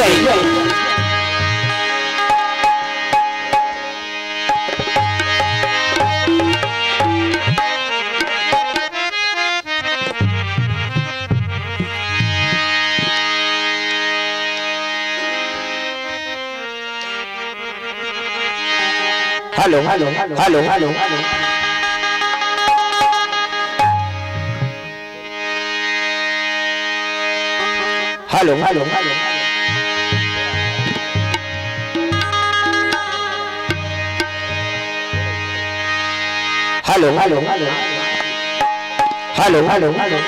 Hello hello hello hello hello hello hello hello hello hello hello hello hello hello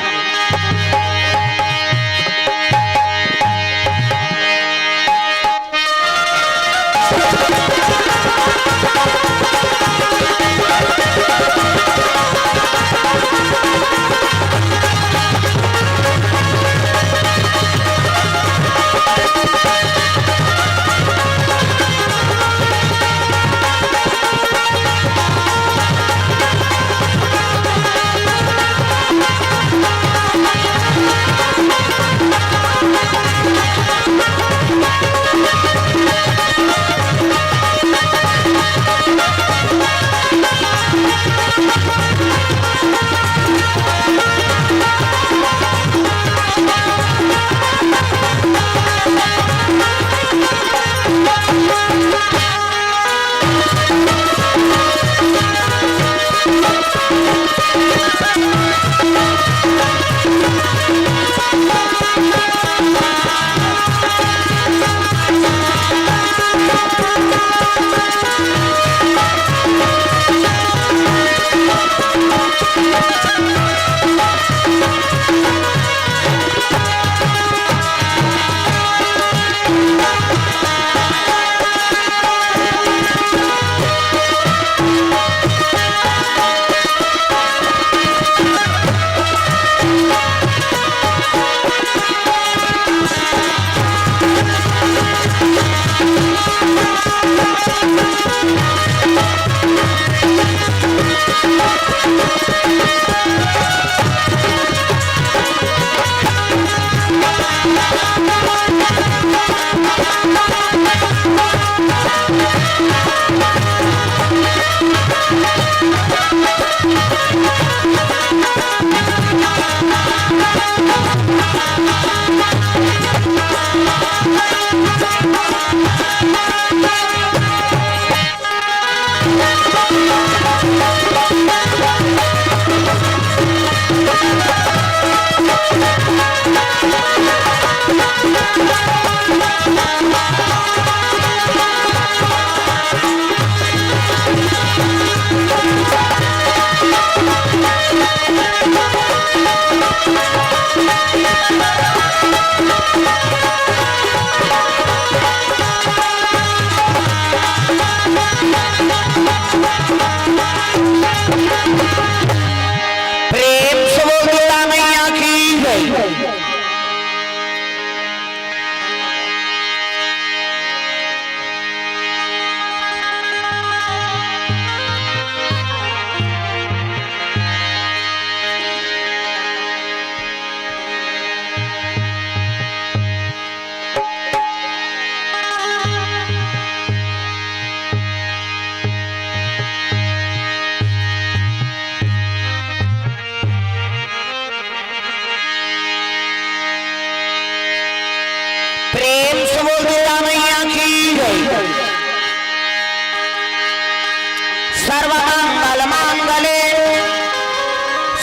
सर्वमंगल मांगले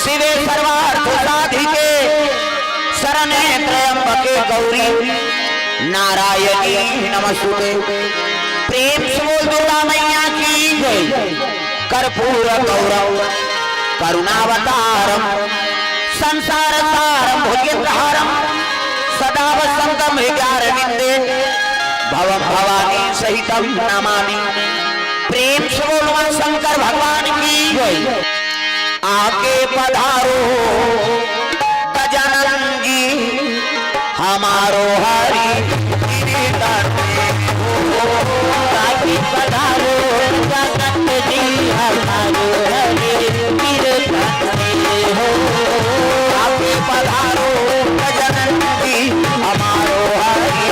शिवे सर्वार्थ साधिके शरणे त्र्यंबके गौरी नारायणी नमस्तुते। प्रेम से बोल दुर्गा मैया की जय। कर्पूर गौरव करुणावतारम संसार सारम भुजगहारम सदा वसंतम हृदयारविंदे भवम भवानी सहितम नमामि। प्रेम से बोलवा शंकर भगवान की जय। आके पधारो गजानन जी हमारो हरि आके पधारो गजानन जी हमारो हरि हो। आके पधारो गजानन जी हमारो हरि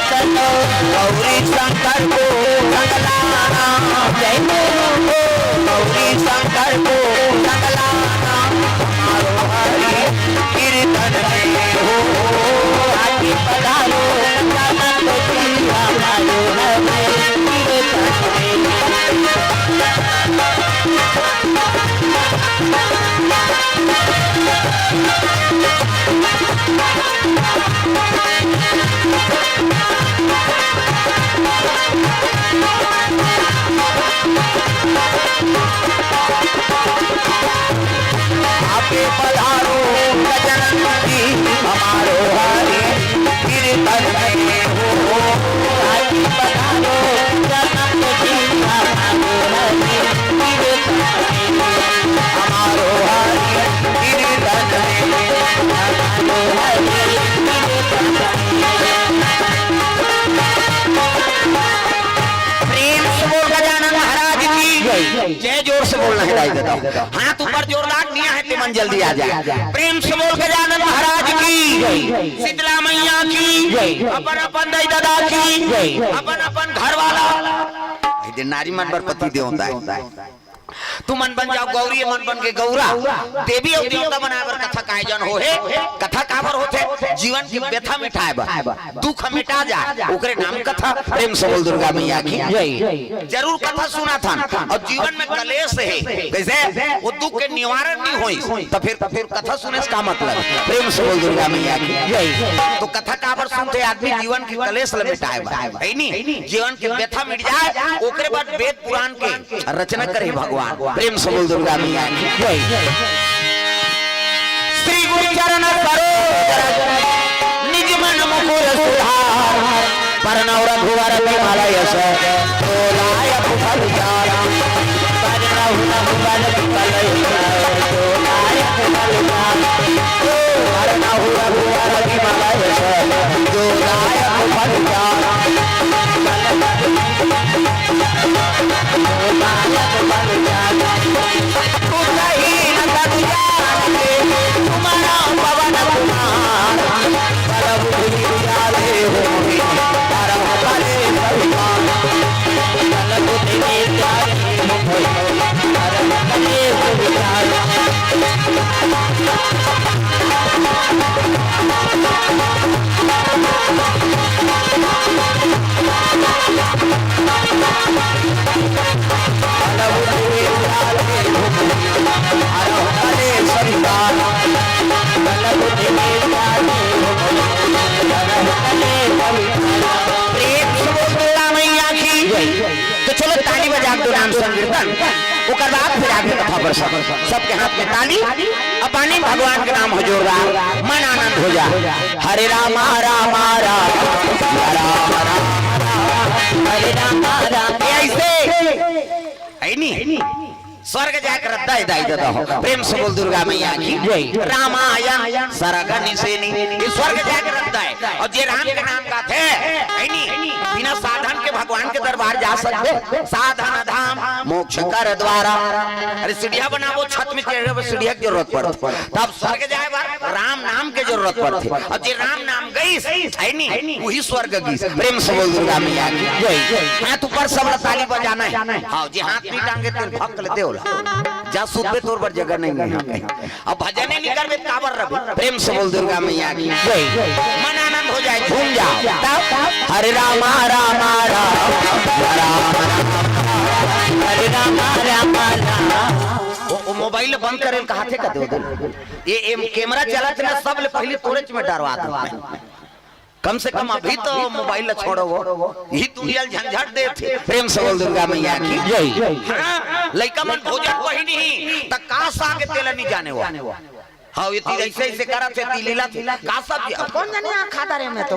चलो गौरी शंकर को संगलाना, जय हो गौरी शंकर को संगलाना, हमारो हरि कीर्तन में हो आगे पधारो, जगत जी हमारो हरि कीर्तन में। आगे पधारो गजानन जी हमारो हरि कीर्तन में हो आगे पधारो गजानन जी हमारो हरि कीर्तन में, हमारो हरि कीर्तन में, हमारो हरि कीर्तन में। प्रेम से बोल गजानन महाराज की जय, जोर से बोलना है दादा, हाथ ऊपर जोरदार निया है तो मन जल्दी आ जाए। प्रेम से बोल गजानन महाराज की, शीतला मैया की, अपन अपन दाई दादा की, अपन अपन घर वाला नारी मन पर पति दे होता है। तू मन बन जाओ गौरी, मन बन के गौरा, देवी और देवता बनावर कथा का आयोजन हो है। कथा काबर होते, जीवन की व्यथा मिटाए बा, दुख मिटा जाए, ओकरे नाम कथा। प्रेम से बोल दुर्गा मैया की जरूर कथा सुना था। और जीवन में कलेश है, कैसे वो दुख के निवारण नहीं हुई, तो फिर कथा सुने का मतलब। प्रेम से बोल दुर्गा मैया की। तो कथा काबर सुनते आदमी जीवन की कलेश मिटाए बा, है नहीं, जीवन की व्यथा मिट जाए, ओकरे बाद वेद पुराण के रचना करे भगवान। प्रेम से बोल दुर्गा मैया की जय। श्री गुरु चरण सरोज निज मन मुकुर सुधार, परनौ रघुवर विमल यश तोलाय फल जारा, परनौ रघुवर विमल यश तोलाय फल जारा, परनौ रघुवर विमल यश तोलाय फल जारा, तुम्हारा पवन कुमार तो चलो ताली बजा दो, नाम संकीर्तन ओकर बाद फिर आगे कथा पर सबके हाथ में ताली, अपने भगवान के नाम हो जोरदार, मन आनंद हो जा। हरे राम राम राम हरे राम राम, ऐसे है नहीं स्वर्ग जाकर दाई दाई देता हो। प्रेम से बोल दुर्गा मैया की जय। रामायण सरगनी से नहीं स्वर्ग जाकर रखता है। और जे राम के नाम का थे नहीं बिना साधन के भगवान के दरबार जा सकते, साधन धाम मोक्ष कर द्वारा। अरे सीढ़िया बनाओ, छत में चढ़े सीढ़िया की जरूरत पड़ती, तब स्वर्ग जाए बार राम नाम की जरूरत पड़ती। और जे राम नाम गई है नहीं वही स्वर्ग गई। प्रेम से बोल दुर्गा मैया की जय। हाथ ऊपर सब ताली बजाना है। हाँ जी, हाथ नहीं टांगे तो भक्त लेते हो जा सुबह तोर पर जगह नहीं है। अब भजन नहीं करबे काबर रबे। प्रेम से बोल दुर्गा मैया की जय। मन आनंद हो जाए, झूम जाओ। हरे राम राम राम हरे राम राम राम। मोबाइल बंद करे कहा थे का दे ये कैमरा चलत ना, सब ले पहले तोरे में डरवा दो। कम से कम अभी तो मोबाइल छोड़ो, यही तुरियल झंझट दे थे। प्रेम से बोल दुर्गा मैया की जय। लइका मन भोजन वही नहीं त का साग तेल नहीं जाने वो। हाँ ये तीर ऐसे ऐसे करा थे लीला का सब कौन जाने खाता रहे। मैं तो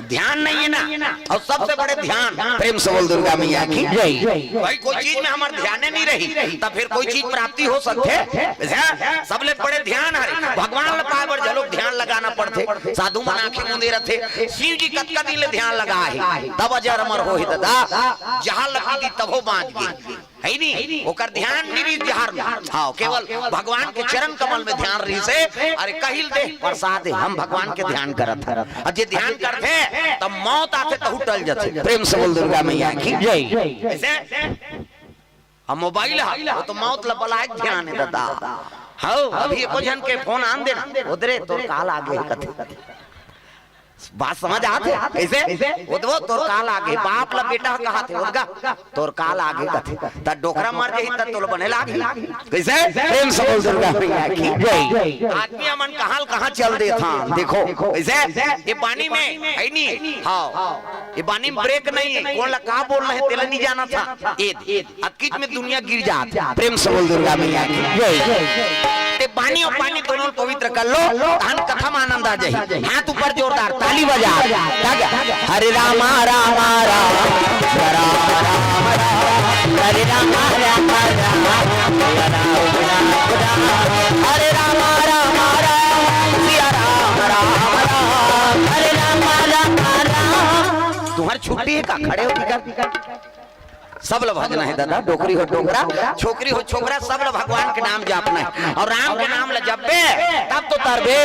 ध्यान नहीं है ना, और सबसे बड़े ध्यान। प्रेम से बोल दुर्गा मैया की जय। भाई कोई चीज में हमारे ध्यान नहीं रही तब फिर कोई चीज प्राप्ति हो सकते। सब ले बड़े ध्यान है भगवान पावर जलोग ध्यान लगाना पड़ते। साधु मन आंखें मूंदे रहते, शिव जी कतका दिन ध्यान लगा है तब अजर अमर हो दादा। जहाँ लगी थी तब हो बांध गई। है नहीं ओकर ध्यान नहीं ध्यान हाँ केवल भगवान के चरण कमल में ध्यान रही से अरे कहिल दे प्रसाद दे हम भगवान के ध्यान करत और जे ध्यान करते तब मौत आते तो टल जाते। प्रेम से बोल दुर्गा मैया की जय। ऐसे हम मोबाइल है वो तो मौत ला बलायक ध्यान है दादा हाँ अभी एको जन के फोन आन देना उधरे तो काल आगे कथे बात समझ आते कैसे वो तोर काल आगे बाप ला बेटा कहा थे उसका तोर काल आगे कथे त डोकरा मर जाई त तोल बने लागी कैसे। प्रेम से बोल दुर्गा मैया की जय। आदमी मन कहां चल दे था देखो कैसे ये पानी में है नहीं हां ये पानी में ब्रेक नहीं है कौन ला का बोल रहे तेल नहीं जाना था ये अकीज में दुनिया गिर जात। प्रेम से बोल दुर्गा मैया की जय। ते पानी और पानी दोनों पवित्र कर लो धन कथा में आनंद आ जाए। हाथ ऊपर जोरदार ताली बजा हरे राम राम राम हरे राम राम राम हरे राम राम राम सिया राम राम राम हरे राम राम राम। तुम्हारी छुट्टी है का खड़े हो सब लोग भजना है दादा डोकरी हो डोकरा छोकरी हो छोकरा सब लोग भगवान के नाम जपना है और राम के नाम ले जपे तब तो तरबे।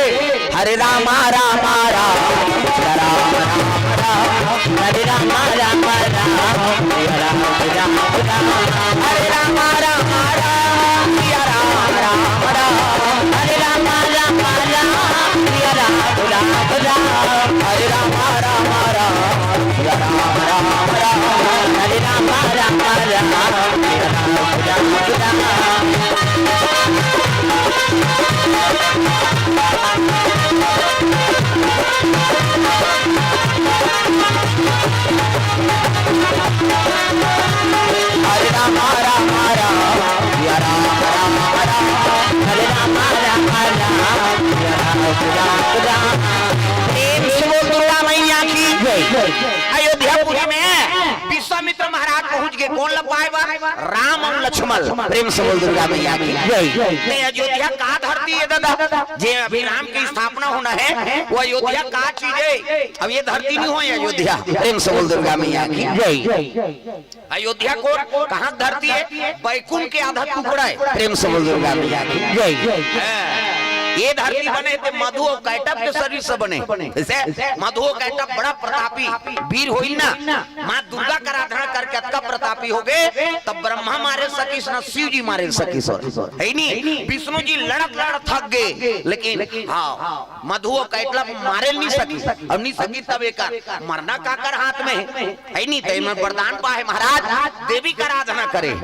हरे राम राम राम हरे राम राम राम हरे राम राम राम सिया राम राम राम हरे राम राम राम सिया राम राम राम हरे राम राम राम सिया राम राम राम हरे राम राम अयोध्यापुरी में विश्वामित्र महाराज पहुंच गए कौन लपाए राम और लक्ष्मण। प्रेम से बोल दुर्गा मैया की जय। अयोध्या का धरती है दादा जे अभी राम की स्थापना होना है वो अयोध्या का चीज है अब ये धरती नहीं हो अयोध्या। प्रेम से बोल दुर्गा मैया की जय। अयोध्या को कहाँ धरती है बैकुंठ के आधा टुकड़ा है। प्रेम से बोल दुर्गा मैया की जय। ये धरती बने थे मधु और कैटब के शरीर से बने जैसे मधु और कैटब बड़ा प्रतापी वीर होई ना माँ दुर्गा का आराधना करके अतका प्रतापी हो गए तब ब्रह्मा मारे सकीस ना शिव जी मारे सकीस है नहीं विष्णु जी लड़क थक गए लेकिन हाँ मधु और कैटब मारे नहीं सकी अब नहीं सकी तब एक मरना का कर हाथ में है नहीं तो वरदान पाए महाराज देवी का आराधना करे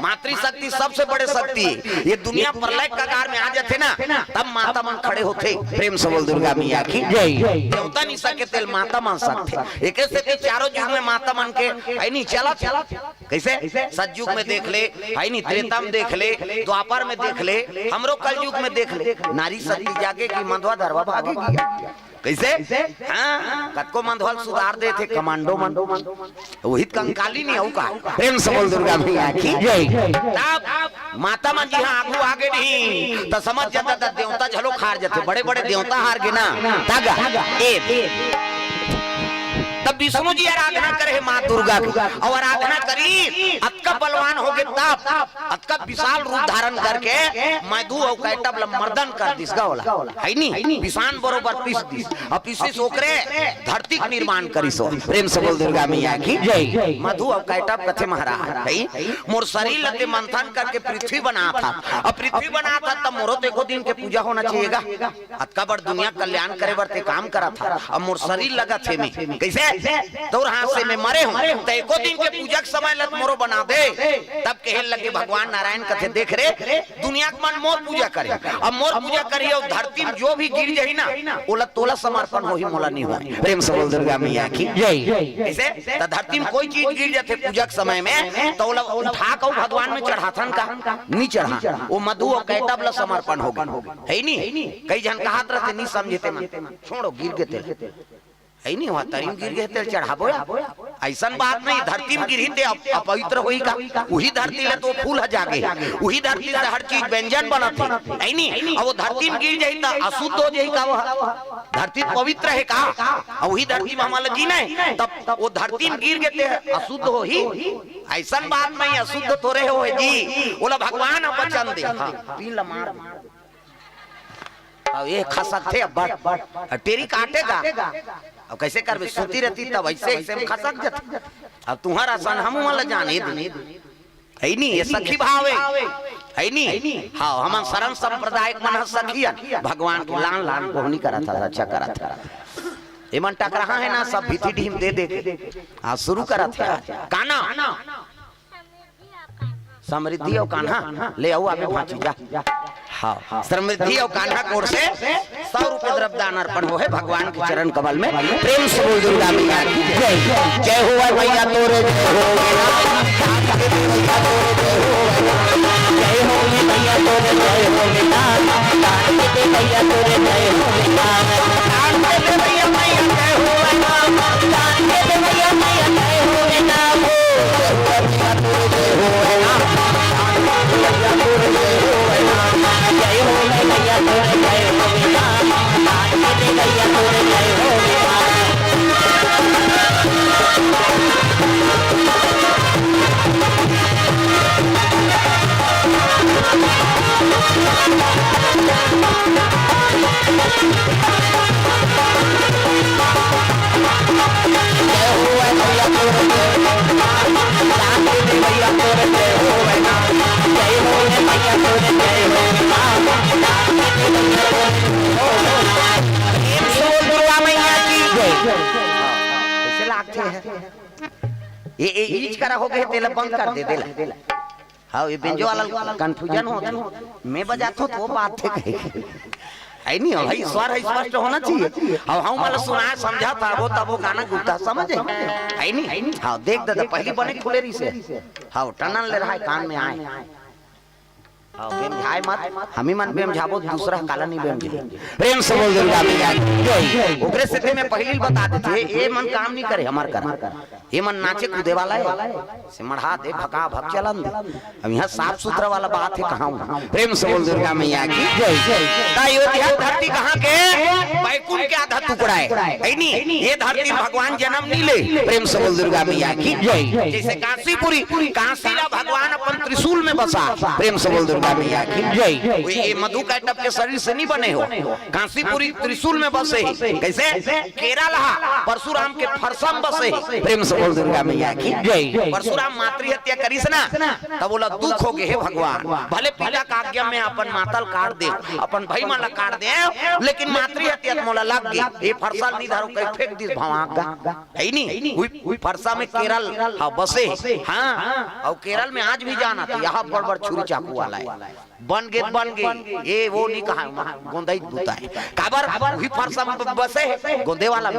मातृशक्ति सबसे बड़े शक्ति ये दुनिया प्रलय कगार में आ जाते ना तब माता मन खड़े होते। प्रेम से बोल दुर्गा मैया की जय। देवता नहीं सके तेल माता मान सकते एक से चारों युग में माता मन के है नहीं चला कैसे सतयुग में देख ले है नहीं त्रेता में देख ले द्वापर में देख ले हमरो कल युग में देख ले नारी शक्ति जागे की मधवा धरवा भागेगी कैसे हाँ कतको मंधवल सुधार दे थे कमांडो मंडो वही कंकाली नहीं हो का। प्रेम से बोल दुर्गा मैया की जय। तब माता मन जी हाँ आगू आगे नहीं तो समझ जाता था देवता झलो खार जाते बड़े बड़े देवता हार गए ना तागा तब विष्णु जी आराधना करे माँ दुर्गा की और आराधना करी अतका बलवान हो गए तब अतका विशाल रूप धारण करके मधु और कैटब मर्दन कर दिस गावला है नहीं विशान बरोबर पीस दिस और पीसिस ओकरे धरती का निर्माण करी सो। प्रेम से बोल दुर्गा मैया की जय। मधु और कैटब कथे महाराज है मोर शरीर लते मंथन करके पृथ्वी बना था और पृथ्वी बना था तब मोरो देखो दिन के पूजा होना चाहिएगा अतका बड़ दुनिया कल्याण करे बरते काम करा था अब मोर शरीर लगा थे में कैसे तो हाथ से मैं मरे हूँ तो एको दिन के पूजक समय लत मोरो बना दे तब कहे लगे भगवान नारायण कथे देख रे दुनिया के मन मोर पूजा करे अब मोर पूजा करिए और धरती में जो भी गिर जाही ना ओला तोला समर्पण होही मोला नहीं हो। प्रेम से बोल दुर्गा मैया की जय। ऐसे तो धरती में कोई चीज गिर जाते पूजक समय में तो ओला उठा के भगवान में चढ़ाथन का नहीं चढ़ा वो मधु और कैटब ला समर्पण हो गए है नहीं कई जन कहात रहते नहीं समझते छोड़ो गिर गए है नहीं हुआ तरीम गिर गए तेल चढ़ाबो ऐसा बात नहीं, धरती में गिरी थे अपवित्र होई का, वही धरती ले तो फूल जागे, वही धरती से हर चीज व्यंजन बनत है नहीं। अब वो धरती में गिर जाई त अशुद्ध हो जाई का, वो धरती पवित्र है का, और वही धरती में हमारा जीना है, तब वो धरती में गिर गए अशुद्ध हो ही। ऐसा बात नहीं, अशुद्ध थोड़े हो जी, बोला भगवान अब वचन दे। हाँ, पी ला मार अब ये खा सकते अब टेरी काटेगा, अब कैसे कर सोती रहती तब ऐसे ऐसे में खसक जाती। अब तुम्हारा सन हम वाला जाने है नहीं, ये सखी भाव है नहीं। हाँ, हम शरण संप्रदाय मन सखिया भगवान के लान लान बोहनी करा था, अच्छा करा था। ये मन टक रहा है ना, सब भीती ढीम दे दे हाँ शुरू करा था। काना समृद्धि और कान्हा ले आओ आगे भांची जा। हाँ, समृद्धि और कान्हा कोर से 100 रुपए द्रव्य दान अर्पण हो है भगवान के चरण कमल में। प्रेम से बोल दुर्गा मैया की जय। जय हो मैया तोरे जय हो, जय हो मैया तोरे जय हो, मैया तोरे जय हो, ये ईच करा हो गए तेल बंद कर दे देला। हाँ, ये बेंजो वाला कंफ्यूजन हो, मैं बजाता हूँ तो बात है है नहीं भाई, स्वर है स्पष्ट होना चाहिए। और हम वाला सुना समझा था वो तब वो गाना गुप्ता समझे है नहीं। हाँ देख दादा पहली बने खुलेरी से, हाँ टनल ले रहा है कान में आए। हाँ बेम झाय मत, हम ही मन बेम झाबो दूसरा काला नहीं बेम झाय। प्रेम से बोल दुर्गा मैया जय। ओकरे से मैं पहली बता देते ये मन काम नहीं करे हमार कर, ये मन नाचे कूदे वाला है, से मढ़ा दे भका भक चलन दे। अब यहाँ साफ सुथरा वाला बात है कहाँ। प्रेम से बोल दुर्गा मैया की जय। अयोध्या धरती कहाँ के बैकुंठ के आधा टुकड़ा है नहीं, ये धरती भगवान जन्म नहीं ले। प्रेम से बोल दुर्गा मैया की जय। जैसे काशीपुरी काशीला भगवान अपन त्रिशूल में बसा। प्रेम से बोल दुर्गा मैया की जय। ये मधु कैटअप के शरीर से नहीं बने हो, काशीपुरी त्रिशूल में बसे। कैसे केरला परशुराम के फरसम बसे। प्रेम से बोल दुर्गा मैया की जय। परशुराम मातृ हत्या करीस ना, तब बोला दुख हो गए भगवान, भले पिता का आज्ञा में अपन मातल काट दे, अपन भाई माला काट दे, लेकिन मातृ हत्या मोला लग गई। ये फरसा नहीं धारो कहीं फेंक दी भवागा है नहीं। हुई फरसा में केरल हाँ बसे। हाँ, और केरल में आज भी जाना तो यहाँ बड़ छुरी चाकू वाला है, बन गए ये वो नहीं कहा गोंदा ही दूता है काबर हुई फरसा में बसे गोंदे वाला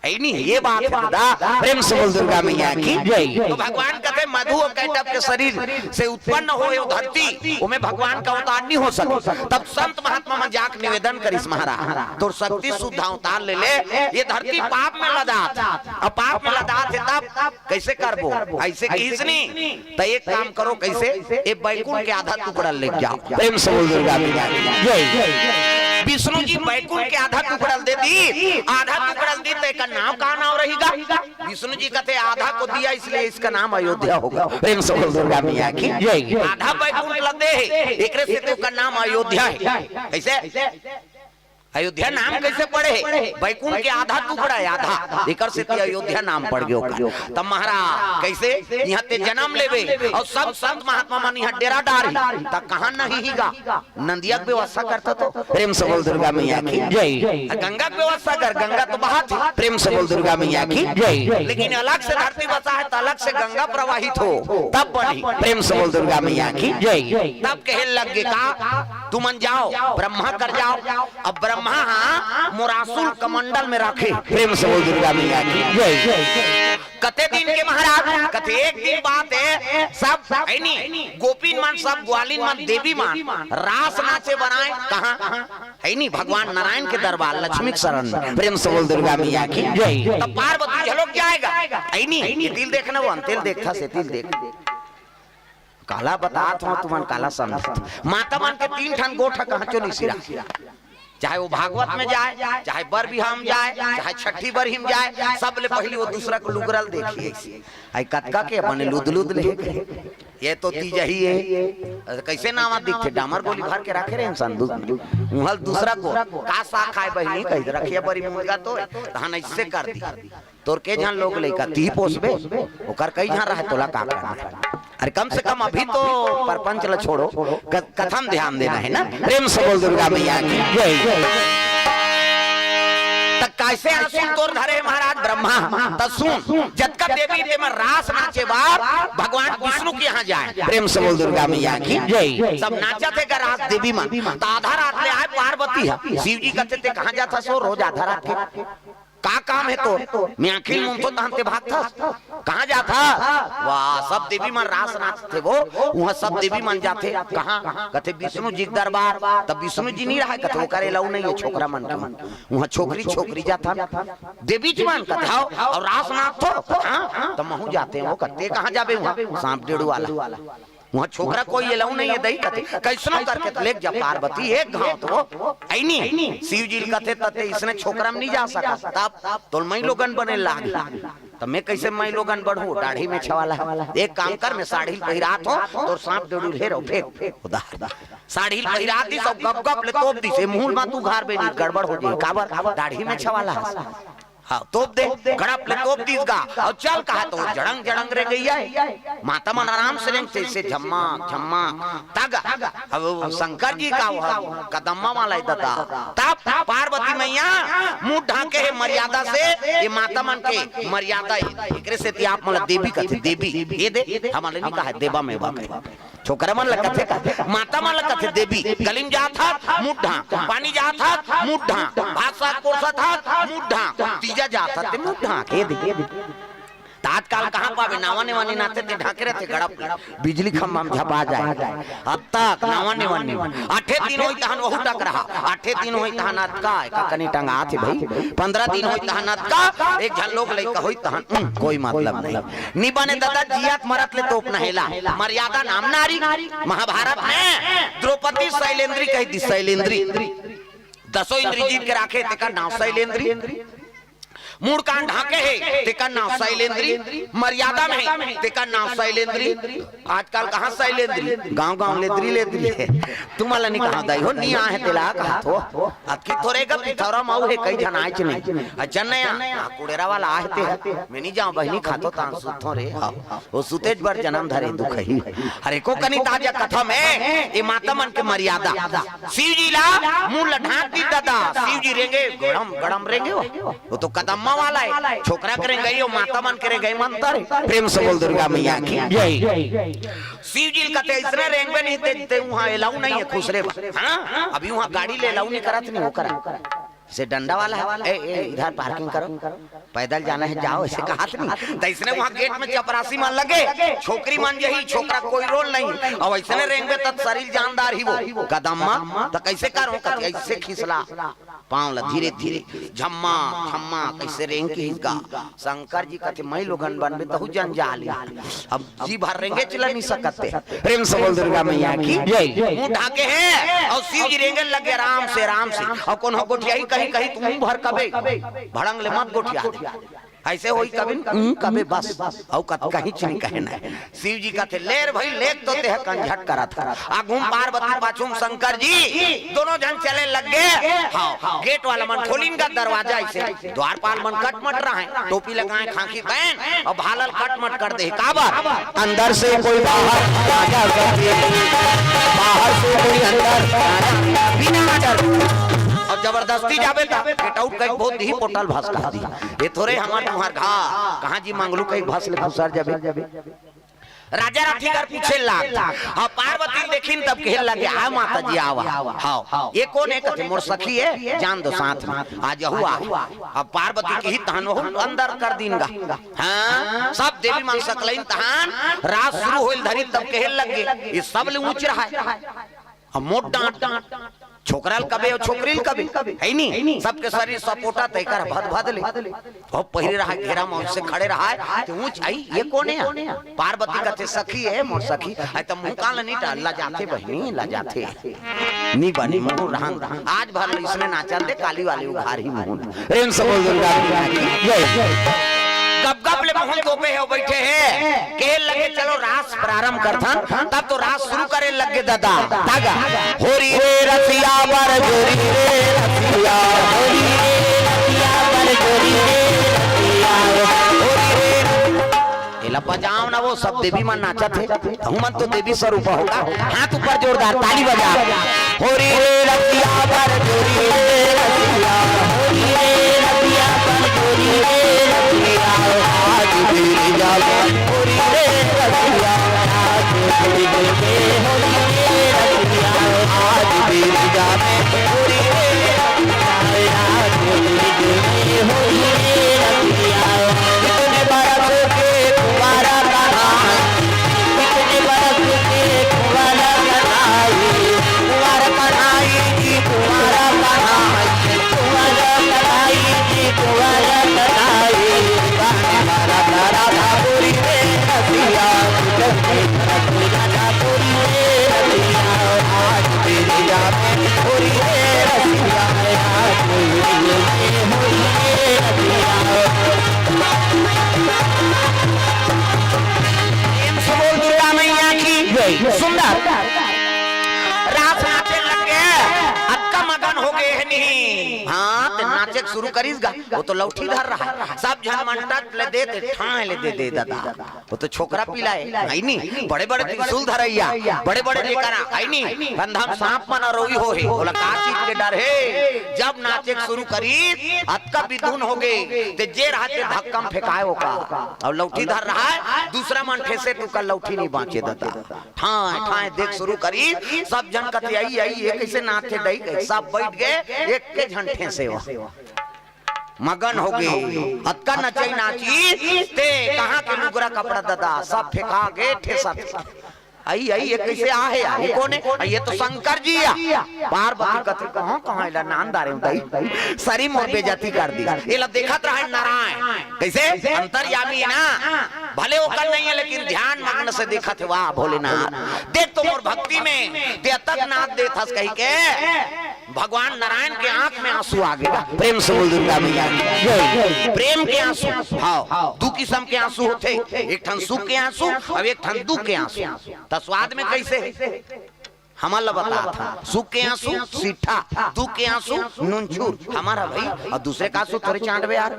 है नहीं। ये बात है। प्रेम से बोल दुर्गा मैया की जय। तो भगवान कहते मधु और कैटअप के शरीर से उत्पन्न हो धरती, उमें भगवान का अवतार नहीं हो सके। तब संत महात्मा में जाके निवेदन करिस महाराज तो शक्ति शुद्ध अवतार ले ले। ये धरती पाप में लदात, अब पाप में लदात है तब कैसे करबो, ऐसे किस नहीं तो एक काम करो कैसे ये बैकुंठ के आधा टुकड़ा ले जाओ। प्रेम से बोल दुर्गा मैया की जय। विष्णु जी बैकुंठ के आधा टुकड़ा दे दी, आधा टुकड़ा दी तो इसका नाम का नाम रहेगा। विष्णु जी कहते आधा को दिया इसलिए इसका नाम अयोध्या होगा। प्रेम से बोल दुर्गा मैया की जय। आधा बैकुंठ लदे है एक से तो का नाम अयोध्या है। ऐसे अयोध्या नाम कैसे पड़े, बैकुंठ के आधा टुकड़ा है, आधा एकर से अयोध्या नाम पड़ गयो। तब महाराज कैसे यहाँ ते जन्म लेवे और सब संत महात्मा मन यहाँ डेरा डारी तब कहाँ नहीं हीगा नंदिया की व्यवस्था करता तो। प्रेम से बोल दुर्गा मैया की जय। गंगा की व्यवस्था कर, गंगा तो बहात है। प्रेम से बोल दुर्गा मैया की जय। लेकिन अलग से धरती बसा है तो अलग से गंगा प्रवाहित हो तब बनी। प्रेम से बोल दुर्गा मैया की जय। तब कहे लग गए का तुम जाओ ब्रह्मा कर जाओ। अब ब्रह्मा मोरासुल कमंडल में रखे। प्रेम से बोल दुर्गा मैया की जय। कते दिन के महाराज कते एक दिन बात है सब है नहीं गोपीन मन सब ग्वालिन मन देवी मन रास नाचे बनाए कहां है नहीं भगवान नारायण के दरबार लक्ष्मी शरण में प्रेम से बोल दुर्गा मैया की जय। तब पार्वती झलक जाएगा है नहीं तिल देखना वो तिल देखता से तिल देख काला बतात हो तुमन काला समझ माता मन के 3 ठन गोठा कहां चो नहीं सिरा चाहे वो भागवत में जाए चाहे बर बिहाम जाए चाहे छठी बर हिम जाए सब ले पहली वो दूसरा को लुगरल देखिए आई कतका के बने लुदलुद ले ये तो तीज ही है कैसे नामा दिखते डामर गोली भर के रखे रहे इंसान उहल दूसरा को का सा खाए बहिनी कह रखिए बड़ी मुर्गा तो तहन ऐसे कर दी तोर के जहां लोग लेका ती पोसबे ओकर कई जहां रहे तोला का करना अरे कम से कम अभी तो परपंच ल छोड़ो कथम ध्यान देना है ना प्रेम से बोल दुर्गा मैया की जय। तक कैसे आंसू तोर धरे महाराज ब्रह्मा त सुन जतका देवी ते में रास नाचे बार भगवान विष्णु के यहाँ जाए प्रेम से बोल दुर्गा मैया की जय। सब नाचा थे का रास देवी मन त आधा रात ले आए पार्वती है शिव जी कहते थे कहां जाता सो रोज आधा रात के का काम है तो मैं आखिर मुंह तो दहनते भागता कहां जाता वाह सब देवी मन रास नाचते वो वहां सब देवी मन जाते कहां कहते विष्णु जी दरबार तब विष्णु जी नहीं रहा कहते वो करे लऊ नहीं है छोकरा मन के वहां छोकरी जाता देवी जी मन कहते और रास नाच तो हां तो महू जाते हैं वो कहते कहां जाबे वहां सांप डेड़ू वाला वहां छोकरा कोई ये लऊ नहीं है दई कहते कैसनो करके तो लेक जा पार्वती एक गांव तो ऐनी शिव जी कहते तते इसने छोकरा में नहीं जा सका तब तो मैं लोगन बने लाग तो मैं कैसे मैं लोगन बढ़ू दाढ़ी में छवाला एक काम कर मैं साड़ी पहिरात हो तो सांप डेड़ू ले रो फेंक उधार साड़ी पहिरात दी सब गप गप ले तोप दी से मुंह में तू घर बे गड़बड़ हो जाए काबर दाढ़ी में छवाला हाँ तोप दे गड़प ले तोप दीस गा और चल कहा तो जड़ंग रह गई है माता मन आराम से रेंग से झम्मा झम्मा तग अब शंकर जी का कदम्मा वाला दादा तब पार्वती मैया मुंह ढाके है मर्यादा से ये माता मन के मर्यादा है से आप मतलब देवी कहते देवी ये दे हमारे नहीं कहा देवा में छोकरा मन लगते माता मन लगते देवी गलिम जात था मुड्ढा पानी जात था मुड्ढा भाषा कोर्सा था मुड्ढा तीजा जात था मुड्ढा के दे तात्काल कहां पावे नावाने वाने नाते ते ढाके रहते गड़प बिजली खम्भा में झपा जाए अब तक नावाने वाने 8 दिन होई तहन वहु टक रहा 8 दिन होई तहन अतका का कनी टंगा थे भाई 15 दिन होई तहन अतका एक झन लोग लइका होई तहन कोई मतलब नहीं नी बने दादा जियात मरत ले तोप नहेला मर्यादा नाम नारी महाभारत में द्रौपदी शैलेंद्री कह दी शैलेंद्री 10 इंद्री जीत के राखे तेका नाम शैलेंद्री मूड कान ढाके है तेका नाम शैलेंद्री मर्यादा में तेका नाम शैलेंद्री आजकल कहां शैलेंद्री गांव लेद्री है तुम्हारा नहीं कहां दाई हो नहीं आ है तेला कहा तो अतकी थोड़े गप थोड़ा माऊ है कई जन आइच नहीं अजन नया कुड़ेरा वाला आहते मैं नहीं जाऊं बहिनी खातो ता सुथो रे वो सुतेज बर जन्म धरे दुख ही अरे को कनी ताजा कथा में ये माता मन के मर्यादा शिव जी ला मुंह ढाक दी दादा शिव जी रेंगे गड़म रेंगे वो तो कदम वाला है छोकरा करे गई हो माता मन करे गई मंतर प्रेम से बोल दुर्गा मैया की जय। शिव जी कहते इसने रेंग में नहीं देते वहां एलाऊ नहीं है खुश रे हां अभी वहां गाड़ी ले एलाऊ नहीं करत नहीं हो करा से डंडा वाला है इधर पार्किंग करो पैदल जाना है जाओ ऐसे कहा नहीं तो इसने वहां गेट में चपरासी मन लगे छोकरी मन यही छोकरा कोई रोल नहीं और ऐसे रेंग में तब शरीर जानदार ही वो कदम्मा तो कैसे करो कैसे खिसला पांव ला धीरे धीरे झम्मा झम्मा कैसे रेंग की इसका शंकर जी कहते मैं लोगन बनबे तो जंजाल अब जी भर रेंगे चला नहीं सकते प्रेम से बोल दुर्गा मैया की जय। मुंह ढाके हैं और शिव जी रेंगे लगे आराम से और कौन हो गोठिया कहीं कहीं तुम भर कबे भड़ंग ले मत गोठिया ऐसे होई कभी बस औ कहीं नहीं कहना शिव जी कहते लेर भाई लेक तो ते कंझट करा था आगुम पार्वती पाछुम शंकर जी दोनों जन चले लग गए हाँ गेट वाला मन खोलिन का दरवाजा ऐसे द्वारपाल मन कटमट रहा है टोपी लगाए खाकी पहन और भालल कटमट कर दे काबर अंदर से कोई बाहर से कोई अंदर बिना डर और जबरदस्ती जाबे गेट आउट कई बहुत ही पोर्टल भास कहा दी ये थोड़े हमार तुम्हार घा कहां जी मांगलू कई भास ले घुसर जाबे राजा रथिगर पूछे लाग हाँ पार्वती देखिन तब कहे लगे आ माता जी आवा हाँ ये कौन है कहते मोर सखी है जान दो साथ में आज हुआ अब पार्वती की ही तहन अंदर कर दीनगा हाँ सब देवी मां सकलइन तहन रात शुरू होइल धरी तब कहे लगे ये सब ले ऊंच रहा है अब मोट डांट छोकराल कबे और छोकरील कबे है नहीं सबके शरीर सपोटा तय कर भद भद ले और पहिरे रहा घेरा में से खड़े रहा है तो ऊंच आई ये कौन है पार्वती कहते सखी है मोर सखी है तो मुंह काल नहीं ला जाते बहनी ला जाते नी बनी मुंह रहन आज भर इसने नाचल दे काली वाली उघार ही मुंह प्रेम से बोल दुर्गा गप गप ले मोहन तोपे है बैठे हैं कहे लगे चलो रास प्रारंभ करथन तब तो रास शुरू करे लगे दादा तागा होरी रे रसिया बर जोरी रे रसिया होरी रे रसिया बर जोरी रे रसिया होरी रे एला बजाओ ना वो सब देवी मन नाचा थे हमन तो देवी स्वरूप होगा हाथ ऊपर जोरदार ताली बजा होरी रे रसिया बर जोरी रे रसिया होरी रे रसिया बर जोरी रे रसिया आज तेरी जावे होरी रे रसिया आज तेरी होरी रे रसिया आज तेरी जावे होरी रे रसिया आज तेरी होरी रे रसिया कितने बरस के तुम्हारा कहां कितने बरस के तुम्हारा कहाई तुम्हारा कहाई जी तुम्हारा कहाई तुम्हारा कहाई जी तुम्हारा कहाई होरी रे रसिया होरी रे रसिया आज तेरी जावे होरी रे रसिया आज तेरी होरी रे रसिया बोल दुर्गा मैया की सुंदर रात नाचे लगे अक्का मगन हो गए नहीं हाँ तो नाचे शुरू करीस गा वो तो लौठी धर रहा है सब जन मंटा ले दे ठाण ले दे दादा वो तो छोकरा पिलाए आई नहीं बड़े बड़े त्रिशूल धरैया बड़े बड़े लेकर आई नहीं बंधम सांप मन रोई हो है बोला का चीज के डर है जब नाचे शुरू करीस अक्का विधुन हो गए ते जे रहते धक्कम फेंकाए होगा और लौठी धर रहा है दूसरा मन ठेसे तू का लौठी नहीं बांचे दादा ठाए ठाए देख शुरू करीस सब जन कते आई ये कैसे नाचे डई सब बैठ गए एक के झंठे से मगन हो गए अक्का नचई नाची ते कहां के लुगरा कपड़ा दादा सब फेंका गए ठेसा आई ये कैसे आ है ये कौन है ये तो शंकर जी है पार्वती कथी कहां इला नांदारे उताई सारी मोर बेइज्जती कर दी एला देखत रहे नारायण कैसे अंतर्यामी है ना भले ओकर नहीं है लेकिन ध्यान मग्न से देखत है वाह भोलेनाथ देख तो मोर भक्ति में ते तक नाथ देत हस कहि के भगवान नारायण के आंख में आंसू आ गया प्रेम से बोल दुर्गा मैया प्रेम के आंसू हाँ दो किस्म के आंसू होते एक ठन सुख के आंसू और एक ठन दुख के आंसू तो स्वाद में कैसे हमारा बता था सुख के आंसू सीठा दुख के आंसू नूनचूर हमारा भाई और दूसरे का आंसू थोड़े चांटवे यार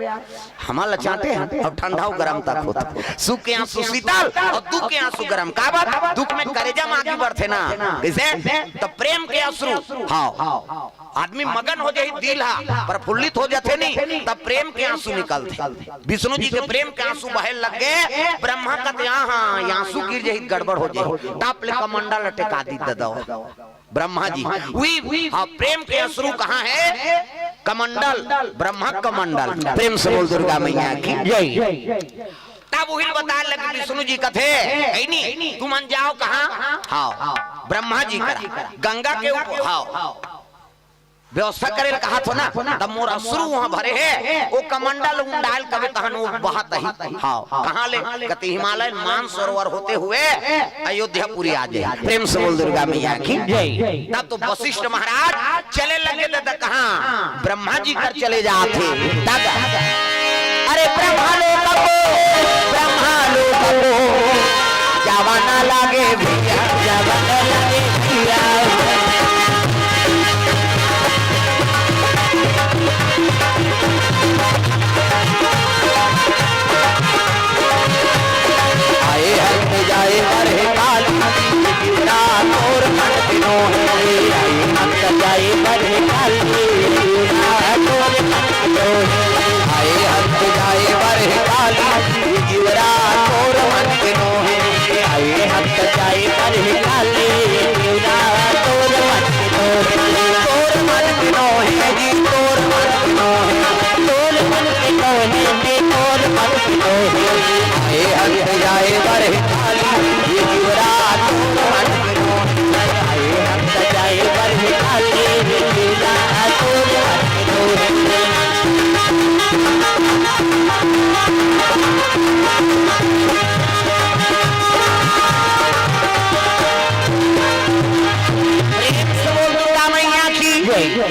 हमारा चांटे हैं और ठंडा और गर्म तक होता सुख के आंसू शीतल और दुख के आंसू गर्म का बात दुख में करेजा में आगे बढ़ते ना कैसे तो प्रेम के आंसू हाँ आदमी मगन हो जाए दिल हा प्रफुल्लित हो जाते नहीं तब प्रेम के आंसू निकलते विष्णु जी के प्रेम के आंसू बहे लग गए ब्रह्मा कहते यहाँ आंसू गिर जाए गड़बड़ हो जाए टाप ले कमंडल टेका दी दो ब्रह्मा जी हाँ प्रेम के अश्रु कहाँ है कमंडल ब्रह्मा कमंडल प्रेम से बोल दुर्गा मैया की जय तब वही बता लगे विष्णु जी कथे नहीं तुम मन जाओ कहाँ हाँ ब्रह्मा जी करा गंगा के ऊपर हाँ व्यवस्था करे कहा था ना तब मोर अश्रु वहां भरे है वो कमंडल उंडाल कभी कहन वो बहत ही हाँ कहाँ ले कहते हिमालय मान सरोवर होते हुए अयोध्यापुरी आ जाए प्रेम से बोल दुर्गा मैया की जय तब तो वशिष्ठ महाराज चले लगे थे कहाँ ब्रह्मा जी कर चले जाते अरे ब्रह्मा लोग जवाना लागे भैया जवाना लागे भैया जाए मरे काली रात और दिनों जाए मरे काली रात और दिनों आए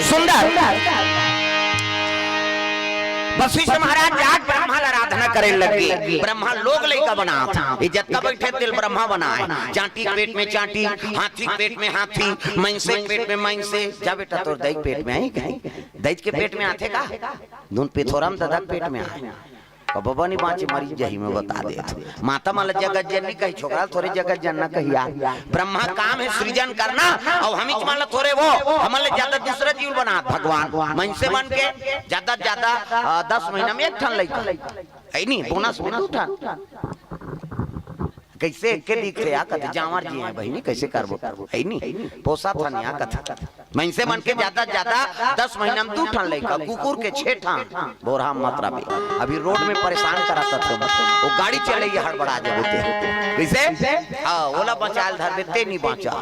सुंदर वशिष्ठ महाराज जाग ब्रह्मा आराधना करे लगे। ब्रह्मा लोग लेकर बना था इज्जत का बैठे दिल ब्रह्मा बनाए। चांटी पेट में चांटी, हाथी पेट में हाथी, मैंसे पेट में मैंसे। जा बेटा तोर दही पेट में आई कहीं दही के पेट में आते का धुन पिथोरम दादा पेट में आए बाबा नहीं बाँचे मरीज जही में बता दे। माता माला जगत जननी कही छोकरा थोड़े जगत जनना कही यार। ब्रह्मा काम है सृजन करना और हम मान थोड़े वो हमारे ज्यादा दूसरा जीव बना भगवान मन से बन के ज्यादा ज्यादा 10 महीना में एक ठन लड़का है नहीं बोनस में उठा कैसे के दिख रहे आकत जावर जी है बहनी कैसे करबो है नहीं पोसा था नहीं आकत मैं से मन के ज्यादा 10 महीना में 2 ठन लड़का कुकुर के 6 ठन बोरा मात्रा में अभी रोड में परेशान कराता थे वो गाड़ी चले ये हड़बड़ा जाते कैसे हां ओला बचाल धर देते नहीं बचा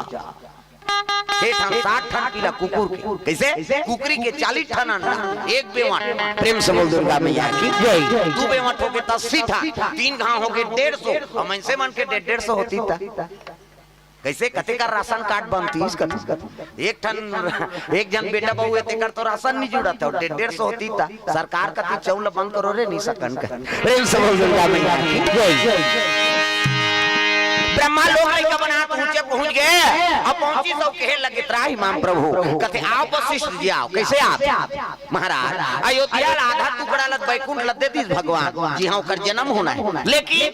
60 ठन पीला कुकुर के कैसे कुकरी के 40 ठन अंडा एक बेवट प्रेम से बोल दुर्गा मैया की जय। 2 बेवट हो गए 80 था 3 घाव हो गए 150 और मनसे मन के 150 होती था कैसे कते का राशन कार्ड बनती एक ठन एक जन बेटा बहु ते कर तो राशन नहीं जुड़ा था 150 होती था सरकार कते चौल बंद करो रे नहीं सकन का प्रेम से बोल दुर्गा मैया की जय। ब्रह्मा लोग लेकर बना ऊंचे पहुंच गए अब पहुंची सब कहे लगे त्राही माम प्रभु कहते आओ वशिष्ठ जी आओ कैसे आप महाराज अयोध्या आधा टुकड़ा लद बैकुंठ लद देती भगवान जी हाँ कर जन्म होना है लेकिन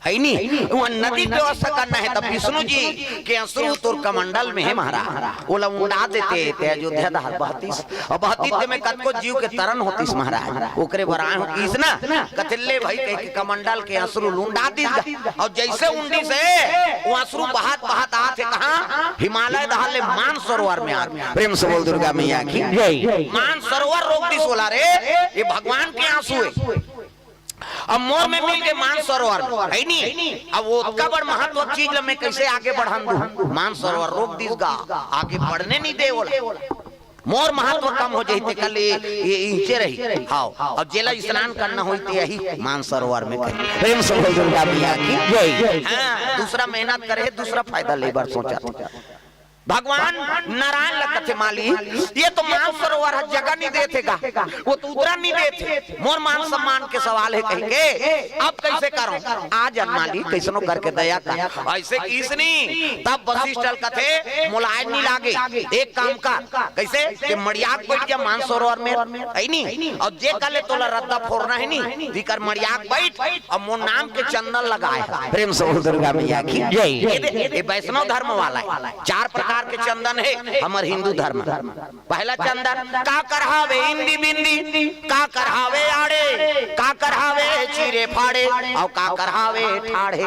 है नहीं वो नदी व्यवस्था करना है तब विष्णु जी के अश्रु तुर कमंडल में है महाराज वो उड़ा देते थे अयोध्या दहर बहतीस और बहतीस में कत को जीव के तरन होतीस महाराज ओकरे बराए हो किस ना कथिल्ले भाई कह के कमंडल के अश्रु लुंडा दी और जैसे उंडी से वो अश्रु बहात बहात आते कहां हिमालय दहले मान सरोवर में आ गया। प्रेम से बोल दुर्गा मैया की जय। मान सरोवर रोक दी सोला रे ये भगवान के आंसू है अब मोर में मिल गए मान सरोवर है नहीं अब वो का बड़ महत्व चीज मैं कैसे आगे बढ़ाऊं दूं मान सरोवर रोक दीसगा आगे बढ़ने नहीं दे मोर महत्व कम हो जाते कल ये इंचे रही हां अब जेला स्नान करना होते यही मान सरोवर में कहीं प्रेम से बोल दुर्गा मैया की जय। हां दूसरा मेहनत करे दूसरा फायदा ले बार सोचा भगवान नारायण लगते माली ये तो मान सरोवर जगह नहीं देतेगा वो तो उतरा नहीं देते मोर मान सम्मान के सवाल है कहीं के अब कैसे करो आज माली कैसनो करके दया कर ऐसे किसनी तब वशिष्ठ कथे मुलायम नहीं लागे एक काम का कैसे कि मड़ियाक बैठ जा मान सरोवर में है नहीं और जे कले तोला रद्दा फोड़ना है नहीं दिकर मड़ियाक बैठ और मोर नाम के चंदन लगाए प्रेम से दुर्गा मैया की जय। ये वैष्णव धर्म वाला है 4 प्रकार के चंदन है हमारे हिंदू धर्म। पहला चंदन का करहावे इंदी बिंदी का करहावे आड़े का करहावे चीरे फाड़े और का करहावे ठाड़े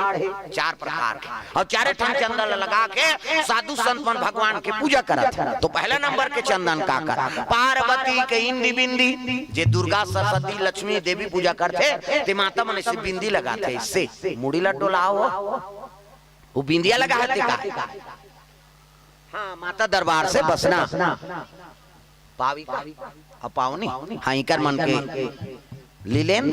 4 प्रकार के और 4 ठन चंदन लगा के साधु संत मन भगवान के पूजा करत। तो पहला नंबर के चंदन का कर पार्वती के इंदी बिंदी जे दुर्गा सरस्वती लक्ष्मी देवी पूजा करते ते माता मन से बिंदी लगाते इससे मुड़ी लटोलाओ वो बिंदिया लगा है का हाँ माता दरबार से बसना पावी का पावनी हाँ कर मन के लीलेन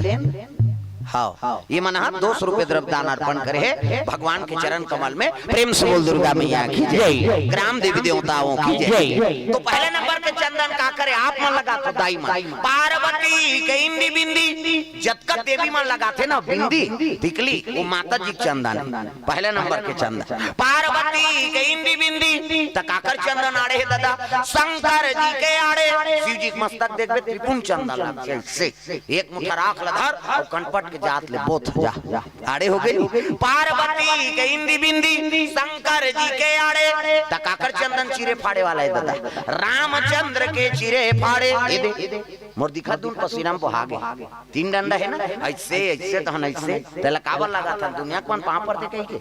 हाँ ये मना 200 रुपए द्रव्य दान अर्पण करे भगवान के चरण कमल में प्रेम से बोल दुर्गा मैया की जय। ग्राम देवी देवताओं की जय। तो पहले नंबर के चंदन का करे आप मन लगा तो दाई मन पार्वती के इंदी बिंदी जतक देवी मन लगाते ना बिंदी टिकली वो माता जी चंदन पहले नंबर के चंदन पार्वती के इंदी बिंदी तकाकर चंदन आड़े है दादा शंकर जी के आड़े शिव जी मस्तक देखबे त्रिपुण चंदन लग से एक मुठा राख लधर और कंठपट के जात ले बोथ जा आड़े हो गई पार्वती के इंदी बिंदी शंकर जी के आड़े तकाकर चंदन चीरे फाड़े वाला है दादा रामचंद्र के चीरे फाड़े ये दे मोर दिखा दूं पसीना में बहा गए 3 डंडा है ना ऐसे ऐसे तो हम ऐसे तेला काबर लगा था दुनिया कौन पांव पर दे कहीं के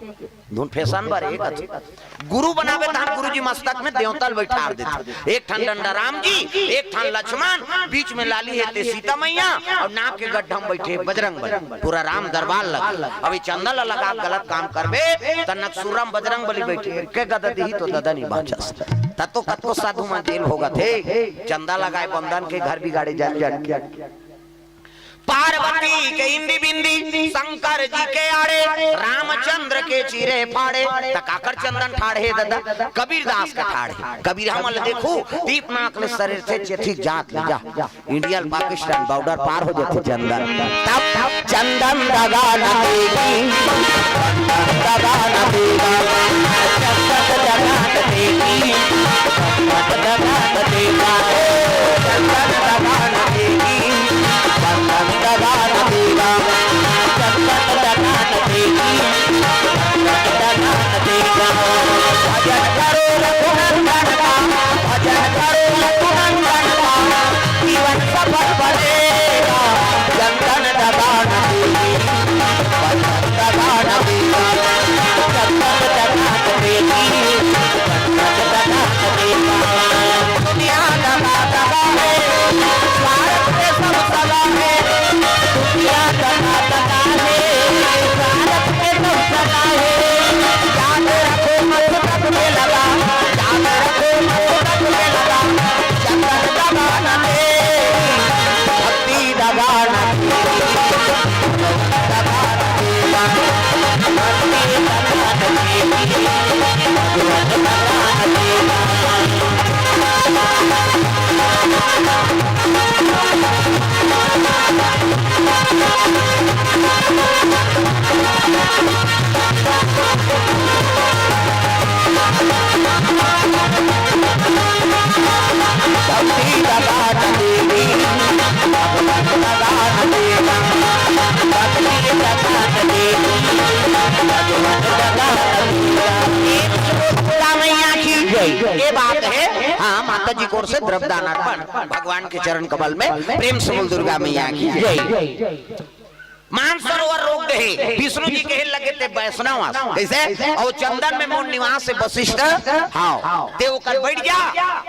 धुन फैशन बार एक गुरु बनावे धान गुरुजी मस्तक में देवतल बैठार देते एक ठन डंडा राम जी एक ठन लक्ष्मण बीच में लाली है ते सीता मैया और नाक के गड्ढा में बैठे बजरंग बली पूरा राम दरबार लग अभी चंदन लगा गलत काम करबे त नक्सुरम बजरंग बली बैठे के गदा दी तो दादा नहीं बाचस ततो कतो साधु में जेल होगा थे चंदा लगाए बंधन के घर भी गाड़ी जल पार्वती के इंदी बिंदी शंकर जी के आड़े रामचंद्र के चीरे फाड़े तकाकर चंदन ठाड़े दादा कबीरदास का ठाड़े कबीर हमल देखो दीप नाकले शरीर से चिट्ठी जात ले जा इंडिया पाकिस्तान बॉर्डर पार हो जाते चंदन तब चंदन दगा न देगी दगा न देगा दगा न देगी दगा न देगा चंदन दगा न देगी दगा न देगा चंदन दगा न देगी दगा न देगा भजन करो रघुनंदन का भजन करो रघुनंदन का जीवन सफल बनेगा चंदन दगा न देगी भजन दगा न देगा चंदन दगा न देगी चंदन दगा न देगा दुनिया दगा दगा है भारत में सब सगा है दुनिया दगा दगा है भारत में सब सगा है याद रखो मस्तक में लगा याद रखो मस्तक में लगा चंदन दगा न देगी भक्ति दगा न देगी दगा न देगा भक्ति दगा न देगी भगवान दगा न देगा भक्ति दगा न देगी भगवान दगा न देगा भक्ति दगा न देगी भगवान दगा न देगा मैया की ये बात है। हाँ माता जी को ओर से द्रव्यदान अर्पण भगवान के चरण कमल में प्रेम से बोल दुर्गा मैया की जय। मानसरोवर रोक दे विष्णु जी के लगे थे वैष्णव कैसे और चंदन में मूल निवास से वशिष्ठ हाँ ते कर बैठ जा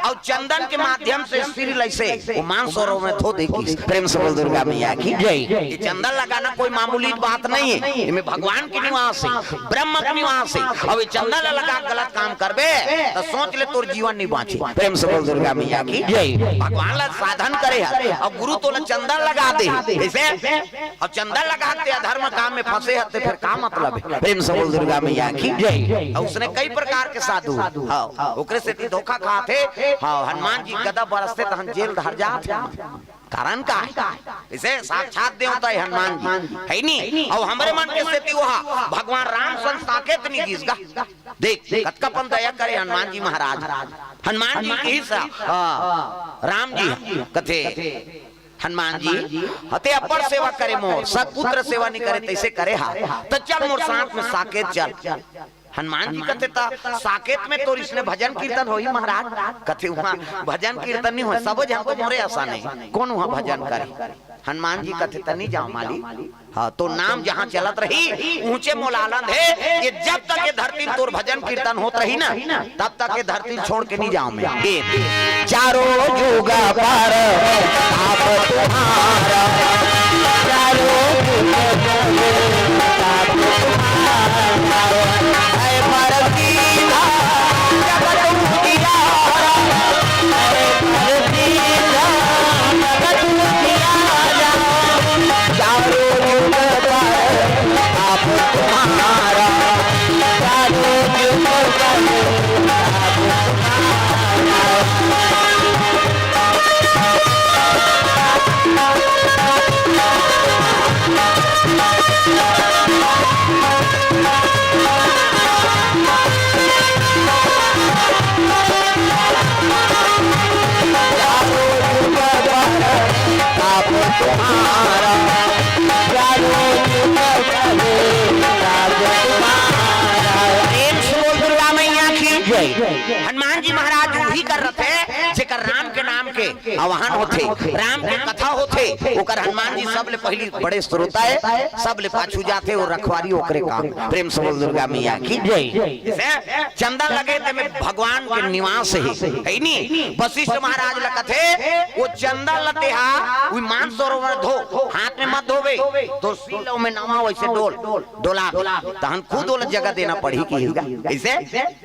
और चंदन के माध्यम से सिर लैसे वो मानसरोवर में धो देगी प्रेम से बोल दुर्गा मैया की जय। ये चंदन लगाना कोई मामूली बात नहीं है इनमें भगवान के निवास है ब्रह्म के निवास है और ये चंदन लगा गलत काम करबे तो सोच ले तोर जीवन नहीं बाँचे प्रेम से बोल दुर्गा मैया की जय। भगवान ला साधन करे और गुरु तो चंदन लगा दे कैसे और चंदन लगाते अधर्म काम में फंसे हते फिर का मतलब है प्रेम से बोल दुर्गा मैया की जय। और उसने कई प्रकार के साधु हाँ ओकरे से धोखा खाते हाँ हनुमान जी गदा बरसते तो हम जेल धर जाते कारण का इसे साक्षात देवता है हनुमान जी है नहीं और हमारे मन के स्थिति वहा भगवान राम सन साकेत नहीं गिसगा देख कतकापन दया करे हनुमान जी महाराज हनुमान जी ही राम जी कथे हनुमान जी हते अपर सेवा करे मोर सतपुत्र सेवा नहीं करे तैसे करे हा तो चल मोर साथ में साकेत चल हनुमान जी कहते था साकेत में तो इसने भजन कीर्तन होई महाराज कहते वहाँ भजन कीर्तन नहीं हो सब जन को मोरे आशा नहीं कौन वहाँ भजन करे हनुमान जी कहते था नहीं जाओ माली हाँ तो नाम जहाँ चलत रही ऊंचे मोलालंद है कि जब तक ये धरती तोर भजन कीर्तन होत रही ना तब तक ये धरती छोड़ के नहीं जाऊं मैं चारों जुगा पर आप तुम्हारा चारों हनुमान जी महाराज वही कर रहे थे जेकर राम के नाम के आवाहन होते राम के कथा होते ओकर हनुमान जी सब ले पहली बड़े श्रोता है सब ले पाछू जाते और रखवारी ओकरे काम प्रेम से बोल दुर्गा मैया की जय। चंदन लगे ते में भगवान के निवास है नहीं वशिष्ठ महाराज ल कथे वो चंदन लते हा उ मानसरोवर धो हाथ में मत धोवे तो सीलों में नवा वैसे डोला तहन खुद वाला जगह देना पड़ी की ऐसे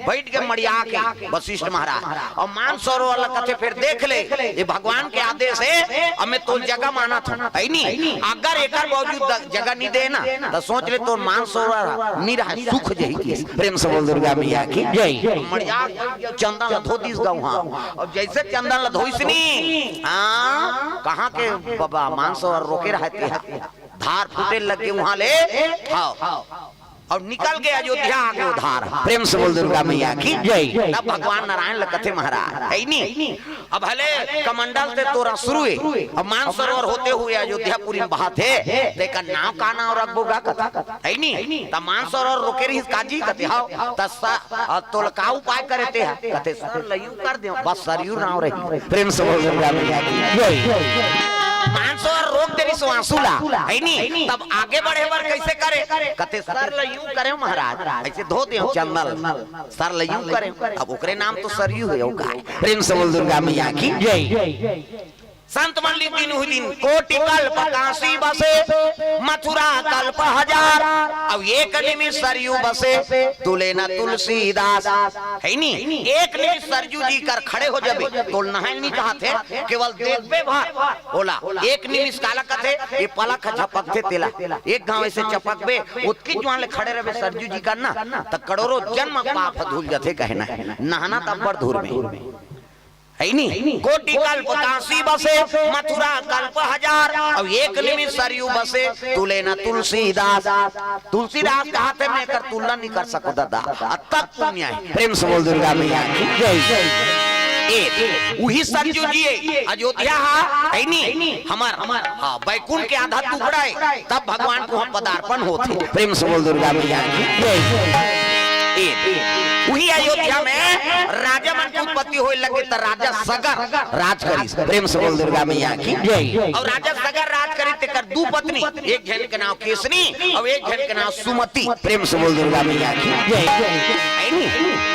बैठ के मड़िया के वशिष्ठ महाराज और मानसरोवर ल कथे फिर देख ले ये भगवान भगवान के आदेश है अब मैं तो जगह माना था है नहीं अगर एक बावजूद जगह नहीं दे ना तो सोच ले तो मान सरोवर निरा सुख जही की प्रेम से बोल दुर्गा मैया की जय मड़िया चंदन ला धो दिस गाँव हाँ और जैसे चंदन ला धोइस नी हाँ कहाँ के बाबा मान सरोवर रोके रहते धार फूटे लगे वहां ले हाँ और निकल गए अयोध्या आगे उधार प्रेम से बोल दुर्गा मैया की जय तब भगवान नारायण लखते महाराज है नहीं अब हले कमंडल से तोरा शुरू है अब मानसरोवर होते हुए अयोध्यापुरी में बहाते देखा नाव का नाव रखबोगा कथा है नहीं तब मानसरोवर रोके रही काजी कहते हां तस्सा तोल का उपाय करते हैं कहते सर लयू कर दे बस सरयू नाव रही प्रेम से बोल दुर्गा मैया की जय मानसरोवर रोक दे सो आंसुला है नहीं तब आगे बढ़े बर कैसे करे कहते सर लयू करे महाराज ऐसे धो दे चंदन सर लयू करे अब ओकरे नाम तो सरयू है ओ गाय प्रेम से बोल दुर्गा मैया की जय संत मंडली दिन हुई दिन कोटि कल्प काशी बसे मथुरा कल्प हजार अब एक निमिष सरयू बसे तुले न तुलसीदास है नहीं एक निमिष सरयू जी कर खड़े हो जाबे तो नहाय नहीं चाहते केवल देखबे भर बोला एक निमिष काला कथे ये पलक झपकते तेला एक गांव से चपकबे उत्की ज्वान ले खड़े रहे सरयू जी का ना त करोड़ों जन्म पाप धुल जाते कहना नहाना तब बड़ धूर में है नहीं कोटि कल्प काशी बसे मथुरा कल्प हजार अब एक निमिष सरयू बसे तुले न तुलसीदास तुलसीदास के हाथ में कर तुलना नहीं कर सको दादा तब पुण्य है प्रेम से बोल दुर्गा मैया की जय वही सरयू जी अयोध्या है नहीं हमार हाँ बैकुंठ के आधा टुकड़ा है तब भगवान को हम पदार्पण होते प्रेम से बोल दुर्गा मैया की जय वही अयोध्या में राजा मन की उत्पत्ति होने लगे तो राजा सगर राज करी प्रेम से बोल दुर्गा मैया की जय और राजा सगर राज करी ते कर दो पत्नी एक जन के नाम केसनी और एक जन के नाम सुमति प्रेम से बोल दुर्गा मैया की जय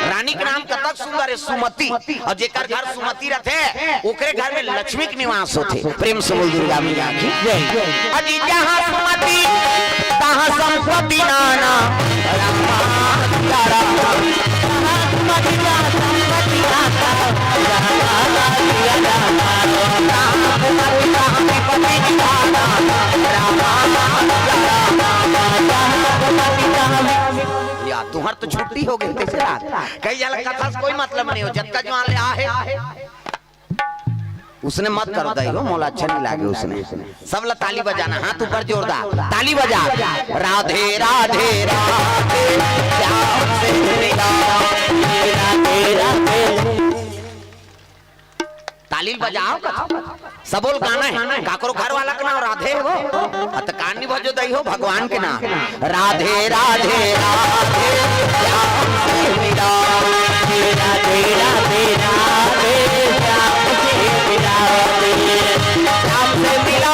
रानी के नाम कतक सुंदर है सुमति और जेकर घर सुमति रहते ओकरे घर में लक्ष्मी के निवास होते प्रेम से बोल दुर्गा मैया की जय अजी जहां सुमति तहां संपत्ति नाना या तुम्हार तो छुट्टी हो गई कैसे रात कई जल कथा से कोई मतलब नहीं हो जब का जवान ले आहे उसने मत कर दई हो मोला अच्छा नहीं लागे उसने सब ला ताली बजाना हाथ ऊपर जोरदार ताली बजा राधे राधे राधे श्याम से मिला राधे राधे ताली बजाओ सब बोल गाना है काकरो घर वाला का नाम राधे हो अत कानी बजो दई हो भगवान के नाम राधे राधे राधे श्याम से मिला राधे राधे राधे श्याम से मिला श्याम से मिला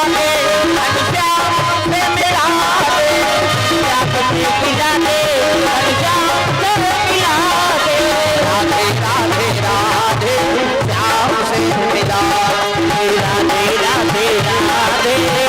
श्याम से मिला श्याम से मिला श्याम से मिला राधे राधे राधे श्याम से मिला राधे राधे राधे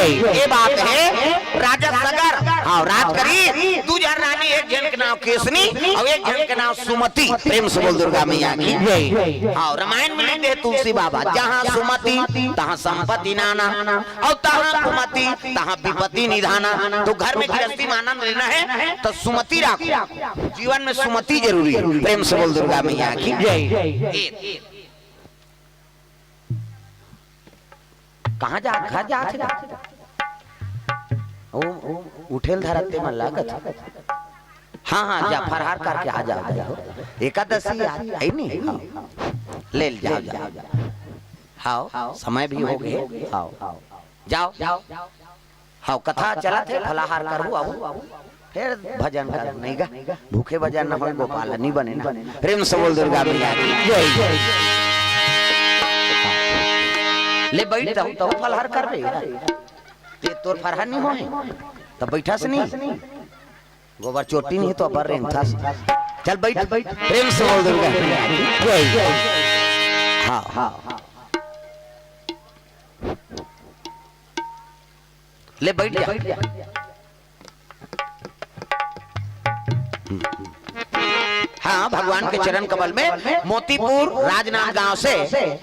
ये बात है राजा सगर हाँ राज करी दू जन रानी एक जन के नाम केसनी और एक जन के नाम सुमति प्रेम से बोल दुर्गा मैया की हाँ रामायण में लिखते हैं तुलसी बाबा जहाँ सुमति तहाँ संपत्ति नाना और तहाँ कुमति तहाँ विपत्ति निधाना तो घर में गृहस्थी में आनंद लेना है तो सुमति रखो जीवन में सुमति जरूरी है प्रेम से बोल दुर्गा मैया की कहाँ जा घर जा उठेल धरते में लागत हाँ हाँ जा फरहार करके आ जाओ एकादशी है नहीं ले जाओ जाओ हाओ समय भी हो गए हाओ जाओ हाओ कथा चला थे फलाहार करू अब फिर भजन कर नहीं गा भूखे भजन न हो गोपाल नहीं बने ना प्रेम से बोल दुर्गा मैया की जय ले बैठ जाओ तो फलाहार कर रही ये तोर फरहार नहीं होए तब बैठा से नहीं गोबर चोटी नहीं तो अबर रेन था चल बैठ प्रेम से बोल दुर्गा मैया की जय हाँ हाँ ले बैठ जा हाँ भगवान के चरण कमल में मोतीपुर राजनाम गांव से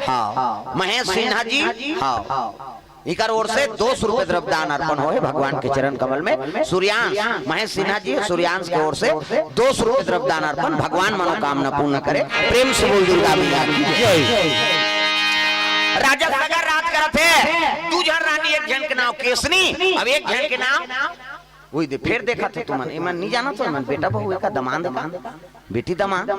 हाँ महेश सिन्हा जी हाँ इकर ओर से 200 रुपए द्रव्यदान अर्पण हो भगवान के चरण कमल में सूर्यांश महेश सिन्हा जी सूर्यांश के ओर से 200 रुपए द्रव्यदान अर्पण भगवान मनोकामना पूर्ण करे प्रेम से बोल दुर्गा मैया की जय राजा सागर रात करत है तू जन रानी एक जन के नाम केसनी अब एक जन के नाम वही दे फिर देखा थे तुमन इमन नहीं जाना तो इमन बेटा बहू का दमाद बेटी दमाद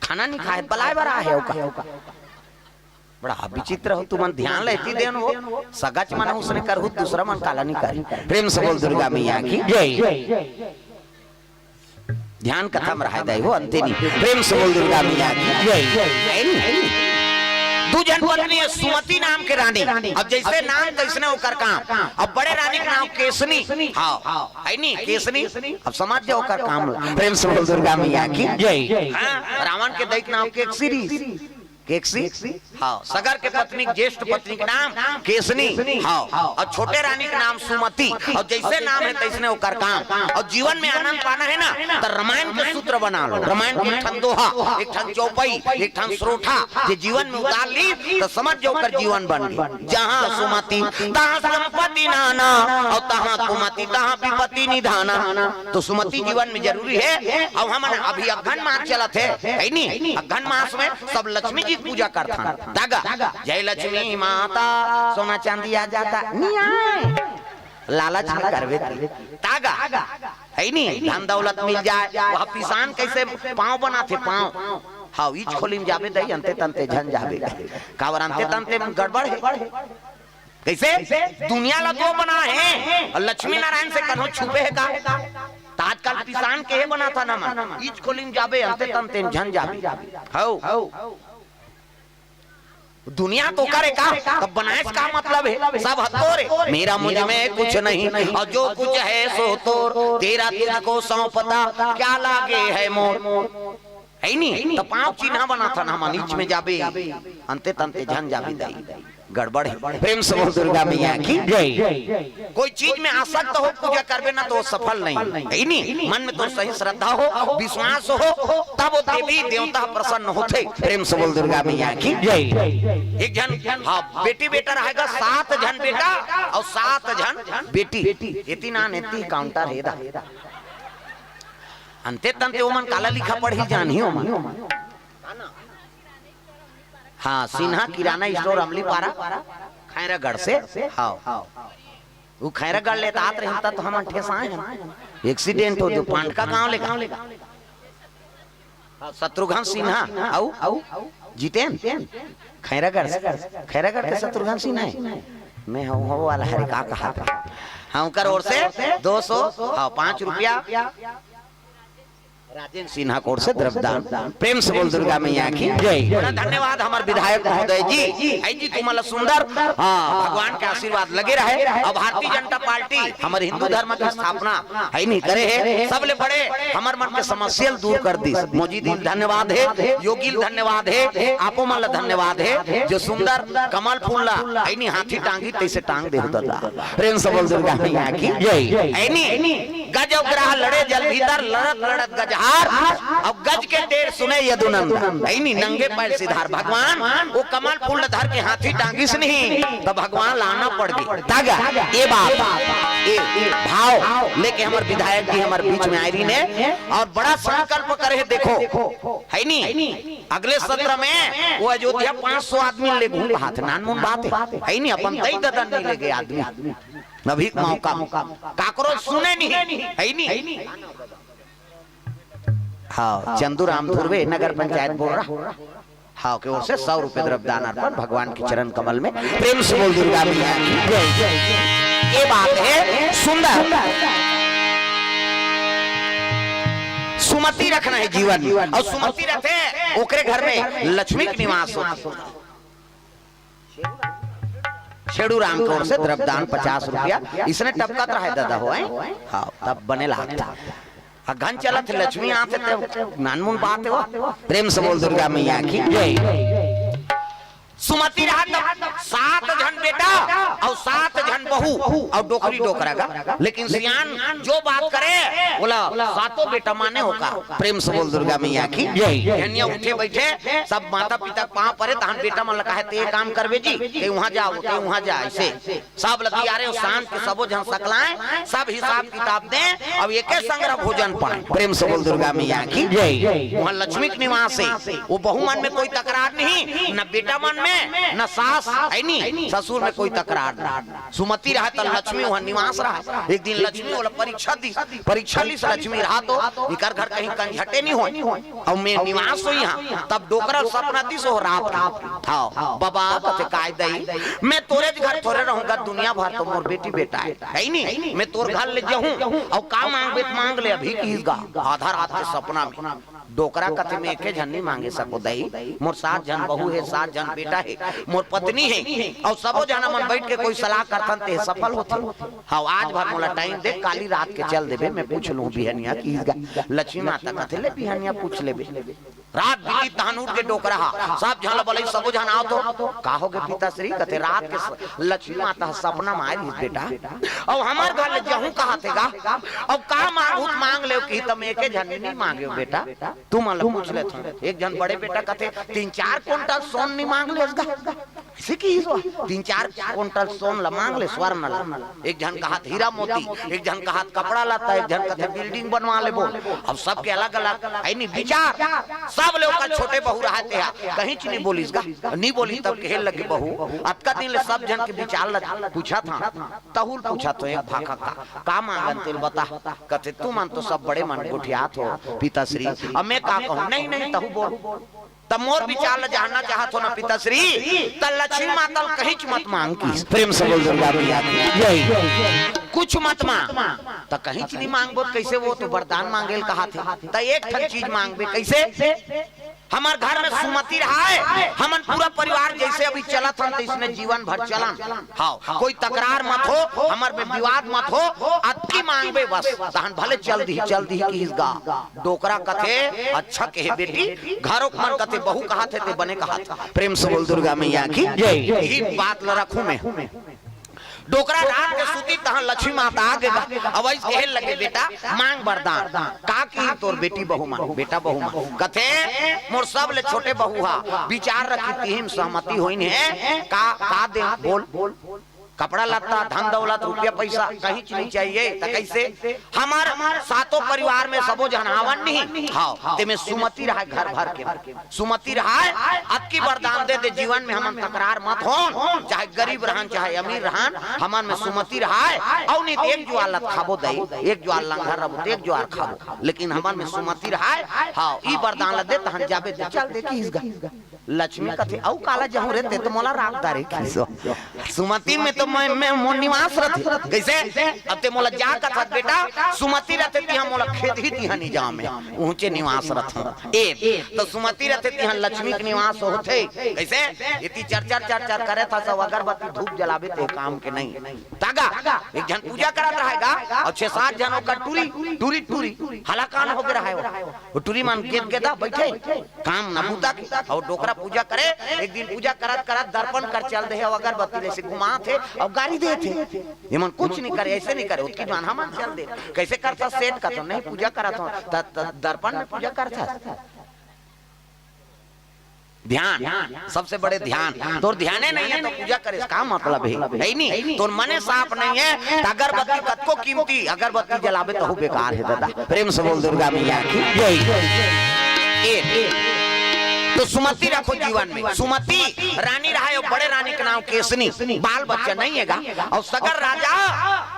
खाना नहीं खाए बलाए बरा है बड़ा विचित्र हो तुमन ध्यान लेती देन हो सगच मन उसने करहु दूसरा मन काला नहीं करी प्रेम से बोल दुर्गा मैया की जय ध्यान कथा में रह दे हो अंते नहीं प्रेम से बोल दुर्गा मैया की जय दू जनपत्नी सुमति नाम के रानी अब जैसे नाम तैसने होकर काम अब बड़े रानी का नाम केसनी हाँ है नहीं केसनी अब समझ जाओ कर काम प्रेम से बोल दुर्गा मैया की जय रावण के दैक नाम केकसी केकसी हाँ सगर के पत्नी ज्येष्ठ पत्नी का नाम केसनी हाँ और छोटे रानी का नाम सुमति और जैसे नाम है तैसने होकर काम और जीवन में आनंद पाना है ना तो रामायण के सूत्र बना लो रामायण के एक ठन दोहा एक ठन चौपाई एक ठन श्रोठा जो जीवन में उतार ली तो समझ जाओ कर जीवन बन गई जहाँ सुमति तहाँ संपत्ति नाना और तहाँ कुमति तहाँ विपत्ति निधाना तो सुमति जीवन में जरूरी है और हम अभी अघन मास चला थे नहीं अघन मास में सब लक्ष्मी जी पूजा करता दागा जय लक्ष्मी माता सोना चांदी आ जाता लालच में करवे तागा है नहीं धन दौलत मिल जाए वह किसान कैसे पाँव बनाते पाँव हाँ ईच खोली में जाबे दही अंते तंते झन जाबे कावर अंते तंते गड़बड़ है कैसे दुनिया ला तो बना है और लक्ष्मी नारायण से कन्हो छुपे है का आजकल किसान के बना था ना मन ईच खोली में जाबे अंते तंते झन जाबे हाउ दुनिया तो करे का तब बनाए का मतलब है सब हतोरे मेरा मुझ में कुछ नहीं और जो कुछ है सो तोर तेरा तुझको सौंपता क्या लागे है मोर है नहीं तो पांव चिन्ह बना था ना नीच में जाबे अंते तंते झन जाबे दई गड़बड़ है प्रेम से बोल दुर्गा मैया की जय कोई चीज में आसक्त हो पूजा करबे ना तो सफल नहीं है नहीं मन में तो सही श्रद्धा हो विश्वास हो तब वो देवी देवता प्रसन्न होते प्रेम से बोल दुर्गा मैया की जय एक जन हाँ बेटी बेटा रहेगा 7 जन बेटा और 7 जन बेटी इतनी ना नेती काउंटर है अंते तंते ओमन काला लिखा पढ़ी जानी हो मन हाँ सिन्हा किराना स्टोर अमली पारा खैरागढ़ से हाँ वो खैरागढ़ लेता आत रहता तो हम ठेसाए हैं एक्सीडेंट हो जो पांडका गांव ले शत्रुघ्न सिन्हा आओ जीतेन खैरागढ़ के शत्रुघ्न सिन्हा मैं हूँ वाला हरे का कहा हाँ कर ओर से 200 हाँ 5 रुपया राजेंद्र सिन्हा कोर से द्रव्यदान प्रेम से बोल दुर्गा मैया की जय बड़ा धन्यवाद हमारे विधायक महोदय जी आई जी तुम्हारा सुंदर भगवान के आशीर्वाद लगे रहे और भारतीय जनता पार्टी हमारे हिंदू धर्म की स्थापना है नहीं करे है सबले बड़े हमारे मन के समस्या दूर कर दी मोजी दिल धन्यवाद है योगी धन्यवाद है आपो माला धन्यवाद है जो सुंदर कमल फूल ला है नहीं हाथी टांगी तैसे टांग दे होता प्रेम से बोल दुर्गा मैया की जय है नहीं गज ग्रह लड़े जल भीतर लड़त लड़त गजहा और अब गज के टेर सुने यदुनंदन, है नहीं नंगे पैर सिधार भगवान वो कमल फूल धर के हाथी टांगी से नहीं तो भगवान लाना पड़ गई तागा ये बात ये भाव लेके हमारे विधायक जी हमारे बीच में आई ने और बड़ा संकल्प करे देखो है नहीं अगले सत्र में वो अयोध्या 500 आदमी ले घूम हाथ नानमुन बात है नहीं अपन दई ददन नहीं ले गए आदमी अभी मौका काकरो सुने नहीं है नहीं हाँ चंदू राम धुर्वे नगर पंचायत बोल रहा हाँ की ओर से 100 रुपए द्रव्यदान अर्पण भगवान के चरण कमल में प्रेम से बोल दुर्गा मैया ये बात है सुंदर सुमति रखना है जीवन और सुमति रखे ओकरे घर में लक्ष्मी के निवास हो शेडू राम की ओर से द्रव्यदान 50 रुपया इसने टपका रहा है दादा हो हाँ तब बने लागता घन चला थे लक्ष्मी आते थे नानमुन बात हो प्रेम से बोल दुर्गा मैया की जय सुमति रहा 7 जन बेटा और 7 जन बहू और डोकरी डोकरा का लेकिन सियान जो बात करे बोला 7 बेटा माने होगा प्रेम से बोल दुर्गा मैया की जय उठे बैठे सब माता पिता पांव परे तहन बेटा मन लगा है ते काम करबे जी ते वहां जाओ ते वहां जा ऐसे सब लगी आ रहे शांत के सबो जन सकलाएं सब हिसाब किताब दे अब एके संग्रह भोजन पाए प्रेम से बोल दुर्गा मैया की जय वहां लक्ष्मी के निवास है वो बहू मन में कोई तकरार नहीं न बेटा मन में न सास है नहीं ससुर में कोई तकरार नहीं सुमति रहा तो लक्ष्मी वहां निवास रहा एक दिन लक्ष्मी वाला परीक्षा ली से लक्ष्मी रहा तो इकर घर कहीं कंझटे नहीं हो और मैं निवास हो यहाँ तब डोकरा सपना दिस हो रात था बाबा कथे काय दई मैं तोरे घर थोड़े रहूंगा दुनिया भर तो मोर बेटी बेटा है नहीं मैं तोर घर ले जाऊं और का मांग ले अभी कीगा आधा रात के सपना में डोकरा कथे में एके जन नहीं मांगे सको दई मोर 7 जन बहू है 7 जन बेटा है मोर पत्नी है और सबो जना मन बैठ के कोई सलाह करथन ते सफल होथे हां आज भर मोला टाइम दे काली रात के चल देबे मैं पूछ लूं बिहनिया की लक्ष्मी माता कथे ले बिहनिया पूछ लेबे रात बिली तानूर के डोकरा सब जन बोले सबो जन आओ तो काहोगे पिताश्री कथे रात के लक्ष्मी माता सपना में आई बेटा और हमार घर ले जहूं कहा थेगा अब का मांग ले की तम एके जन नहीं मांगे बेटा तू मान लो पूछ ले एक जन बड़े बेटा कथे 3-4 क्विंटल सोन नहीं मांग ले सिकी 3-4 क्विंटल सोन ला मांग ले स्वर्ण ला एक जन कहा हीरा मोती एक जन कहा कपड़ा लाता एक जन कथे बिल्डिंग बनवा ले बोल अब सबके अलग अलग है नहीं विचार सब लोग का छोटे बहू रहते हैं कहीं नहीं बोलिस का नहीं बोली तब कहे लगे बहू अतका दिन ले सब जन के विचार पूछा था तहुल पूछा तो एक भाखा का मांगन तेल बता कथे तू मान तो सब बड़े मन गुठियात हो पिताश्री अब मैं का कहूं नहीं तहु बोल तब मोर विचार जानना चाहत हो ना पिताश्री त लक्ष्मी माता कहीं मत मांग की प्रेम से बोल दुर्गा मैया की कुछ मत मांग त कहीं नहीं मांगबो कैसे वो तो वरदान मांगेल कहा थे त एक ठन चीज मांगबे कैसे हमार घर में सुमति रहा है हमन पूरा परिवार जैसे अभी चलत हम तो इसने जीवन भर चलन हाँ कोई तकरार मत हो हमार में विवाद मत हो अतकी मांगबे बस तहन भले चल दी की इसगा डोकरा कथे अच्छा कहे बेटी घरों मन कथे बहू कहा थे बने कहा था प्रेम से बोल दुर्गा मैया की जय यही बात ल रखूं मैं डोकरा रात के सूती तहां लक्ष्मी माता आ गए अब ऐसे कहे लगे बेटा मांग वरदान का की तोर बेटी बहू मांग बेटा बहू मांग कथे मोर सब ले छोटे बहू हा विचार रखी तीन सहमति होइन है का दे बोल कपड़ा लत्ता धन दौलत रुपया पैसा कहीं नहीं चाहिए तो कैसे हमार सातों परिवार में सबो जनावन नहीं हाँ ते में सुमति रहा घर भर के सुमति रहा अतकी वरदान दे जीवन में हम तकरार मत हो चाहे गरीब रहन चाहे अमीर रहन हमार में सुमति रहा और नहीं एक ज्वार लत खाबो दई एक ज्वार लंगर रबो एक ज्वार खाबो लेकिन हमार में सुमति रहा हाँ ई वरदान दे तहन जाबे चल देखी इसगा लक्ष्मी कथे औ काला जहू रहते तो मोला रागदारे किसो सुमति में तो मैं मोर निवास रहते कैसे अब ते मोला जा कथा बेटा सुमति रहते ती हम मोला खेत ही ती हनी जा में ऊंचे निवास रहते ए तो सुमति रहते ती हम लक्ष्मी के निवास होते कैसे इति चर करे था सब अगरबत्ती धूप जलावे ते काम के नहीं तागा एक जन पूजा करत रहेगा और 6-7 जनों का टूरी हलाकान हो गया है वो टूरी मान के दा बैठे काम ना बूता की और डोकरा पूजा करे एक दिन पूजा करत दर्पण कर चल दे अगरबत्ती से घुमा थे और गाड़ी दे थे ये मन कुछ नहीं करे, ऐसे नहीं करे उसकी जान हम चल दे कैसे करता सेठ का तो नहीं पूजा करा था दर्पण में पूजा करता ध्यान सबसे बड़े ध्यान तो ध्यान नहीं है तो पूजा करे इसका मतलब है नहीं तो मने साफ नहीं है तो अगरबत्ती कत को कीमती अगरबत्ती जलावे तो बेकार है दादा। प्रेम से बोल दुर्गा मैया की जय। तो सुमति रखो जीवन में, सुमति रानी रहा है बड़े रानी का नाम केसनी, बाल बच्चा नहीं हैगा और सगर राजा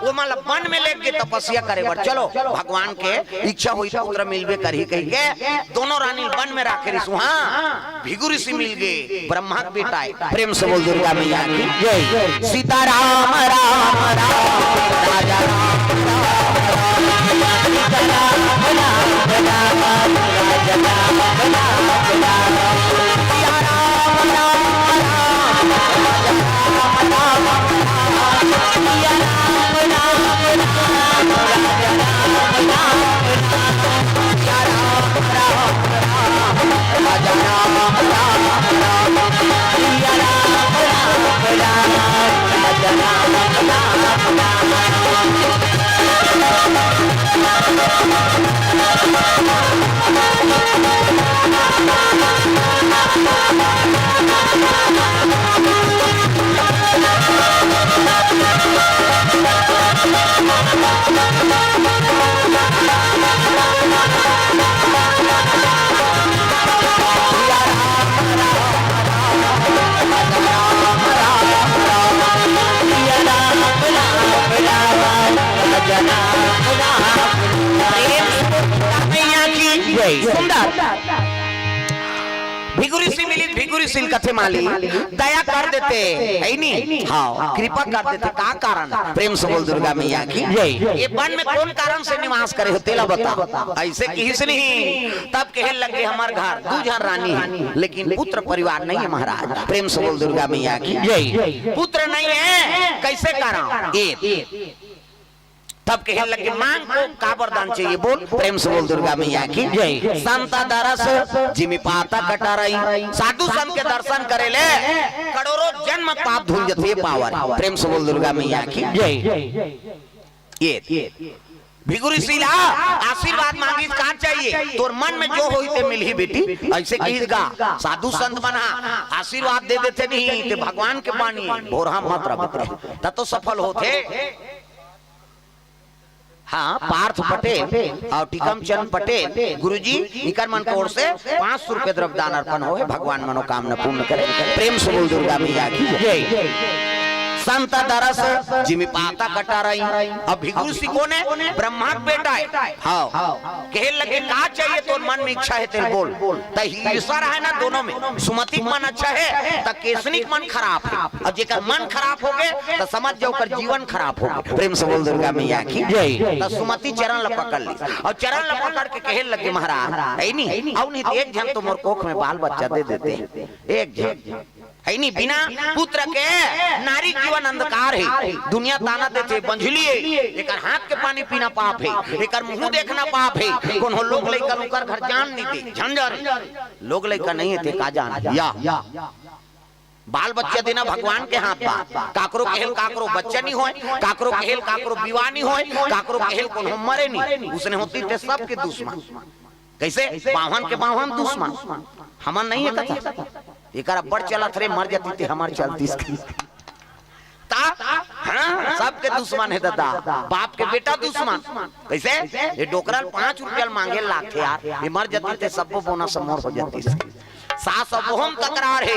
वो मतलब वन में लेके तपस्या करे बर चलो भगवान के इच्छा हुई पुत्र मिलवे करी कही के दोनों रानी वन में रखे ऋषि वहाँ भिगु ऋषि मिल गए ब्रह्मा के बेटा है। प्रेम से बोल दुर्गा मैया की जय। सीता राम राम राम राजा भिगुरी कथे माली दया कर देते है नहीं हाँ कृपा कर देते का कारण। प्रेम से बोल दुर्गा मैया की ये वन में कौन कारण से निवास करे हो तेला बता ऐसे किसी से नहीं तब कहे लगे हमारे घर दूजन रानी है लेकिन पुत्र परिवार नहीं है महाराज। प्रेम से बोल दुर्गा मैया की पुत्र नहीं है कैसे कारण तब कहे लगे मांग को का वरदान चाहिए बोल। प्रेम से बोल दुर्गा मैया की जय। संता दरस जिमी पाता कटा रही साधु संत के दर्शन करे ले करोड़ों जन्म पाप धुल जते पावर। प्रेम से बोल दुर्गा मैया की जय। ये भिगुरी सीला आशीर्वाद मांगी का चाहिए तोर मन में जो होई ते मिल ही बेटी ऐसे कहीगा साधु संत बना आशीर्वाद दे देते नहीं ते भगवान के पानी भोरहा मत रखते तब तो सफल होते। हाँ पार्थ पटेल और टीकम चंद पटेल गुरुजी इकर मन कोर से 500 रुपए द्रव्यदान अर्पण हो भगवान मनोकामना पूर्ण करे। प्रेम से बोल दुर्गा मैया की जय। संत दरस जिमी पाता कटा रही अब भिगुर सी कौन है ब्रह्मा का बेटा है हाँ कहे लगे का चाहिए तो मन में इच्छा है तेरे बोल तो ईश्वर है ना दोनों में सुमति मन अच्छा है तो केसनी मन खराब है और जेकर मन खराब हो गए तो समझ जाओ कर जीवन खराब हो गए। प्रेम से बोल दुर्गा मैया की जय। तो सुमति चरण ल पकड़ ली और चरण ल पकड़ के कहे लगे महाराज है नहीं और नहीं एक जन तो मोर कोख में बाल बच्चा दे देते एक जन है नहीं बिना पुत्र के नारी जीवन अंधकार है दुनिया ताना देते बंझलिए एक हाथ के पानी पीना पाप है एक मुंह देखना पाप है कौन हो लोग लेकर उकर घर जान नहीं दे झंझर लोग लेकर नहीं है का जान या बाल बच्चा देना भगवान के हाथ बा काकरो कहल काकरो बच्चा नहीं होए काकरो कहल काकरो विवाह नहीं होए काकरो कहल कौन हो मरे नहीं उसने होती थे सबके दुश्मन कैसे बावन के बावन दुश्मन हमन नहीं है कथा एक बड़ चलत रे मर जाती थी हमार चलती सबके दुश्मन है दादा बाप के बेटा दुश्मन कैसे ये डोकरल 5 रुपया मांगे लाख यार ये मर जाती थे सबको बोनस मोर हो जाती सास बहुम तकरार है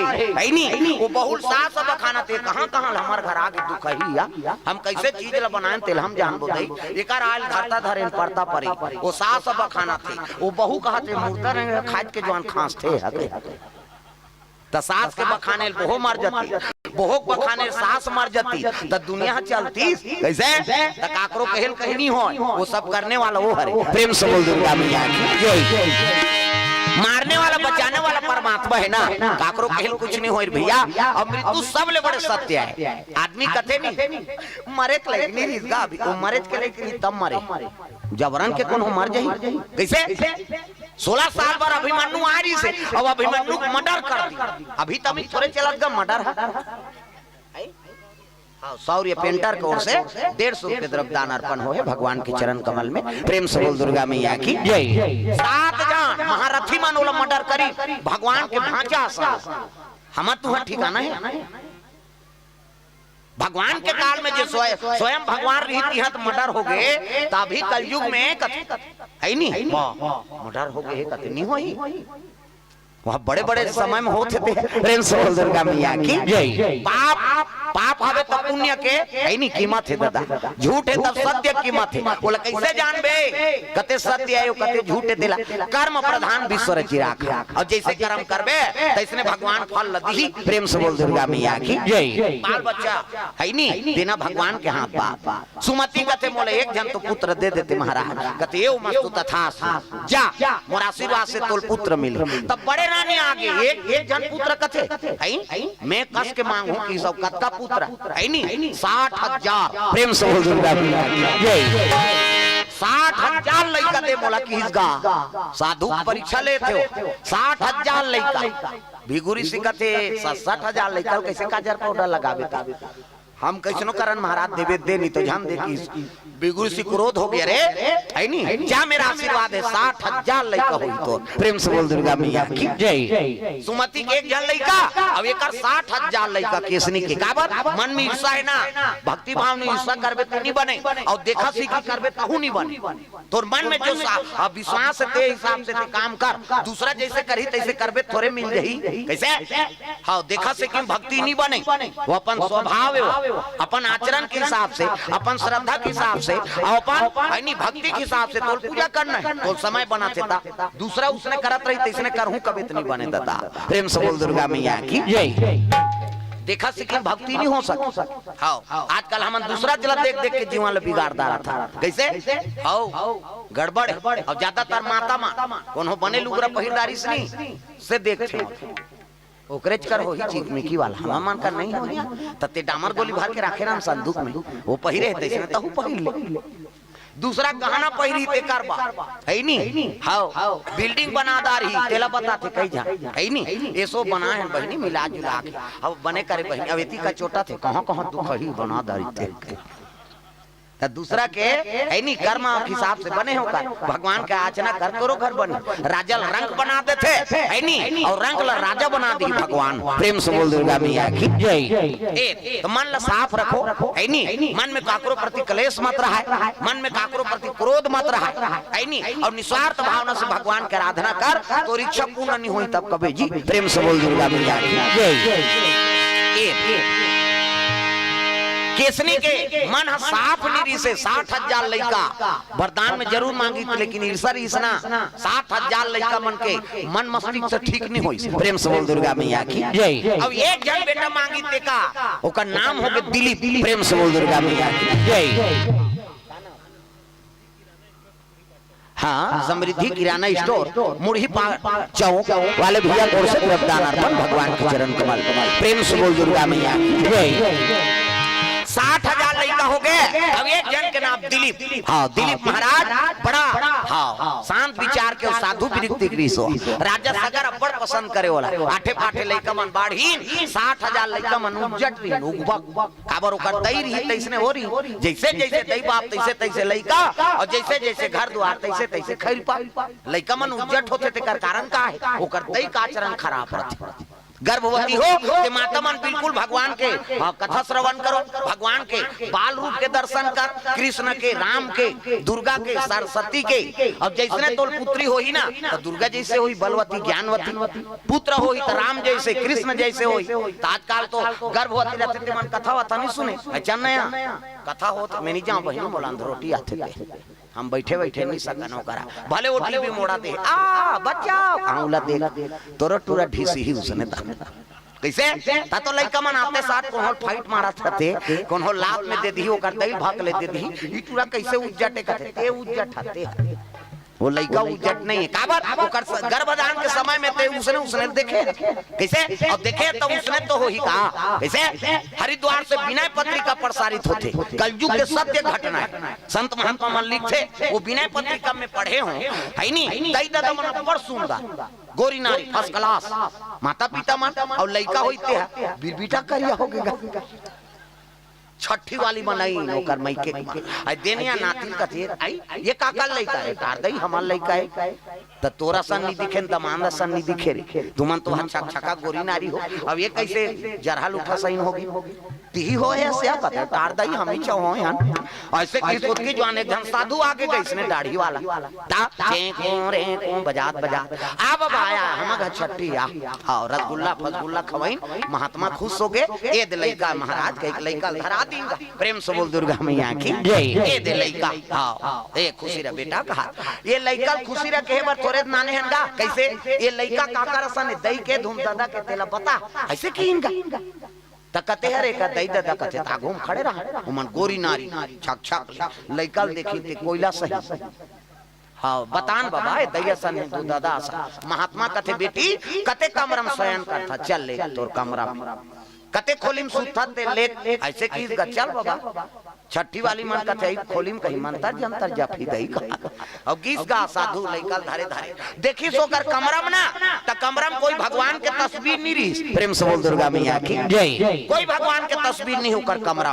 नहीं वो बहुत सास अब खाना थे कहां कहां हमार घर आगे दुख ही या हम कैसे चीज ला बनाए तेल हम जान बोदई एकर आयल धरता धरे पड़ता पड़ी वो सास अब खाना थे वो बहु कहते मुर्दा रंग खाद के जवान खांस थे हके तो सास के बखाने बहु मर जाती बहु बखाने सास मर जाती तो दुनिया चलती कैसे तो काकरो कहल कहीं नहीं हो वो सब करने वाला वो हरे। प्रेम से बोल दुर्गा मैया की मारने वाला बचाने वाला परमात्मा है ना काकरो कहल कुछ नहीं हो भैया और मृत्यु सब ले बड़े सत्य है आदमी कथे नहीं मरे के लेकिन नहीं रिसगा अभी वो मरे के लेकिन तब मरे जबरन के कौन हो मर जाई कैसे 16 साल बाद अभिमन्यु आ रही से अब अभिमन्यु मर्डर कर दी अभी तभी थोड़े चलत गा मर्डर है सौर्य पेंटर की ओर से 150 रुपये द्रव्यदान अर्पण हो है भगवान के चरण कमल में। प्रेम से बोल दुर्गा मैया की जय। 7 जन महारथी मन ओला मर्डर करी भगवान के भांचा सा हम तुहर ठिकाना है। भगवान के काल में जो स्वयं भगवान रहती है तो मर्डर हो गए, तभी कलयुग में है नहीं मर्डर हो गए कते नहीं होई। वह बड़े बड़े समय में होते थे। प्रेम से बोल दुर्गा मैया की जय। पाप हवे तब पुण्य के है नहीं कीमत है दादा, झूठ है तब सत्य कीमत है। बोला कैसे जानबे कते सत्य है कते झूठ है दिला। कर्म प्रधान विश्व रचि राखा, और जैसे कर्म करबे तैसने भगवान फल लदी। प्रेम से बोल दुर्गा मैया की जय। बाल बच्चा है नहीं देना भगवान के हाथ बा। सुमति कते बोले एक जन तो पुत्र दे देते महाराज, कते एव मस्तु तथा जा मोर आशीर्वाद से तोल पुत्र मिले। तब बड़े रानी आगे एक जन पुत्र कथे है मैं कस के मांगू कि सब कत्का पुत्र है नहीं 60,000। प्रेम से बोल दुर्गा मैया की जय। 60,000 लड़का दे बोला कि इसका साधु परीक्षा लेते हो 60,000 लड़का भिगुरी सिकते 60,000 लड़का कैसे काजर पाउडर लगावे हम कैसनो करन महाराज देवे दे नहीं तो जान दे कि बिगुर से क्रोध हो गया रे है नहीं। क्या मेरा आशीर्वाद है 60,000 लड़का हुई तो। प्रेम से बोल दुर्गा मैया की जय। सुमति के एक जन लड़का अब एक 60,000 लड़का केसनी के काबर मन में ईर्षा है ना, भक्ति भाव में ईर्षा करबे तो नहीं बने, और देखा सीखी करबे तो नहीं बने। तो मन में जो विश्वास है हिसाब से काम कर, दूसरा जैसे करी तैसे करबे थोड़े मिल जाही। कैसे हाँ देखा सीखी भक्ति नहीं बने, वो अपन स्वभाव है अपन आचरण के हिसाब से अपन श्रद्धा के हिसाब से अपन भक्ति के हिसाब से तो पूजा करना है तो समय बना देता। दूसरा उसने करत रही तैसने करहूं कभी तो नहीं बने देता। प्रेम से बोल दुर्गा मैया की जय। देखा सीखी भक्ति नहीं हो सकती। हाँ आजकल हम दूसरा जला देख देख के जीवन बिगाड़ता रहा था। कैसे हाँ गड़बड़ और ज्यादातर माता माँ कौन बने लुगरा पहिरदारी से देखते ओकरेज कर हो ही चीज में की वाला हम मान कर नहीं हो तते डामर गोली भर के रखे राम संदूक में वो पहिरे तैसे तहु पहिर ले। दूसरा गहना पहिरी ते करबा है नहीं हां बिल्डिंग बनादार ही तेला बताते कई जा है नहीं ऐसो बना है बहनी मिला जुला के अब बने करे बहनी अवेती का छोटा थे कहां दुख ही बनादारी थे। दूसरा के है नहीं कर्म हिसाब से बने हो कर भगवान का आचना कर करो घर बने राजल रंग बना देते है नहीं और रंग ला राजा बना दी भगवान। प्रेम से बोल दुर्गा मैया की जय। तो मन ला साफ रखो है नहीं, मन में काकरो प्रति कलेश मत रहा, मन में काकरो प्रति क्रोध मत रहा है नहीं, और निस्वार्थ भावना से भगवान की आराधना कर तो इच्छा पूर्ण नहीं हुई तब कभी जी। प्रेम से बोल दुर्गा मैया की जय। केसनी के मन साफ निरी से 60,000 लड़का वरदान में जरूर मांगी लेकिन ईर्षा ईसना 60,000 लड़का मन के मन मस्तिष्क से ठीक नहीं हुई। प्रेम से बोल दुर्गा मैया की जय। अब एक जन बेटा मांगी ते का ओकर नाम हो गए दिलीप। प्रेम से बोल दुर्गा मैया की जय। हाँ समृद्धि किराना स्टोर मुढ़ी चौक वाले भैया को से द्रव्यदान अर्पण भगवान के चरण कमल। प्रेम से बोल दुर्गा मैया की जय। 60,000 लड़का हो गए। अब एक जन के नाम दिलीप। हाँ दिलीप महाराज बड़ा हाँ शांत विचार के साधु वृत्ति ग्रीसो राजा सगर अब्बड़ पसंद करे वाला आठे पाठे लड़का मन बाढ़ी 60,000 लड़का मन उज्जट रही काबर ओकर दई रही तैसने हो रही जैसे जैसे दई बाप तैसे तैसे लड़का और जैसे जैसे घर द्वार तैसे तैसे खैर पा लड़का मन उज्जट होते तेकर कारण का है ओकर दई का आचरण खराब रहते। गर्भवती हो तो माता मन बिल्कुल भगवान के कथा श्रवण करो, भगवान के बाल रूप के दर्शन कर, कृष्ण के, राम के, दुर्गा के, सरस्वती के। अब जैसे तो पुत्री हो ही ना तो दुर्गा जैसे हुई बलवती ज्ञानवती, पुत्र हो तो राम जैसे कृष्ण जैसे हो। तो आजकल तो गर्भवती रहते थे मन कथा वथा नहीं सुने अच्छा नया कथा हो तो मैं नहीं जाऊँ बहनों बोला रोटी आते थे हम बैठे बैठे नहीं सकनो करा भले वो टीवी मोड़ा दे आ बचाओ आउला देख तोरा टूरा ढीसी ही उसने कैसे ता तो लइका मन आते साथ कोन फाइट मारा थे कोन हो लात में दे दी ओकर दई भाग ले दे दी ई टूरा कैसे उज्जटे कहते ते उज्जट हते वो लइका उज्जट नहीं है काबर ओकर गर्भधारण के समय में ते उसने देखे कैसे और देखे तो उसने तो हो ही कहा कैसे हरिद्वार से विनय पत्रिका प्रसारित होते कलयुग के सत्य घटना है संत महात्मा मन लिखते वो विनय पत्रिका में पढ़े हो है नहीं दई दादा मन बड़ सुंदर गोरी नारी फर्स्ट क्लास माता पिता मन और लइका होते हैं बिरबिटा करिया होगेगा छठी वाली बनाई नौकर मई के आई देनिया नातिन कथे आई ये काका लइका है तार दई हमार लइका है त तोरा सन नहीं दिखे दमांदा सन नहीं दिखे रे तुमन तो छक छका गोरी नारी हो अब ये कैसे जरहल उठा सही होगी ती हो है से पता तार दई हम ही छो हो यार ऐसे की खुद की जवान एक धन साधु आगे गई इसने दाढ़ी वाला ता रे को बजात बजात आ बाबा आया हम घर छठी आ हां रसगुल्ला फसगुल्ला खवाइन महात्मा खुश हो गए ए दे लइका महाराज के एक लइका धरा देंगा प्रेम से बोल दुर्गा मैया की जय ए दे लइका हां ए खुशी रे बेटा कहा ये लइका खुशी रे कहे बर थोड़े नाने हनगा कैसे ये लइका काका रसन दई के धूम दादा के तेला बता ऐसे की इनका तकते हरे का दई दादा कथे ता घूम खड़े रहा उमन गोरी नारी छक छक लइकल देखी ते कोयला सही हां बतान बाबा दैया सन दू दादा महात्मा कथे बेटी कते कमरम शयन करता चल ले तोर कमरा में कते खोलिम सुता ते ले ऐसे की चल बाबा छठी वाली मन कथे खोलिम कहीं मंतर जंतर जफी दई का अब गीस गा साधु लइकल धारे धारे देखी सोकर कमरम ना त कमरम कोई भगवान के तस्वीर नहीं रही प्रेम से बोल दुर्गा मैया की जय कोई भगवान के तस्वीर नहीं होकर कमरा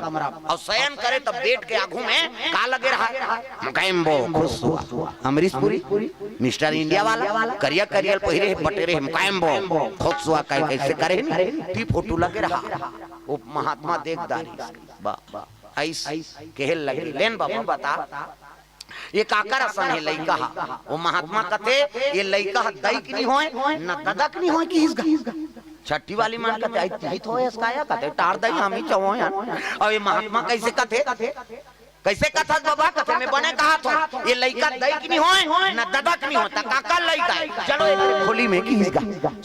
और शयन करे तब बेट के आगू में का लगे रहा मुकाइम्बो खुश हुआ अमरीश पुरी मिस्टर इंडिया वाला करिया करियल पहिरे बटेरे मुकाइम्बो खुश हुआ कैसे करे ती फोटो लगे रहा वो महात्मा देखदारी वाह ऐस कहल लगे लेन बाबू बता ये काकर असन है लइका वो महात्मा कथे ये लइका दई की नहीं होए न ददक नहीं होए कि इसका छठी वाली मन कथे आई तो इसका कथे टार दई हम ही चवो यार और ये महात्मा कैसे कथे कैसे कथा बाबा कथे में बने कहा तो ये लइका दई की नहीं होए न ददक नहीं होता काका लइका चलो खोली में की इसका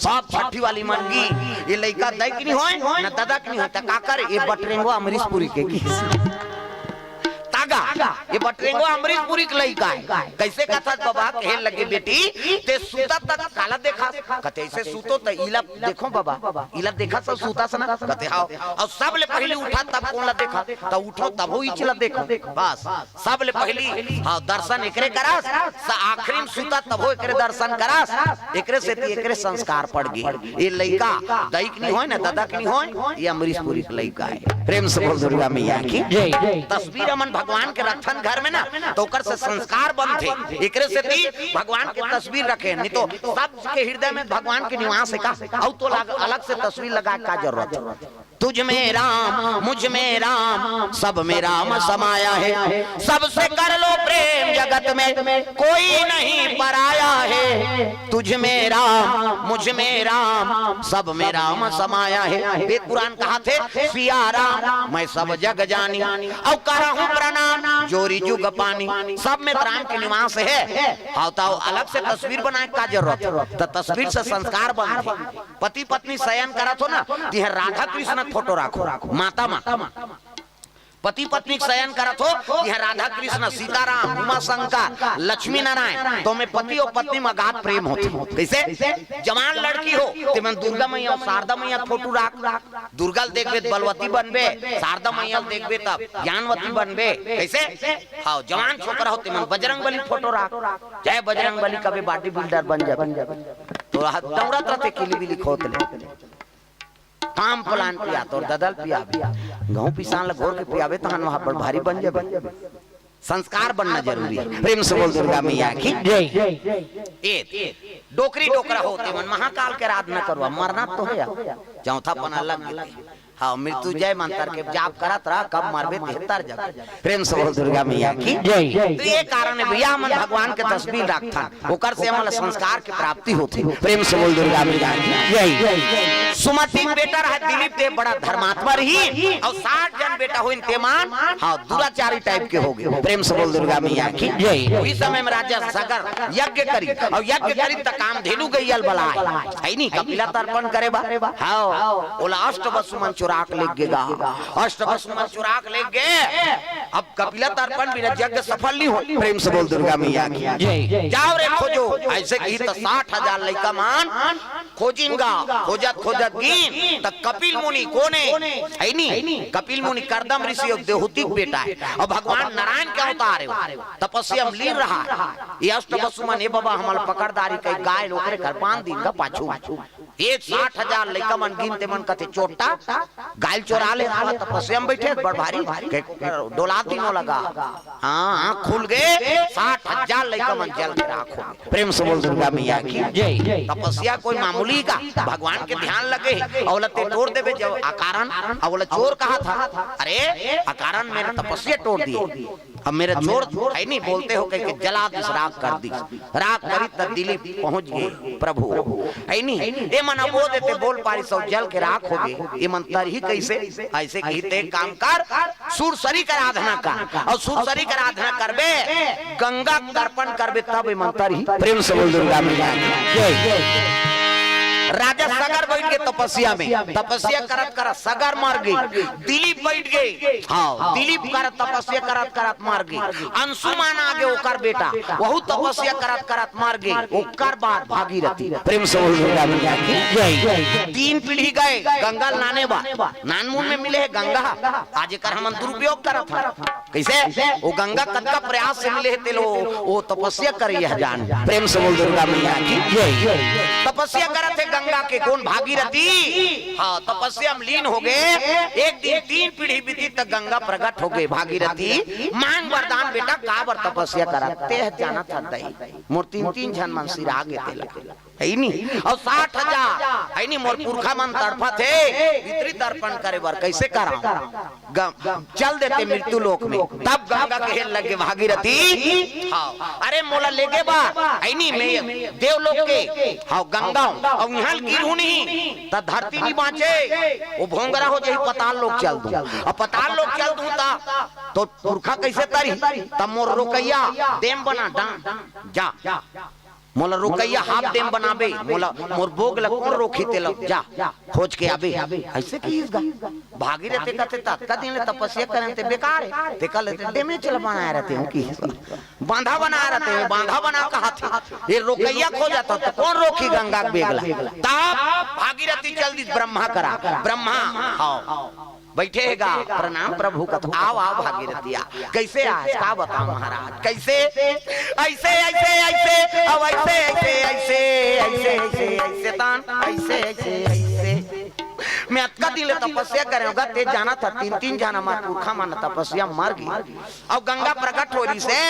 सब छठी वाली मन की ये लइका दई की नहीं होए न ददक नहीं होता काकर ये बटरेंगो अमरीश पुरी के की तागा ये बटरेंगो अमरीश पुरी के लइका है कैसे कथा बाबा कहे लगे बेटी ते सूता तक काला देखा कते ऐसे सूतो त इला देखो बाबा इला देखा सब सूता सना कते हां और सब ले पहले उठा तब कौन ला देखा त उठो तब ही चला देखो बस सब ले पहली हां दर्शन एकरे करास आखिरी में सूता तब हो एकरे दर्शन करास एकरे से एकरे संस्कार पड़ गए ये लइका दैक नहीं होय ना दादा के नहीं होय ये अमरीश पुरी के लइका है प्रेम से बोल दुर्गा मैया की जय तस्वीर अमन भगवान के रखन घर में ना तो कर से संस्कार बनते एकरे से भी भगवान के तस्वीर रखे नहीं तो सबके हृदय में भगवान के निवास है का औ तो अलग से तस्वीर लगा का जरूरत है तुझ में राम मुझ में राम सब में राम समाया है सबसे कर लो प्रेम जगत में कोई नहीं पराया है तुझ में राम मुझ में राम सब में राम समाया है वेद पुराण कहा थे सिया राम मैं सब जग जानी और करा हूँ प्रणाम जोरी जुग पानी सब में राम के निवास है आओ अलग से तस्वीर बनाए का जरूरत तो तस्वीर से संस्कार बनते पति पत्नी शयन करा तो ना राधा कृष्ण फोटो राखो माता पति पत्नी शयन करत हो यह राधा कृष्ण सीताराम उमा शंकर लक्ष्मी नारायण तो में पति और पत्नी में अगाध प्रेम होते कैसे जवान लड़की हो ते में दुर्गा मैया और शारदा मैया फोटो राख दुर्गा देखबे बलवती बनबे शारदा मैया देखबे तब ज्ञानवती बनबे कैसे हां जवान छोकरा होते में बजरंगबली फोटो राख जय बजरंगबली कभी बॉडी बिल्डर बन जाए तो दौड़त रहते किली बिली खोत ले काम प्लान पिया तो ददल पिया गेहूं पिसान ल घोर के पियावे तहन वहां पर भारी बन जाए संस्कार बनना जरूरी है प्रेम से बोल दुर्गा मैया की जय ए डोकरी डोकरा होते मन महाकाल के आराधना करवा मरना तो है चौथा पन अलग हाँ मृत्युंजय मंत्र के जाप करत रहा कब मारबे 73 जग प्रेम से बोल दुर्गा मैया की जय तो ये कारण है भैया मन भगवान के तस्वीर रखता ओकर से हमला संस्कार की प्राप्ति होती प्रेम से बोल दुर्गा मैया की जय सुमति बेटा रहा दिलीप देव बड़ा धर्मात्मा रही और 60 जन बेटा हो तेमान हाँ दुराचारी टाइप के हो गए प्रेम से बोल दुर्गा मैया की जय उस समय में राजा सगर यज्ञ करी और यज्ञ करी त काम धेनु गइयल बला है नहीं कपिला तर्पण करे बा हां ओला अष्टवसुमन चुराक ले गेगा अष्टवसुमन चुराक ले गए अब कपिला तर्पण बिना यज्ञ सफल नहीं हो प्रेम से बोल दुर्गा मैया की जय जाओ रे खोजो ऐसे की तो 60,000 लइका मान खोजिंगा खोजत गिन त कपिल मुनि कोने है नहीं कपिल मुनि करदम ऋषि और देवहूति बेटा है और भगवान नारायण के अवतार है तपस्या में लीन रहा ये अष्टवसुमन ए बाबा हमल पकड़दारी के गाय ओकरे घर 5 दिन का पाछू एक 60,000 लइका मन गिनते मन कथे चोटा गाय चोरा ले रहा तपस्या में बैठे बड़ भारी डोला तीनों लगा। हाँ आँख खुल गए 60,000 लड़का मन जल के राख हो। प्रेम से बोल दुर्गा मैया की जय। तपस्या कोई मामूली का भगवान के ध्यान लगे अवला ते तोड़ देवे जब अकारण अवला चोर कहा था अरे अकारण मेरा तपस्या तोड़ दी अब मेरा चोर है नहीं बोलते हो कि जला दिस राख कर दी राख करी तब दिल्ली पहुंच गए प्रभु है नहीं ये मन वो देते बोल पारी सब जल के राख हो गए ये मन तर ही कैसे ऐसे कहते काम कर सूरसरी का आराधना कर और सूरसरी का आराधना करबे गंगा तर्पण करबे तब ये मन तर ही। प्रेम से बोल दुर्गा मैया जय। राजा सगर बैठ गए तपस्या में तपस्या करत करत सगर मर गई। दिलीप बैठ गए हाँ दिलीप करत तपस्या करत करत मर गई। अंशुमान आगे ओकर बेटा वहु तपस्या करत करत मर गई। ओकर बाद भागीरथी। प्रेम से बोल दुर्गा मैया की जय। 3 पीढ़ी गए गंगा नाने बा नानमुन में मिले है गंगा आज कर हम दुरुपयोग करत था कैसे वो गंगा कद का प्रयास से मिले है तेलो वो तपस्या करी है जान। प्रेम से बोल दुर्गा मैया की जय। तपस्या करत है गंगा के कौन भागीरथी हाँ तपस्या में लीन हो गए। एक दिन 3 पीढ़ी बीती तक गंगा प्रकट हो गए। भागीरथी मांग वरदान बेटा काबर तपस्या करते है जाना था दही मोर 3 जन मन सिर आगे है नहीं और 60,000 है नहीं मोर पुरखा मन तड़फा थे भीतरी तर्पण करे बर कैसे करा चल देते मृत्यु लोक में तब गंगा के हेल लगे भागीरथी हाँ अरे मोला लेके बा है नहीं मैं देवलोक के हाँ गंगा और यहाँ गिरू नहीं तब धरती नहीं बाँचे वो भोंगरा हो जाए पताल लोग चल दूं और पताल लोग चल दूं तो पुरखा कैसे तरी तब मोर रोकैया डेम बना जा मोला रोकैया हाथ डेम बनाबे मोला मोर भोग लग कौन रोकी ते लग जा खोज के आबे ऐसे की इसगा भागीरथी कहते तत्का दिन तपस्या करें ते बेकार है ते कल डेमे चल बनाए रहते हैं की बांधा बना रहते हैं बांधा बना कहा थे ये रोकैया खो जाता तो कौन रोकी गंगा बेगला तब भागीरथी चल दी ब्रह्मा करा ब्रह्मा आओ बैठेगा प्रणाम प्रभु का आओ आओ भागीरथी कैसे आज का बताओ महाराज कैसे ऐसे ऐसे ऐसे अब ऐसे ऐसे ऐसे ऐसे ऐसे ऐसे तान ऐसे ऐसे ऐसे मैं अतका दिन तपस्या करेगा ते जाना था 3 जाना मार पुरखा मन तपस्या मर गई और गंगा प्रकट हो रही से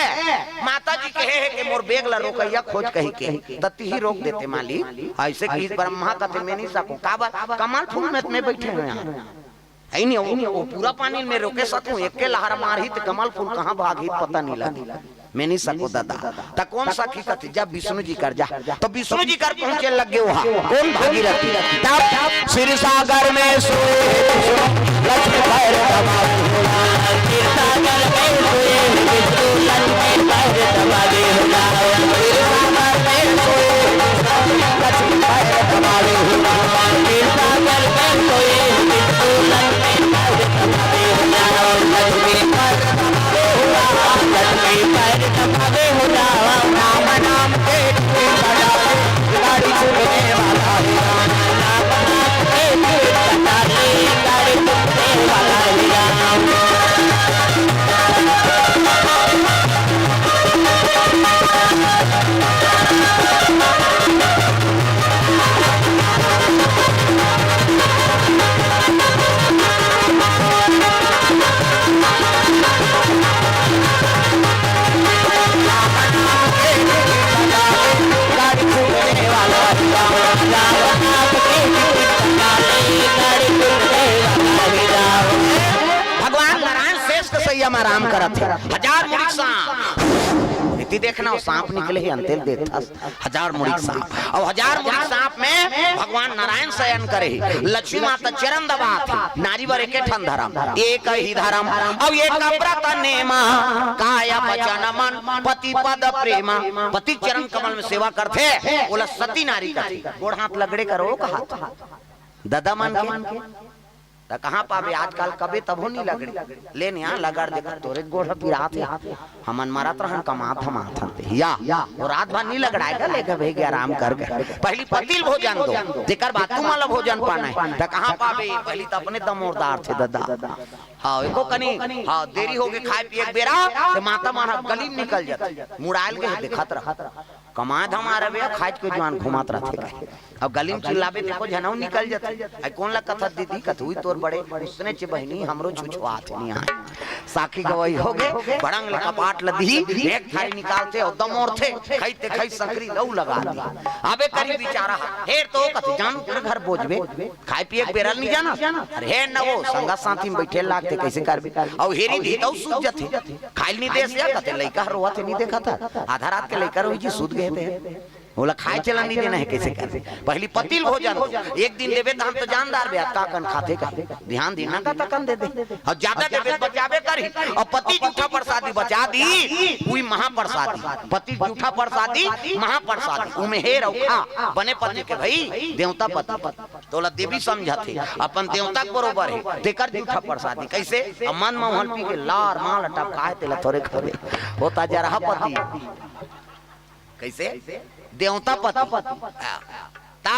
माता जी कहे है कि मोर बेग ला रोकैया खोज कही के तत्ती ही रोक देते मालिक ऐसे की ब्रह्मा का मैं नहीं सकूं काबर कमल फूल में बैठे हैं यहाँ है नहीं वो पूरा पानी में रोके सकूं एक के लहर मारही तो कमल फूल कहाँ भागी पता नहीं लगा मैं नहीं सकूं दादा तो कौन सा की कथी जब विष्णु जी कर जा तो विष्णु जी कर पहुंचे लग गए वहां कौन भागीरथी तब क्षीर सागर में सोए लक्ष्मी पैर दबा क्षीर सागर में सोए विष्णु लक्ष्मी पैर दबा दे क्षीर सागर में सोए लक्ष्मी पैर दबा दे क्षीर सागर में सोए विष्णु लक्ष्मी पैर दबा दे लक्ष्मी पैर लक्ष्मी पैर दबावे हो जावा नाम नाम के गाड़ी चुनने वाला नाम नाम के गाड़ी चुनने वाला हम आराम करत है 1000 मुड़िक सांप नीति देखना सांप निकले ही अंतिल देता 1000 मुड़िक सांप और 1000 मुड़िक सांप में भगवान नारायण शयन करे लक्ष्मी माता चरण दबात नारी वर एक ठन धर्म एक ही धर्म अब एक व्रत नेमा काया वचन मन पति पद प्रेमा पति चरण कमल में सेवा करते बोला सती नारी का गोड़ हाथ लगड़े करो कहा दादा मन के कहाँ पावे आजकल कभी तबो नहीं लगड़ी लेन यहाँ लगड़ देखा तोरे गोड़ पिरात है हमन मारत रहन कमात हम आथन या और रात भर नहीं लगड़ाएगा लेके भेगे आराम कर गए पहली पतिल भोजन दो जेकर बात तुम वाला भोजन पाना है त कहाँ पावे पहली तो अपने दमोरदार थे दादा हाँ एको कनी हाँ देरी हो गए खाए पिए बेरा तो माता माना गली निकल जाता मुड़ाइल के देखत रहा कमा धमारे बे खाज के जवान घुमात रहते अब गली में चिल्लाबे देखो जनऊ निकल जाते आई कौन ला कथा दीदी कथुई तोर बड़े उसने चे बहनी हमरो छुछवात नहीं आए साखी गवाई हो गए बड़ंग ले कपाट लदी एक थारी निकालते और दमोर थे खाइते खाई संकरी लऊ लगा दी अबे करी बेचारा हेर तो कथ जान तेरे घर बोझबे खाए पिए बेरल नहीं जाना अरे हे न वो संगा साथी में बैठे लागते कैसे करबे और हेरी दी तो सूझ जाते खाइल नहीं देस या कते लइका रोवा थे नहीं देखा था आधा रात के लइका रोई जी सूद गए थे बोला खाए चला नहीं देना है कैसे कर पहली पतिल भोजन एक दिन देवे तो हम तो जानदार बे का कन खाते का ध्यान देना का तकन दे दे और ज्यादा देवे बचावे करी और पति जूठा प्रसादी बचा दी कोई महाप्रसादी पति जूठा प्रसादी महाप्रसादी उमे हे रखा बने पति के भाई देवता पति तोला देवी समझाते अपन देवता बरोबर है तेकर जूठा प्रसादी कैसे मन मोहन पी के लार माल टपकाए तेला थोड़े खावे होता जा रहा पति कैसे देवता पति ता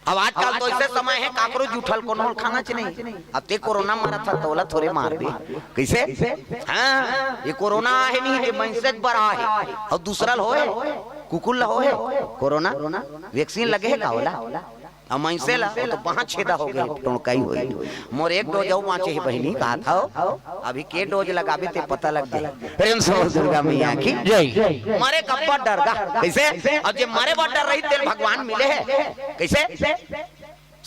अब आजकल तो ऐसे समय है काकरो जूठल कोनो खाना च नहीं अब ते कोरोना मारा था तोला थोड़े मार दे कैसे हाँ ये कोरोना है नहीं ये मैसेज बड़ा है और दूसरा होए कुकुल होए कोरोना वैक्सीन लगे है का होला अब मैसे ला तो 5 छेदा हो गए टोणकाई हुई मोर एक डोज और वांचे ही बहिनी कहा था अभी के डोज लगाबे ते पता लग जाए प्रेम से दुर्गा मैया की जय मारे कब्बा डर गा कैसे अब जे मारे बा डर रही तेल भगवान मिले है कैसे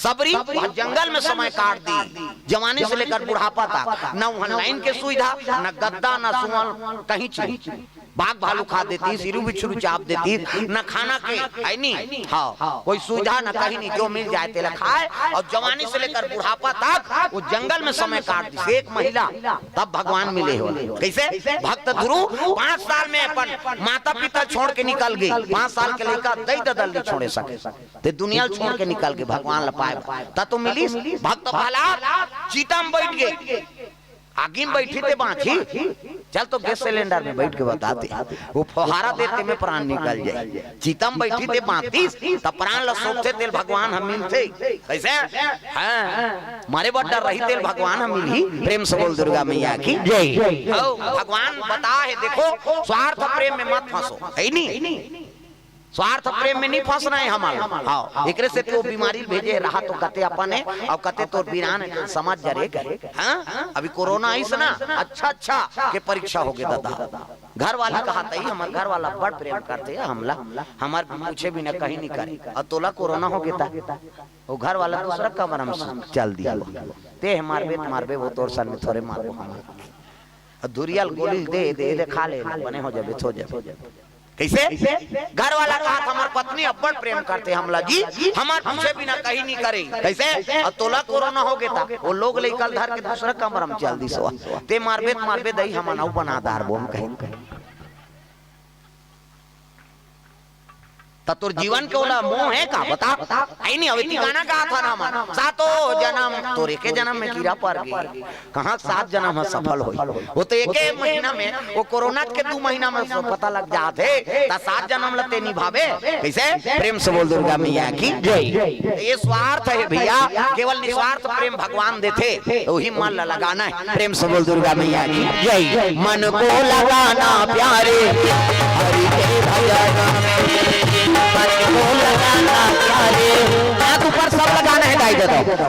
सबरी जंगल में समय काट दी जवानी से लेकर बुढ़ापा तक न ऑनलाइन के सुविधा न गद्दा न सुअल कहीं चीज बाघ भालू खा देती सिरू बिछरू चाप देती न खाना के है नहीं हाँ कोई सुविधा न कहीं नहीं जो मिल जाए तेला खाए और जवानी से लेकर बुढ़ापा तक वो जंगल में समय काट दी एक महिला तब भगवान मिले हो कैसे भक्त ध्रुव 5 साल में अपन माता पिता छोड़ के निकल गई 5 साल के लेकर दई ददल नहीं छोड़े सके ते दुनिया छोड़ के निकल के भगवान लपाए ता तो मिली भक्त भाला चीता में बैठ गए आगे में बैठी थे बांची चल तो गैस सिलेंडर में बैठ के बताते वो फुहारा देते में प्राण निकल जाए चीता में बैठी थे बांतीस तब प्राण लसोकते तेल भगवान हम मिलते कैसे हाँ मारे बड़ा रही तेल भगवान हम मिली प्रेम से बोल दुर्गा मैया की जय भगवान बता है देखो स्वार्थ प्रेम में मत फंसो है नहीं स्वार्थ प्रेम में नहीं फंसना है हमारा हाँ एकरे से तो बीमारी भेजे रहा तो कते अपन है और कते तो बीरान समझ जरे करे हाँ अभी कोरोना आई ना अच्छा के परीक्षा हो गए दादा घर वाला कहा था हमारे घर वाला बड़ प्रेम करते है हमला हमारे पूछे भी ना कहीं नहीं करे और तोला कोरोना हो गया वो घर वाला दूसरा कमरा में चल दिया ते मारबे वो तोर सर में थोड़े मारो हमारे धुरियल गोली दे खा ले बने हो जाबे हो जाबे कैसे घर वाला कहा हमार पत्नी अब्बड़ प्रेम करते हमला जी हमार पूछे बिना कहीं नहीं करे कैसे और तोला कोरोना हो गया वो लोग ले कल धर के दूसरा कमरा में चल दी सो ते मारबे दई हम नौ बना दार बोम कहीं तोर जीवन के ओला मोह है का बता आई नहीं अभी गाना कहा था ना मन सातो जन्म तोरे के जन्म में कीड़ा पड़ गई कहां 7 जन्म है सफल होई वो तो एक महीना में वो कोरोना के 2 महीना में पता लग जाते ता 7 जन्म लते निभावे कैसे प्रेम से बोल दुर्गा मैया की जय ये स्वार्थ है भैया केवल निस्वार्थ प्रेम भगवान देते वही मन लगाना है प्रेम से बोल दुर्गा मैया की जय मन को लगाना प्यारे हरि के भजन को लगाना प्यारे हाथ ऊपर सब लगाना है गाई दो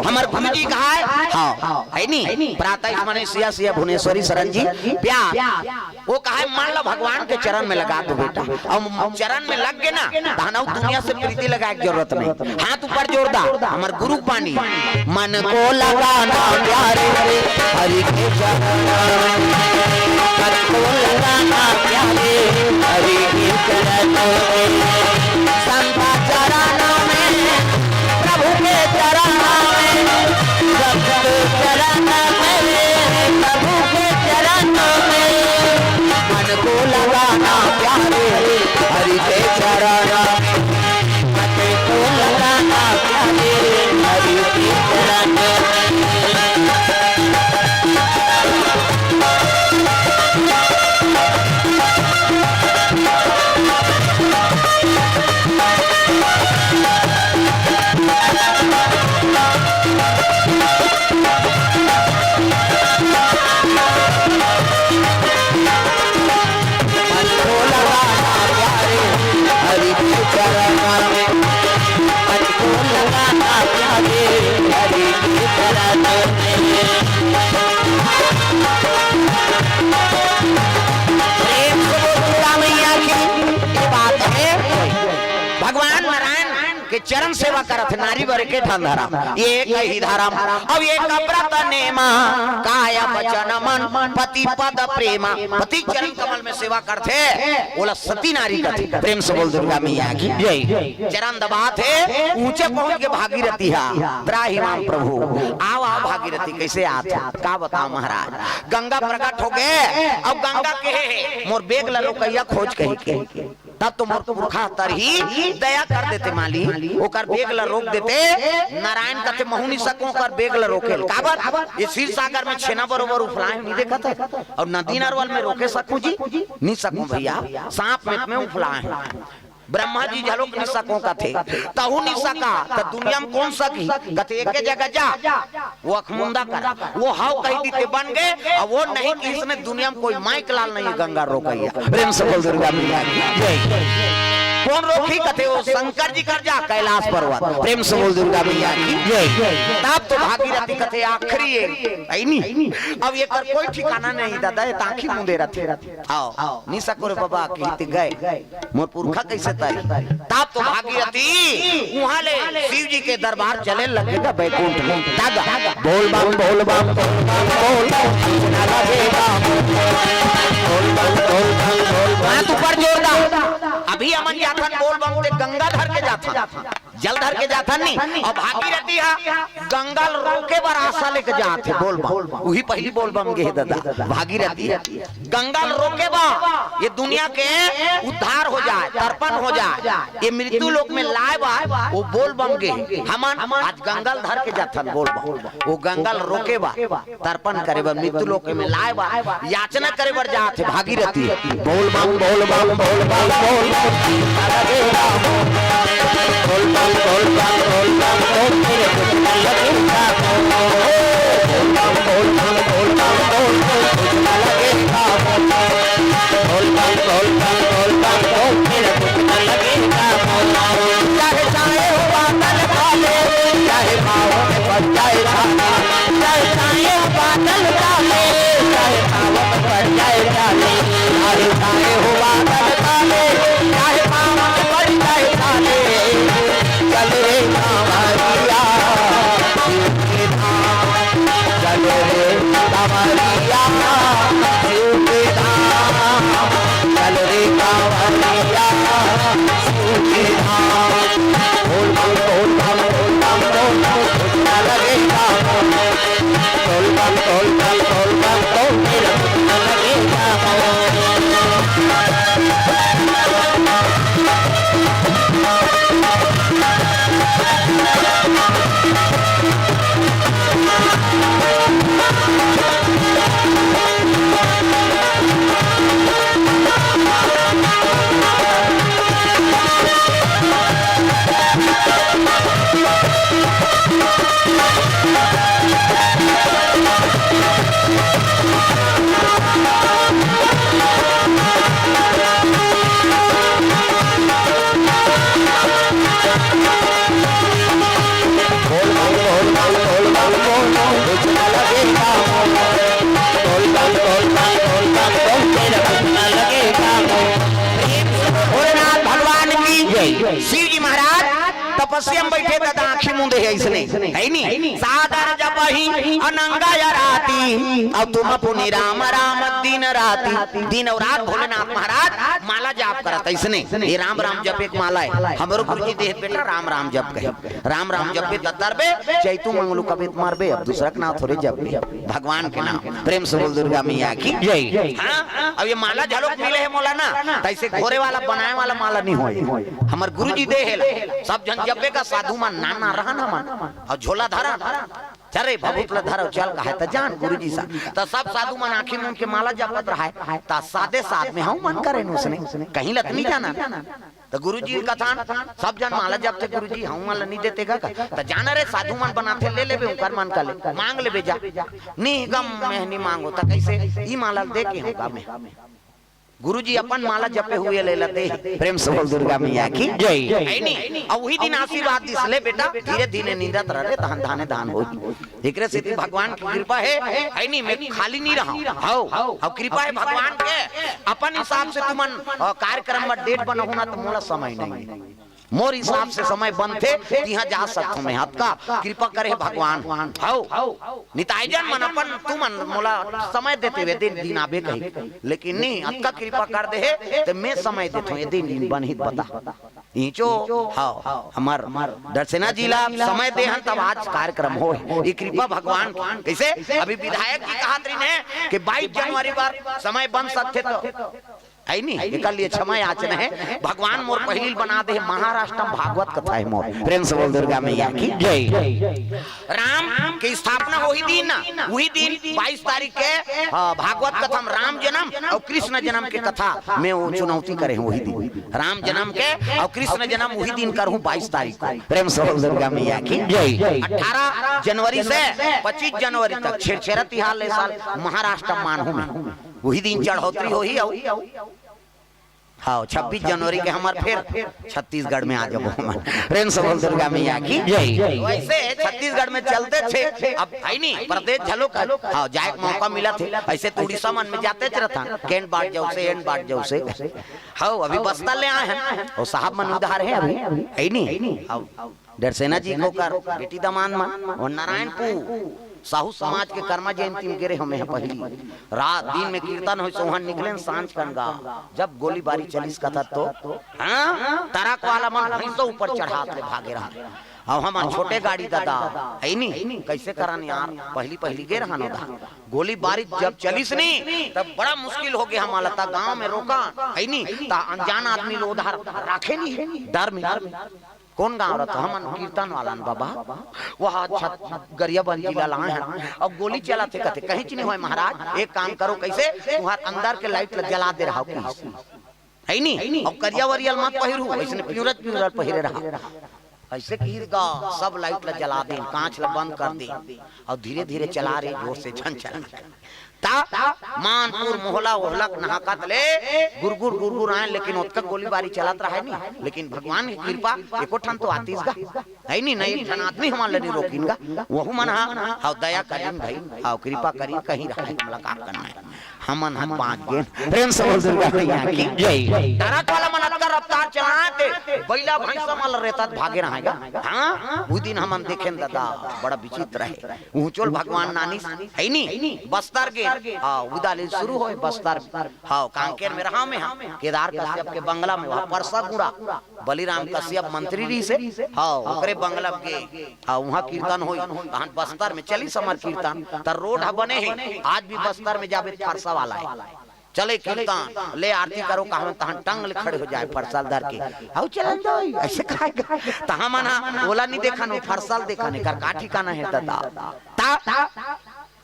हमार गुरु जी कहा है हां है नहीं प्रातः माने सिया भुवनेश्वरी शरण जी प्यार वो कहा है मान लो भगवान के चरण में लगा दो बेटा और चरण में लग गए ना दानव दुनिया से प्रीति लगाए की जरूरत नहीं हाथ ऊपर जोरदार हमार गुरु पानी मन को लगाना प्यारे हरि के चरण मन को लगाना प्यारे हरि के चरण संता चरणों में प्रभु के चरणों में भक्त चरण में प्रभु के चरणों में मन को लगाना प्यारे हरि के चरण मन को लगाना प्यारे हरि के चरण प्रेम से बोल दुर्गा मैया की ये बात है। भगवान नारायण के चरण सेवा करत नारी वर के धंधरा ये कही धारा। अब ये कब्रत नेमा काया वचन मन पति पद प्रेमा। पति चरण कमल में सेवा करते बोला सती नारी करती। प्रेम से बोल दुर्गा मैया की जय। चरण दबाते ऊंचे पहुंच के भागीरथी द्राहिमाम प्रभु आओ आओ भागीरथी कैसे आते का बताओ महाराज। गंगा प्रकट हो गए। अब गंगा के मोर बेग ललो कैया खोज कही के तब तो मोर पुरखा तरही दया कर देते माली ओकर बेग ला रोक देते। नारायण कहते महुनी सको कर बेग ला रोके काबर ये क्षीर सागर में छेना बरोबर उफलाए नहीं देखा था और नदी नारवल में रोके सकूं जी नहीं सकूं भैया। सांप में उफलाए ब्रह्मा जी झलोक नहीं सको का थे तहु नहीं सका तो दुनिया में कौन सकी कहते एक जगह जा वो अखमुंदा कर वो हाउ कही दीते बन गए और वो नहीं कि इसने दुनिया में कोई माइक लाल नहीं गंगा रोकैया। प्रेम से बोल दुर्गा मैया जय। कौन रोकी कहते वो शंकर जी कर जा कैलाश पर्वत। प्रेम से बोल दुर्गा मैया की जय। तब तो भागीरथी कहते आखिरी है नहीं अब ये कर कोई ठिकाना नहीं दादा ये ताखी मुंदे रहते आओ नहीं सको रे बाबा कहते गए मोर पुरखा कैसे तब तो भागीरथी वहां ले शिव जी के दरबार चले लगेगा बैकुंठ में दादा बोल बम बोल बम बोल हाथ ऊपर जोर दा। अभी अमन जाथन बोल बम ते गंगा धर के जाथा जल धर के जाथन नहीं और भागीरथी गंगा रोके बर आशा लेके जाते बोल बम वही पहली बोल बम गे दादा भागीरथी गंगा रोके बा ये दुनिया के उद्धार हो जाए तर्पण हो जाए ये मृत्यु लोक में लाए बा वो बोल बम गे हमन आज गंगा धर के जाथन बोल बम वो गंगा रोके बा तर्पण करे बा मृत्यु लोक में लाए बा याचना करे बर जाते भागीरथी बोल बम बोल बम बोल बम बोल शिव जी महाराज तपस्या में बैठे दादा आंखें मुंदे है इसने है नहीं सादर जब ही अनंगा या राती अब तुम पुनि राम राम दिन राती दिन और रात भोलेनाथ महाराज माला जाप करता इसने ये राम राम जप एक माला है हमारो गुरुजी देह बेटा राम राम जप कहे राम राम जप पे दरबे चैतू मंगलू कवित मारबे अब दूसरा का नाम थोड़े जप भगवान के नाम। प्रेम से बोल दुर्गा मैया की जय। हां अब ये माला झलोक मिले है मौलाना तैसे घोरे वाला बनाए वाला माला नहीं होए हमर गुरुजी देह सब जन जपे का साधु मन नाना रहना मन और झोला धरा चरे भभूतला धरो चल का है त जान गुरुजी सा त सब साधु मन आंखी में उनके माला जपत रहा है त सादे साथ में हम मन करे उसने कहीं लत नहीं जाना तो गुरुजी कथान सब जन माला जपते गुरुजी हम माला नहीं देते का त जाना रे साधु मन बनाते ले लेबे उनकर मन का ले मांग लेबे जा नहीं गम में नहीं मांगो त कैसे ई माला दे के हम में गुरुजी अपन माला जपे हुए ले लेते। प्रेम से बोल दुर्गा मैया की जय। है नहीं और वही दिन आशीर्वाद दिसले बेटा धीरे धीरे नींदत रहे धान धाने धान हो। एकरे से भगवान की कृपा है नहीं मैं खाली नहीं रहा हाउ और कृपा है भगवान के अपन हिसाब से तुमन कार्यक्रम में डेट बनाऊ ना तो मोला समय नहीं मोर हिसाब से समय बंद थे यहाँ जा सकता मैं हाथ का कृपा करे भगवान हाउ निताईजन मन अपन तुमन मोला समय देते हुए दिन आबे कही लेकिन नहीं हाथ का कृपा कर दे तो मैं समय देता हूँ दिन बन ही बता नीचो हाँ हमार दर्शना जिला समय दे तब आज कार्यक्रम हो ये कृपा भगवान कैसे अभी विधायक जी कहा ने कि 22 जनवरी बार समय बन सकते तो है नहीं एक लिए क्षमा याचना है भगवान मोर पहली बना दे महाराष्ट्र भागवत कथा है मोर प्रेम से बोल दुर्गा मैया की जय। राम की स्थापना वही दिन 22 तारीख के भागवत कथा राम जन्म और कृष्ण जन्म के कथा में वो चुनौती करे वही दिन राम जन्म के और कृष्ण जन्म वही दिन करूँ 22 तारीख को प्रेम से बोल दुर्गा मैया की जय। 18 जनवरी से 25 जनवरी तक छेरछेरा तिहार साल महाराष्ट्र मानहू में वही दिन चढ़ोतरी हो ही हाँ 26 जनवरी के हमारे फिर छत्तीसगढ़ में आ जाओ प्रेम से बोल दुर्गा मैया की जय। वैसे छत्तीसगढ़ में चलते थे अब है नहीं प्रदेश झलो हाँ जाए मौका मिला थे ऐसे तो उड़ीसा मन में जाते रहता कैंट बाट जाओ से एंड बाट जाओ से हाँ अभी बस्तर ले आए हैं और साहब मन उधार है अभी है नहीं डरसेना जी को कर बेटी दमान और नारायणपुर साहू समाज के कर्मा जयंती में गिरे हमें पहली रात दिन में कीर्तन हो सोहन निकले सांझ कनगा जब गोलीबारी चलीस का था तो तराक वाला मन भैंसों ऊपर चढ़ा के भागे रहा और हम छोटे गाड़ी दादा है नहीं कैसे करान यार पहली गे रहा था गोलीबारी जब चलीस नहीं तब बड़ा मुश्किल हो गया हमारा था गाँव में रोका है नहीं अनजान आदमी लोग उधार रखे नहीं डर में कौन गाँव रहा हम कीर्तन वाला बाबा वह गरियाबंद जिला लाए हैं अब गोली चला थे कहते कहीं नहीं हुए महाराज एक काम करो कैसे तुम्हारे अंदर के लाइट जला दे रहा है नहीं और करिया वरियल मत पहिरू ऐसे प्यूरल पहिरे रहा ऐसे कीगा सब लाइट जला दे कांच बंद कर दे और धीरे धीरे चला रहे जोर से झन चल मानपुर मोहला ओहलक नहाकत ले गुरगुर आए लेकिन उसका गोलीबारी चलत रहा है नहीं लेकिन भगवान की कृपा एको ठन तो आतीस गा है नहीं ठन आदमी हमारे लिए रोकिनगा वहु मन हाउ दया करीन भाई हाउ कृपा करीन कहीं रहा है मुलाकात करना है हमन हम 5 गेन प्रेम से बोल दुर्गा मैया की जय। तरक वाला मन अक्का रफ्तार चलाते बैला भैंसा माल रहता भागे रहेगा हां वो दिन हमन देखें दादा बड़ा विचित्र है ऊंचोल भगवान नानी है नहीं बस्तर के हां उदाले शुरू होए बस्तर हां कांकेर में रहा में केदार कश्यप के बंगला में वहां परसा गुड़ा बलिराम कश्यप मंत्री री से हां ओकरे बंगला के हां वहां कीर्तन होई तहन बस्तर में चली समर कीर्तन त रोड बने है आज भी बस्तर में जाबे फरसा वाला है चले कीर्तन ले आरती करो कहां तहन टंग ले खड़े हो जाए फरसाल दर के हाउ चलन दो ऐसे खाएगा तहां मना ओला नहीं देखा नो फरसाल देखा नहीं कर काठी काना है दादा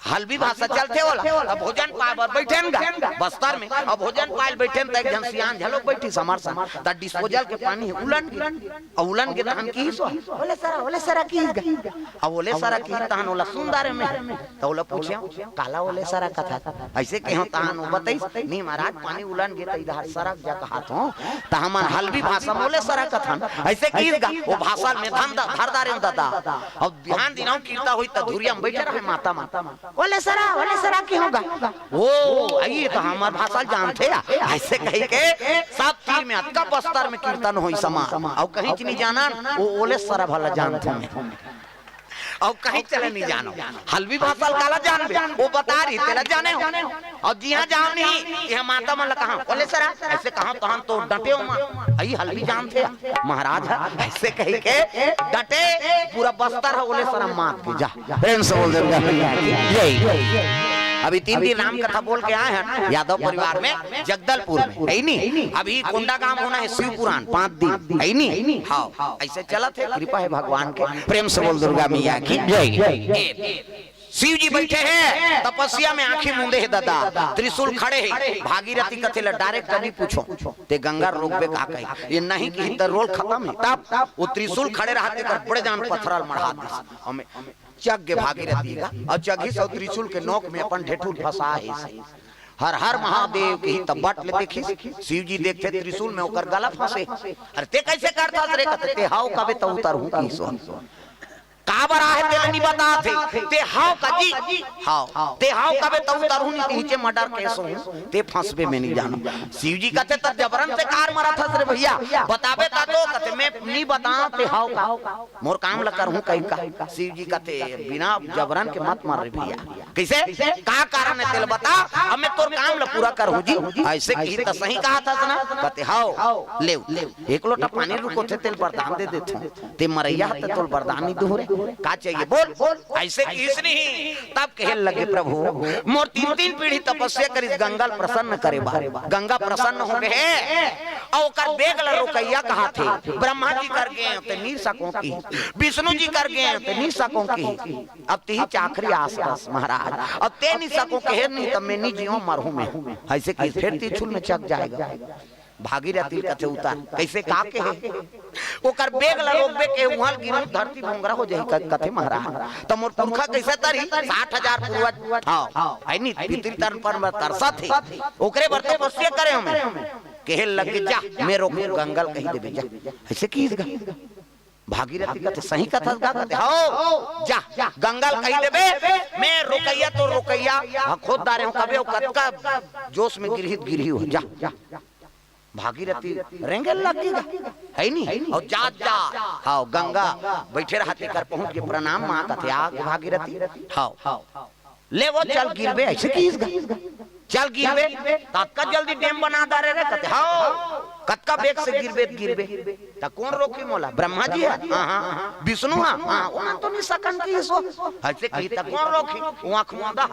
हल्बी भाषा चलते होला अब भोजन पाए बैठेगा बस्तर में अब भोजन पाए बैठे त एक जन सियान झलोक बैठी समरसा त डिस्पोजल के पानी उलन के तहन की ओले सरा की अब ओले सरा की तहन ओला सुंदर में त ओला पूछियो काला ओले सरा कथा ऐसे कहो तहन बताइस नहीं महाराज पानी उलन के त इधर सरक जा कहत हो त हमन हल्बी भाषा में ओले सरा कथन ऐसे कीगा वो भाषा में धरदारे दादा अब ध्यान दिनाओ कीर्ता होई त धुरिया में बैठे रहे माता ओले सरा की होगा ओ ये तो हमार भाषा जानते ऐसे कही के सब तीर में अक्का बस्तर में कीर्तन होई समा और कहीं नहीं जाना वो ओले सरा भला जानते और कहीं चले नहीं जानो हल्बी भाषा काला जानबे वो बता रही तेरा जाने हो और जिहां जाओ नहीं यह माता मन कहां ओले सरा ऐसे कहां तहन तो डटे हो मां आई हल्बी जानते महाराज ऐसे कही के डटे पूरा बस्तर है ओले सरा मार के जा प्रेम से बोल दुर्गा मैया की जय। अभी 3 दिन राम कथा बोल के आए हैं यादव परिवार में जगदलपुर में है नहीं अभी कोंडा गांव होना है शिव पुराण 5 दिन है नहीं हाँ ऐसे चला थे कृपा है भगवान के प्रेम से बोल दुर्गा मैया की जय। शिव जी बैठे हैं तपस्या में आंखें मूंदे है दादा त्रिशूल खड़े है भागीरथी कथे ला डायरेक्ट कभी पूछो ते गंगा रोकबे का कही ये नहीं कि इधर रोल खत्म है तब वो त्रिशूल खड़े रहते कर बड़े जान पत्थरल मढ़ा हमें चग के भागीरथी का और चगी से त्रिशूल के नोक में अपन ढेठूल फंसा है हर हर महादेव की तब बट ले देखी शिव जी देखते त्रिशूल में होकर गला फंसे। अरे ते कैसे करता रे कहते हाउ कबे तो उतर हूं की सो का बरा है तेल नहीं बता थे ते हाउ का जी हाउ ते हाउ कबे तो उतर हूं नीचे मर्डर केस हूं ते फंसबे में नहीं जानो। शिव जी कहते तब जबरन से कार मारा था रे भैया बताबे ता तो कहते मैं नहीं बता ते हाउ का मोर काम ल कर हूं कहीं का। शिव जी कहते बिना जबरन के मत मार रे भैया कैसे का कारण है तेल बता अब मैं तोर काम ल पूरा कर हूं जी ऐसे की तो सही कहा था ना। कहते हाउ ले एक लोटा पानी रुको थे तेल वरदान दे देते ते मरैया ते तोल वरदान नहीं दोहरे का चाहिए बोल ऐसे किस नहीं। तब कहे लगे प्रभु मोर 3 पीढ़ी तपस्या करी गंगा प्रसन्न करे बा गंगा प्रसन्न हो गए और कर बेग ल रुकैया कहा थे ब्रह्मा जी कर गए ते नीर सकों की विष्णु जी कर गए ते नीर सकों की अब ती चाखरी आसपास महाराज अब ते नहीं सको कहे नहीं तब मैं नहीं जियो मरहूं मैं ऐसे की फिर तीछुल में चक जाएगा। भागीरथी कथे उतार कैसे का के है ओकर बेग ल रोकबे के उहल गिरल धरती भोंगरा हो जाई कथे महाराज त मोर पुरखा कैसे तरी 60,000 पूर्वज हां है नी पितृ तन पर तरसा थे ओकरे बर तपस्या करे हमें कहे लग जा मैं रोक गंगल कही देबे जा ऐसे कीसगा। भागीरथी कहते सही कथा कहते हो जा गंगल कही देबे मैं रुकैया तो रुकैया खुद दारे हूं कबे कतका जोश में गिरही हो जा। भागीरथी रेंगे लगेगा है नहीं और जा हां गंगा बैठे रहते कर पहुंच के प्रणाम मां कहते आ भागीरथी हां ले वो चल गिरबे ऐसे कीसगा चल गिरबे तत्का जल्दी डैम बना दारे रे कहते हां कतका बेग से गिरबे त कौन रोकी मोला ब्रह्मा जी है हां विष्णु हां ओना तो नहीं सकन की सो ऐसे की त कौन रोकी वहां खुंदा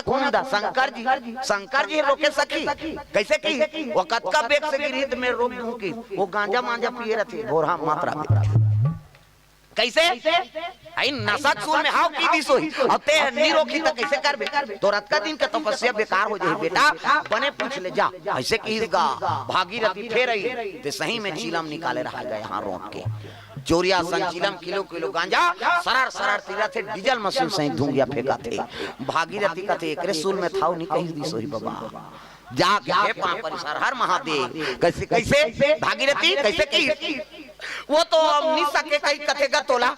कौन दा शंकर जी रोके सकी कैसे की वो कतका बेग से गिरी त मैं रोक दूं की वो गांजा मांजा पिए रहती भोरा मात्रा में कैसे आई नशा सूल में हाउ की दी सोई और ते नहीं रोकी त कैसे करबे तो रात का दिन का तपस्या बेकार हो जाए बेटा बने पूछ ले जा ऐसे कीसगा। भागीरथी फेर आई ते सही में चीलम निकाले रहा गए यहां रोक के चोरिया संचिलम किलो गांजा सरार तीरा थे डीजल मशीन सही धूंगिया फेंका थे। भागीरथी का थे एकरे सूल में थाव नहीं कही दी सोई बाबा जा के पांव परिसर हर महादेव कैसे भागीरथी कैसे की वो तो नहीं सके कहीं कथेगा तोला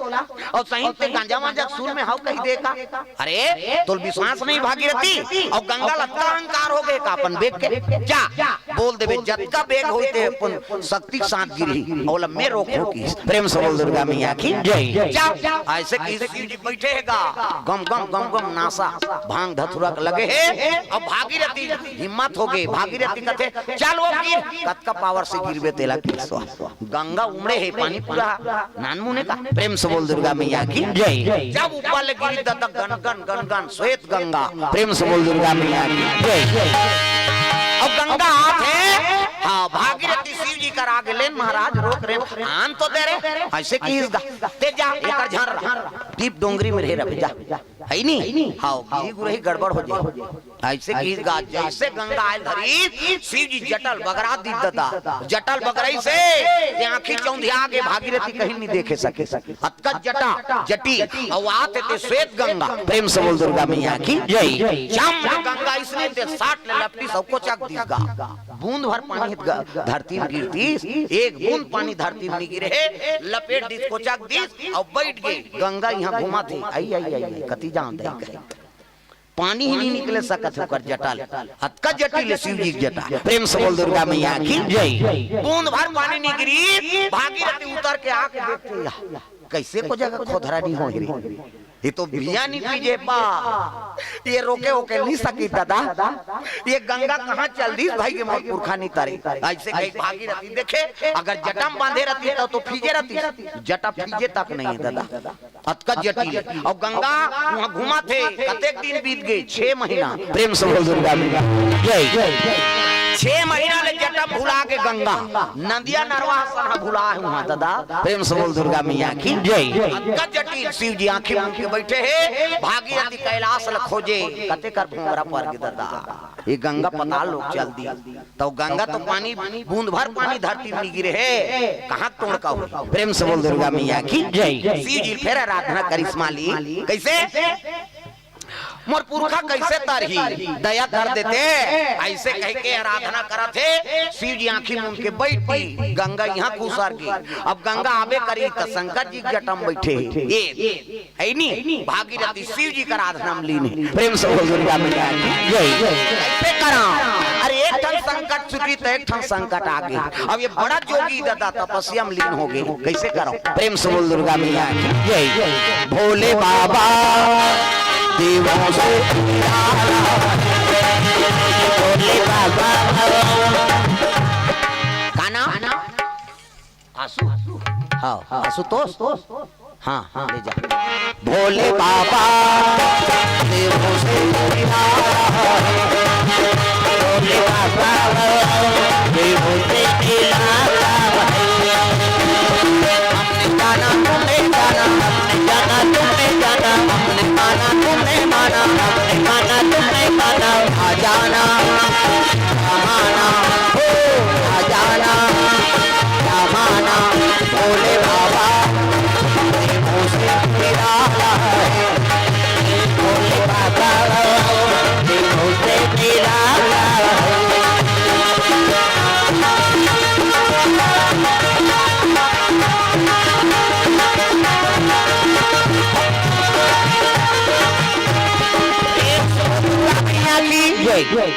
और सही पे गांजा मांजा सूर में हाउ कहीं देगा। अरे तो विश्वास नहीं भागीरथी और गंगा लगता अहंकार हो गए का अपन बेग के जा बोल देबे जतका बेग होते अपन शक्ति साथ गिरी और मैं रोको की प्रेम से बोल दुर्गा मैया की जय जा ऐसे की शिव जी बैठेगा गम गम गम गम नासा भांग धतुरा लगे है और भागीरथी हिम्मत हो गई। भागीरथी कहते चल वो गिर कतका पावर से गिरबे तेला की गंगा उमड़े है पानी पूरा नानमू ने कहा प्रेम से बोल दुर्गा मैया की जय। जब ऊपर ले गिरी तब गन गन गन गन श्वेत गंगा प्रेम से बोल दुर्गा मैया की जय। अब गंगा हाथ है हां भागीरथी शिव जी कर आगे लेन महाराज रोक रे आन तो दे रे ऐसे की ते जा एकर झर दीप डोंगरी में रह रे जा है नहीं हां गिरी गुरही गड़बड़ हो जाए ऐसे की जैसे गंगा आयल धरी शिव जी जटल बगरा दी दता जटल बगरई से ये आंखी चौंधिया आगे भागीरथी कहीं नहीं देखे सके अतका जटा जटी और आते ते श्वेत गंगा प्रेम से बोल दुर्गा मैया की जय। चम गंगा इसने ते 60 ले लपटी सबको चक दीगा बूंद भर पानी धरती में गिरती एक बूंद पानी धरती में गिरे लपेट दी को चक दी और बैठ गई गंगा यहाँ घुमा थी आई कति जान दे पानी ही नहीं निकले सकत होकर जटाल अतका जटिल शिव जी जटा प्रेम से बोल दुर्गा मैया की जय। बूंद भर पानी नहीं गिरी भागीरथी उतर के आके देखती कैसे को जगह खोधरा नहीं हो रही ये तो भिया नहीं पीजे बा ये रोके होके नहीं सकी दादा ये गंगा कहाँ चल दी भाई के मोर पुरखा नहीं तारी ऐसे कहीं भागीरथी देखे अगर जटम बांधे रहती तो फीजे रहती जटा फीजे तक नहीं है दादा अतका जटिल और गंगा वहाँ घुमा थे कतेक दिन बीत गए 6 महीना प्रेम से बोल दुर्गा जय 6 महीना ले जटा भुला के गंगा नदिया नरवा सना भुला है वहाँ दादा प्रेम से बोल दुर्गा मैया की जय। अतका जटिल शिव जी आंखें मूंद के बैठे है भागीरथी कैलाश ल खोजे कते कर भोंगरा पर के दादा ये गंगा पताल लोग चल दी तो गंगा तो पानी बूंद भर पानी धरती में गिरे है कहाँ तोड़ का हुई प्रेम से बोल दुर्गा मैया की जय। शिव जी फिर आराधना करिश्मा ली कैसे मोर पुरखा कैसे तरही दया कर देते, ऐसे कह के आराधना करा थे। शिव जी आंखी मूंद के बैठी, गंगा यहाँ कुसार की। अब गंगा आवे करी तो शंकर जी जटम बैठे ये है नी भागीरथी शिव जी का आराधना में लीन है। प्रेम से बोल दुर्गा मैया यही कैसे करा। अरे एक ठन संकट छुटी तो एक ठन संकट आ गई। अब ये बड़ा जोगी दादा तपस्या में लीन हो गए, कैसे करो। प्रेम से बोल दुर्गा मैया यही भोले बाबा देवों से भोले बाबा का नाम आसू, हाँ आशुतोष, हाँ हाँ ले जा। भोले बाबा देवों से भोले बाबा देवों से हमने जाना तुमने जाना, हमने जाना तुमने जाना, हमने माना तुमने माना, हमने माना तुमने माना। आ जाना माना हो, आ जाना माना। भोले बाबा देवों से निराला है, भोले बाबा देवों से निराला है।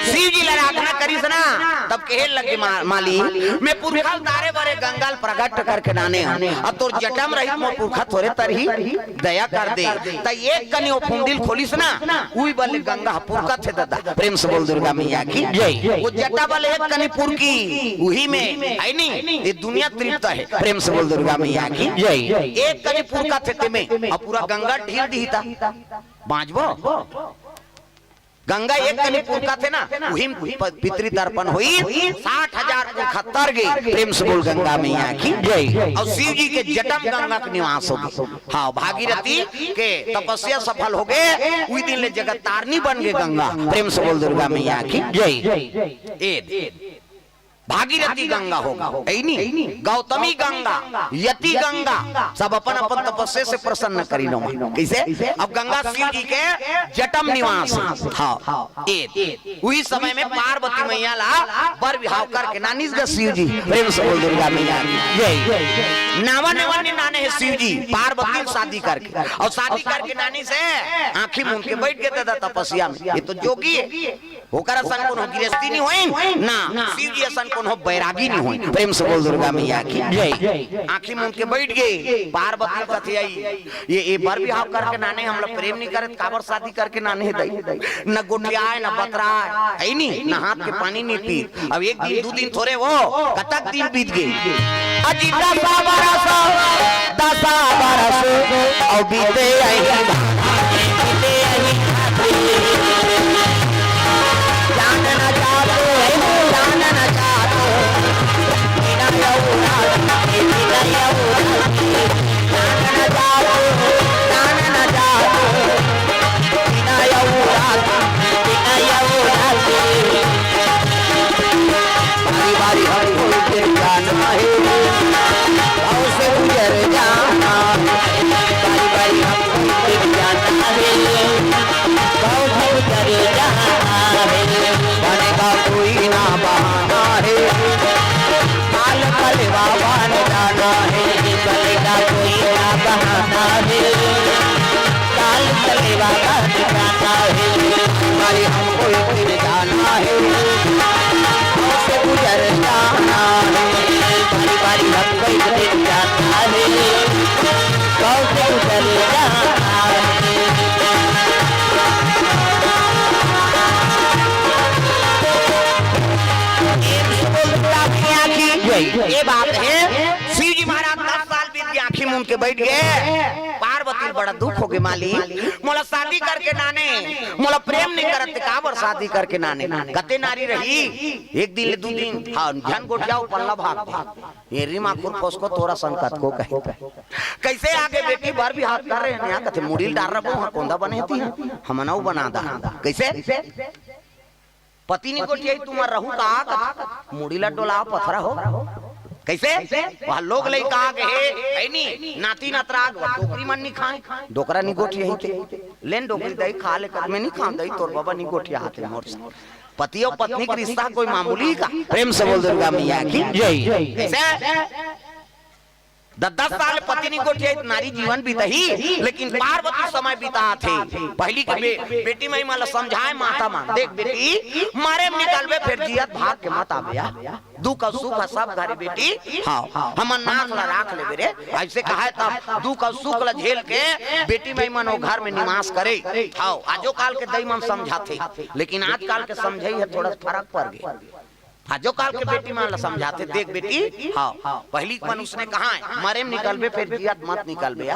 शिव जी आराधना करी सना तब कहे लगे माली मैं पुरखा तारे बारे गंगाल प्रकट करके नाने अब तो जटम रही मोर पुरखा थोड़े तरही दया कर दे त एक कनी ओ फुंडिल खोलिस ना उई बले गंगा पुरखा थे दादा। प्रेम से बोल दुर्गा मैया की जय। वो जटा वाले एक कनी पुरकी उही में है नी ये दुनिया तृप्त है। प्रेम से बोल दुर्गा मैया की जय। एक कनी पुरखा थे ते में अब पूरा गंगा ढील दीता बांचबो। गंगा एक कनी पुरखा थे ना उही पितृ तर्पण हुई 60,000 पुरखा तर गए। प्रेम से बोल गंगा मैया की जय। और शिव जी के जटम गंगा का निवास हो गए। हाँ भागीरथी के तपस्या सफल हो गए, उसी दिन ले जगत तारनी बन गए गंगा। प्रेम से बोल दुर्गा मैया की जय। भागीरथी गंगा होगा ऐनी गौतमी गंगा यति गंगा सब अपन अपन तपस्या से प्रसन्न करी नो। कैसे अब गंगा शिव जी के जटम निवास। हाँ उसी समय में पार्वती मैया ला बर विहाव करके नानी शिव जी। प्रेम से बोल दुर्गा मैया यही नावा नवा ने नाने है शिव जी पार्वती शादी करके और शादी करके नानी से आंखी मूंद के बैठ गए दादा तपस्या में। ये तो जोगी होकर असन को गिरस्ती नहीं हुई ना, शिव जी असन को बैरागी नहीं हुई। प्रेम से बोल दुर्गा मैया की जय। आंखी मूंद के बैठ गए पार्वती कथी आई ये बार भी हाव करके नाने हम लोग प्रेम नहीं करे काबर शादी करके नाने दई न गोटियाए न बतराए है नी न हाथ के पानी नहीं पी। अब एक दिन दो दिन थोड़े वो कतक दिन बीत गए अजी 10 बरस और बीते आई जानना चाहते जानना चाहते बिना यौरा बिना यौरा जानना चाहते जानना चाहते बिना यौरा बिना यौरा बारी बारी हर कोई के जाना है गाँव से गुजर जाना बारी बारी हम कोई के जाना है गाँव से गुजर जाना बनेगा कोई ना बहाना है काल कलवा बन जाना है बनेगा कोई ना बहाना है काल कलवा बन जाना है हमारी हमको फिर जाना है से गुजर जाना है बारी बारी हमको फिर जाना है गाँव से गुजर जाना है। ये बात है शिव जी महाराज 10 साल बीत के आंखी मूंद के बैठ गए। पार्वती बड़ा दुख हो गए माली मोला शादी करके नाने मोला प्रेम नहीं करते काबर शादी करके नाने कते नारी रही एक दिन दो दिन हाँ ध्यान गोट जाओ पल्ला भाग ये रीमा खुर फोस को थोड़ा संकट को कहे कैसे आगे बेटी बार भी हाथ कर रहे हैं यहाँ कथे मुड़ील डाल रहा हूँ कोंदा बने थी हम नौ बना दा कैसे पति नहीं गोटिया तुम्हारा रहू का मुड़ीला डोला पथरा हो कैसे वह लोग ले कहा के है नी नाती नतराग डोकरी मन नहीं खाए डोकरा नहीं गोठी यही थे लेन डोकरी दही खा ले कर मैं नहीं खा दही तोर बाबा नहीं गोठी हाथ में मोर से पति और पत्नी का रिश्ता कोई मामूली का प्रेम से बोल दुर्गा मैया की जय कैसे 10 साल पति नहीं गोठी नारी जीवन बीतही लेकिन पार्वती समय बिता थे पहली के बेटी मई माला समझाए माता मान देख बेटी मारे में निकलबे फिर जियत भाग के मत आबे दुख और सुख सब घरे बेटी हाँ हमन नाक ला राख ले बेरे ऐसे कहा तब दुख और सुख ला झेल के बेटी मई मन वो घर में निवास करे हाँ आजो काल के दई मन समझाते लेकिन आज काल के समझे है थोड़ा फर्क पड़ गया जो काल के बेटी मान समझाते देख बेटी हाँ पहली मनुष्य ने कहा मरे में निकलबे फिर जियत मत निकलबे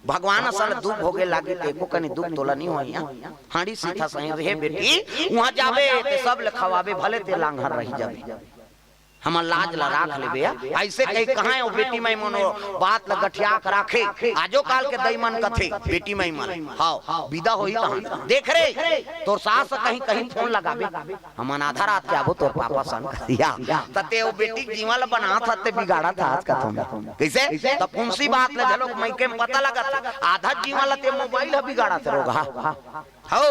भगवान असल दुख भोगे लागे देखो कनी दुख तोला नहीं होइया हाड़ी सीधा सही रहे बेटी वहां जाबे ते सब लखवाबे भले ते लांघर रही जाबे हम लाज ला राख लेबे ऐसे कहीं कहां है वो बेटी मई मनो बात ल गठिया के राखे आजो काल के दई मन कथे बेटी मई मन हां विदा होई कहां देख रे तोर सास कहीं कहीं फोन लगाबे हमन आधा रात के आबो तोर पापा सन या तते वो बेटी जीवन बना था ते बिगाड़ा था आज का तुम कैसे त पुंसी बात ले झलो मई के पता लगा आधा जीवन ते मोबाइल ह बिगाड़ा ते रोगा हो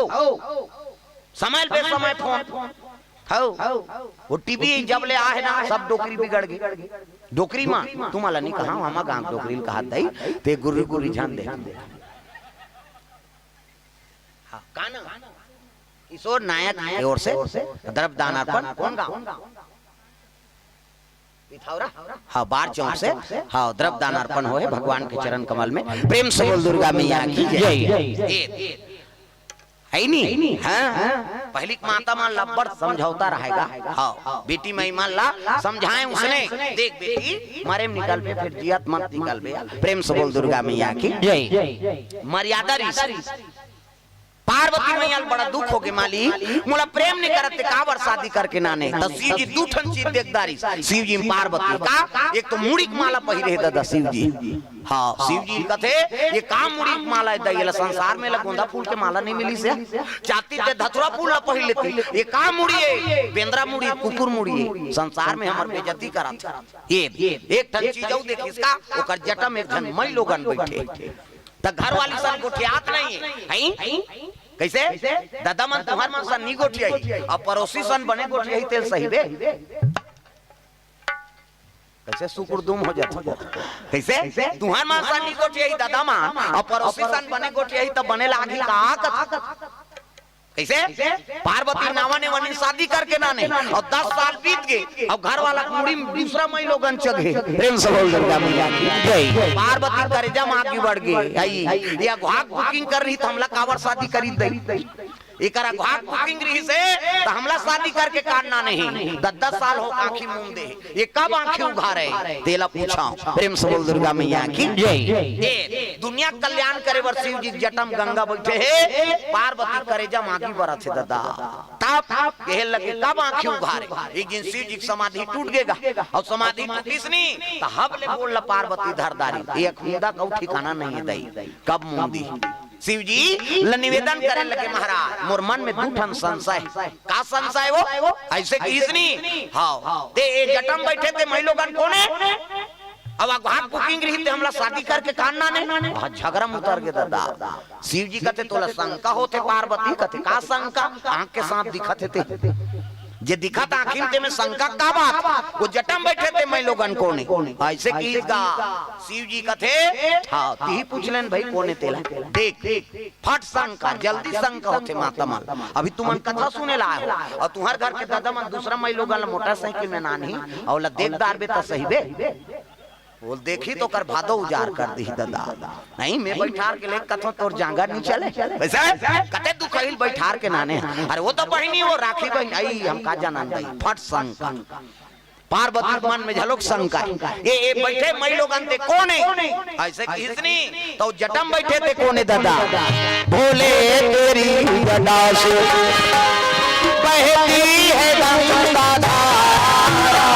समय पे समय फोन वो टीवी जब ले आहे ना सब डोकरी बिगड़ गई डोकरी मां तुम्हारा नहीं कहा हम गांव डोकरी कहा दई ते गुरु गुरु ध्यान दे हां काना ईश्वर नायक की ओर से द्रव्य दान अर्पण कौन गांव पिथौरा हां बार चौक से हां द्रव्य दान अर्पण होए भगवान के चरण कमल में प्रेम से बोल दुर्गा मैया की जय है नहीं हाँ पहली माता मान लब्बड़ समझौता रहेगा हाँ बेटी मई मान ला समझाए उसने देख बेटी मरे में निकल पे फिर जियत मत निकल बे प्रेम से बोल दुर्गा मैया की जय मर्यादा पार्वती मैया बड़ा दुख हो गए माली मोला प्रेम नहीं करते काबर शादी करके नाने तो शिव जी दूठन चीज देखदारी शिव जी पार्वती का एक तो मुड़ी माला पहिरे दादा शिव जी हाँ शिव जी कथे ये काम मुड़ी माला दे संसार में गोंदा फूल के माला नहीं मिली से चाहती ते धतुरा फूल पहन लेती ये काम मुड़ी है बेंद्रा मुड़ी कुकुर मुड़ी है संसार में हमर बेइज्जती करा ये एक ठन चीज देख इसका ओकर जटा में एक ठन मई लोगन बैठे त घर वाली सन गोठियात नहीं है कैसे दादा मन तुम्हार मन सन नी गोठियाई अब पड़ोसी सन बने गोठियाई तेल सही बे कैसे सुकुर दुम हो जाता कैसे तुम्हार मन सन नी गोठियाई दादा मन अब पड़ोसी सन बने गोठियाई तब बने लागी का कैसे पार्वती नावा ने वनी शादी करके नाने और 10 साल बीत गए और घर वाला मुड़ी दूसरा मई लोगन चगे प्रेम से बोल दुर्गा मैया की जय पार्वती करेजा मां की बढ़ गई आई या घाक बुकिंग कर रही तो हमला कावर शादी करी दई एकरा घाक बुकिंग रही से तो हमला शादी करके काटना नहीं 10 साल हो आंखी मूंद दे ये कब आंखें उघा रहे तेला पूछा प्रेम से बोल दुर्गा मैया की जय ये दुनिया कल्याण करे वर शिव जी जटम गंगा बैठे है पार्वती करेजा मागी बरत है दादा तब कहे लगे कब आंखें उघा रहे एक दिन शिव जी की समाधि टूट गएगा और समाधि टूटिस नहीं तो हब ले बोल पार्वती धरदारी एक खुदा का ठिकाना नहीं दई कब मूंदी शिव जी निवेदन करे लगे महाराज मोर मन में दूठन संशय का संशय वो ऐसे किसनी हाँ ते जटम बैठे थे मई लोगन कोने अब घाट बुकिंग रही थे हमला शादी करके काटना नहीं झगड़ा उतर के दादा शिव जी कहते तोला शंका होते पार्वती कहते का शंका आंख के साथ दिखते थे जे दिखा था आखिर ते में शंका का बात वो जटम बैठे थे मैं लोगन कोने ऐसे कीगा शिव जी कथे हां ती पूछ लेन भाई कोने तेला देख फट शंका जल्दी शंका होते माता मन अभी तुमन कथा सुने ला और तुहर घर के दादा मन दूसरा मैं लोगन मोटरसाइकिल में नानी और देखदार बे त सही बे बोल देखी तो कर भादो उजार कर दी दादा नहीं मैं बैठार के ले कथो तोर जांगा नहीं चले वैसे कते तू कहिल बैठार के नाने अरे वो तो बहनी वो राखी बहन आई हम का जाना दई फट शंका पार्वती मन में झलक शंका ये बैठे मई लोगन ते कोने ऐसे किसनी तो जटम बैठे थे कोने दादा भोले तेरी जटा से बहती है गंगा धारा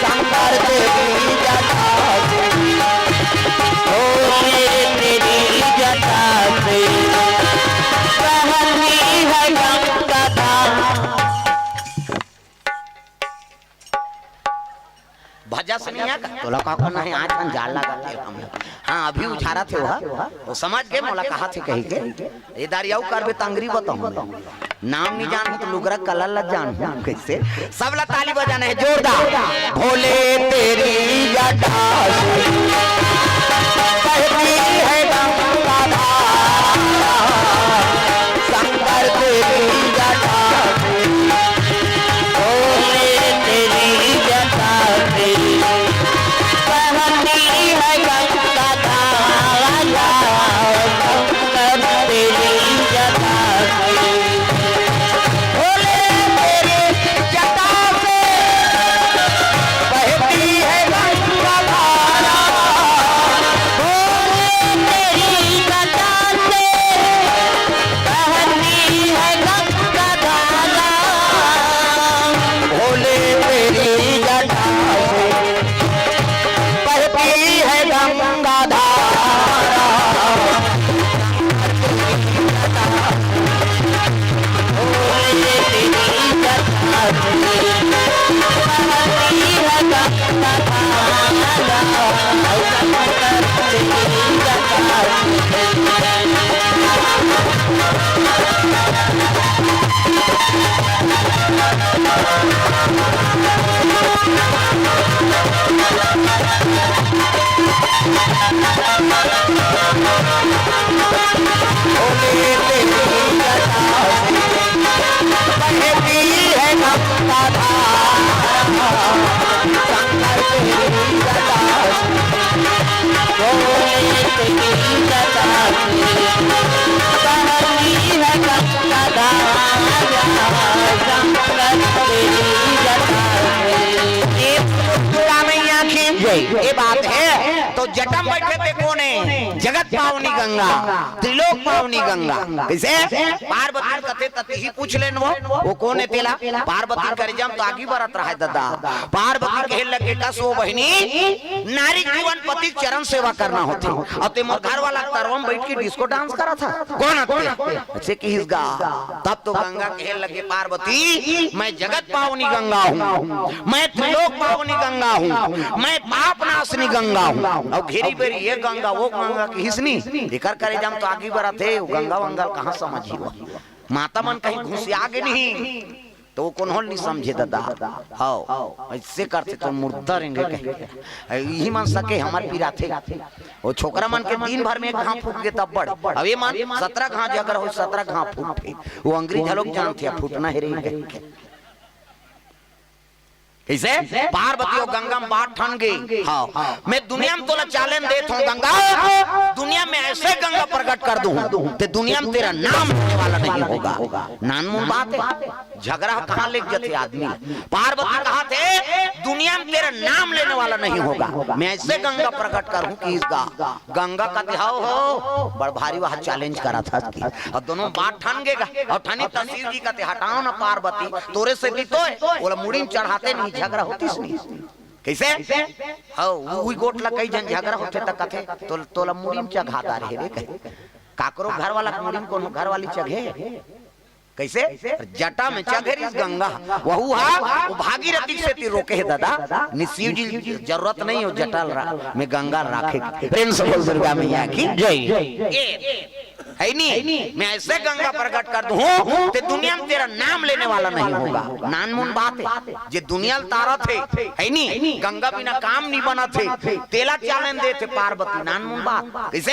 शंकर तेरी जटा से भोले तेरी जटा से बहती है गंगा धारा तोला का करना है आज हम जाल लगाते हम। हां अभी उछारा थे वो समझ के मोला कहा थे कही के ए दारियाऊ करबे तंगरी बताऊं नाम नहीं जान तो लुगरा कलर लग जान कैसे सब ला ताली बजाना है जोरदार। भोले तेरी जटा बहती है गंगा धारा शंकर तेरी जटा भोले तेरी जटा बहती है गंगा धारा शंकर तेरी जटा ये बात है तो जटम बैठे थे कोने जगत पावनी गंगा त्रिलोक पावनी गंगा कैसे पार्वती कथे तते ही पूछ लेन वो कोने तेला पार्वती करे जम तो आगे बरत रहा है दादा पार्वती कहे लगे का सो बहनी नारी जीवन पति चरण सेवा करना होती और ते मोर घर वाला तरवम बैठ के डिस्को डांस करा था कौन आते अच्छे किसगा तब तो गंगा कहे लगे पार्वती मैं जगत पावनी गंगा हूँ मैं त्रिलोक पावनी गंगा हूँ मैं पाप नाशनी गंगा हूँ और घेरी बेरी ये गंगा वो गंगा की हिसनी लेकर करे जम तो आगे बढ़ा थे गंगा वंगल कहाँ समझी वो माता मन कहीं घुस आगे नहीं तो वो कौन नहीं समझे दादा हाँ ऐसे करते तो मुर्दा रहेंगे यही मान सके हमारे पीरा थे वो छोकरा मन के दिन भर में एक घाव फूट के तब बढ़ अब ये मान 17 घाव जगह हो 17 घाव फूट वो अंग्रेज लोग जानते फूटना ही रहेंगे इसे पार्वती और गंगा में बात ठन गई हाँ मैं दुनिया में तोला चैलेंज देता हूँ गंगा दुनिया में ऐसे गंगा प्रकट कर दूं ते दुनिया में तेरा नाम होने वाला नहीं होगा नानमुन बात है झगड़ा कहाँ ले जाते आदमी पार्वती कहा थे दुनिया में तेरा नाम लेने वाला नहीं होगा मैं ऐसे गंगा प्रकट करूं कि इसका गंगा का तिहाव हो बड़ भारी वहां चैलेंज करा था और दोनों बात ठन गेगा और ठनी तहसील जी का हटाओ ना पार्वती तोरे से भी तो बोला मुड़ी में चढ़ाते नहीं झगड़ा होती नहीं कैसे हाँ वही गोट ला कई जन झगड़ा होते तक कथे तोला मुड़ी में चढ़ाता रहे रे काकरो घर वाला मुड़ी में कोनो घर वाली चढ़े कैसे जटा में चघेर इस गंगा वहु हा वो भागीरथी से ती रोके है दादा शिव जी जरूरत नहीं हो जटल में गंगा राखे प्रेम से बोल दुर्गा मैया की जय है नहीं मैं ऐसे गंगा प्रकट कर दूं ते दुनिया में तेरा नाम लेने वाला नहीं होगा नानमुन बात है जे दुनिया तारा थे है नहीं गंगा बिना काम नहीं बना थे तेला चैलेंज दे थे पार्वती नानमुन बात कैसे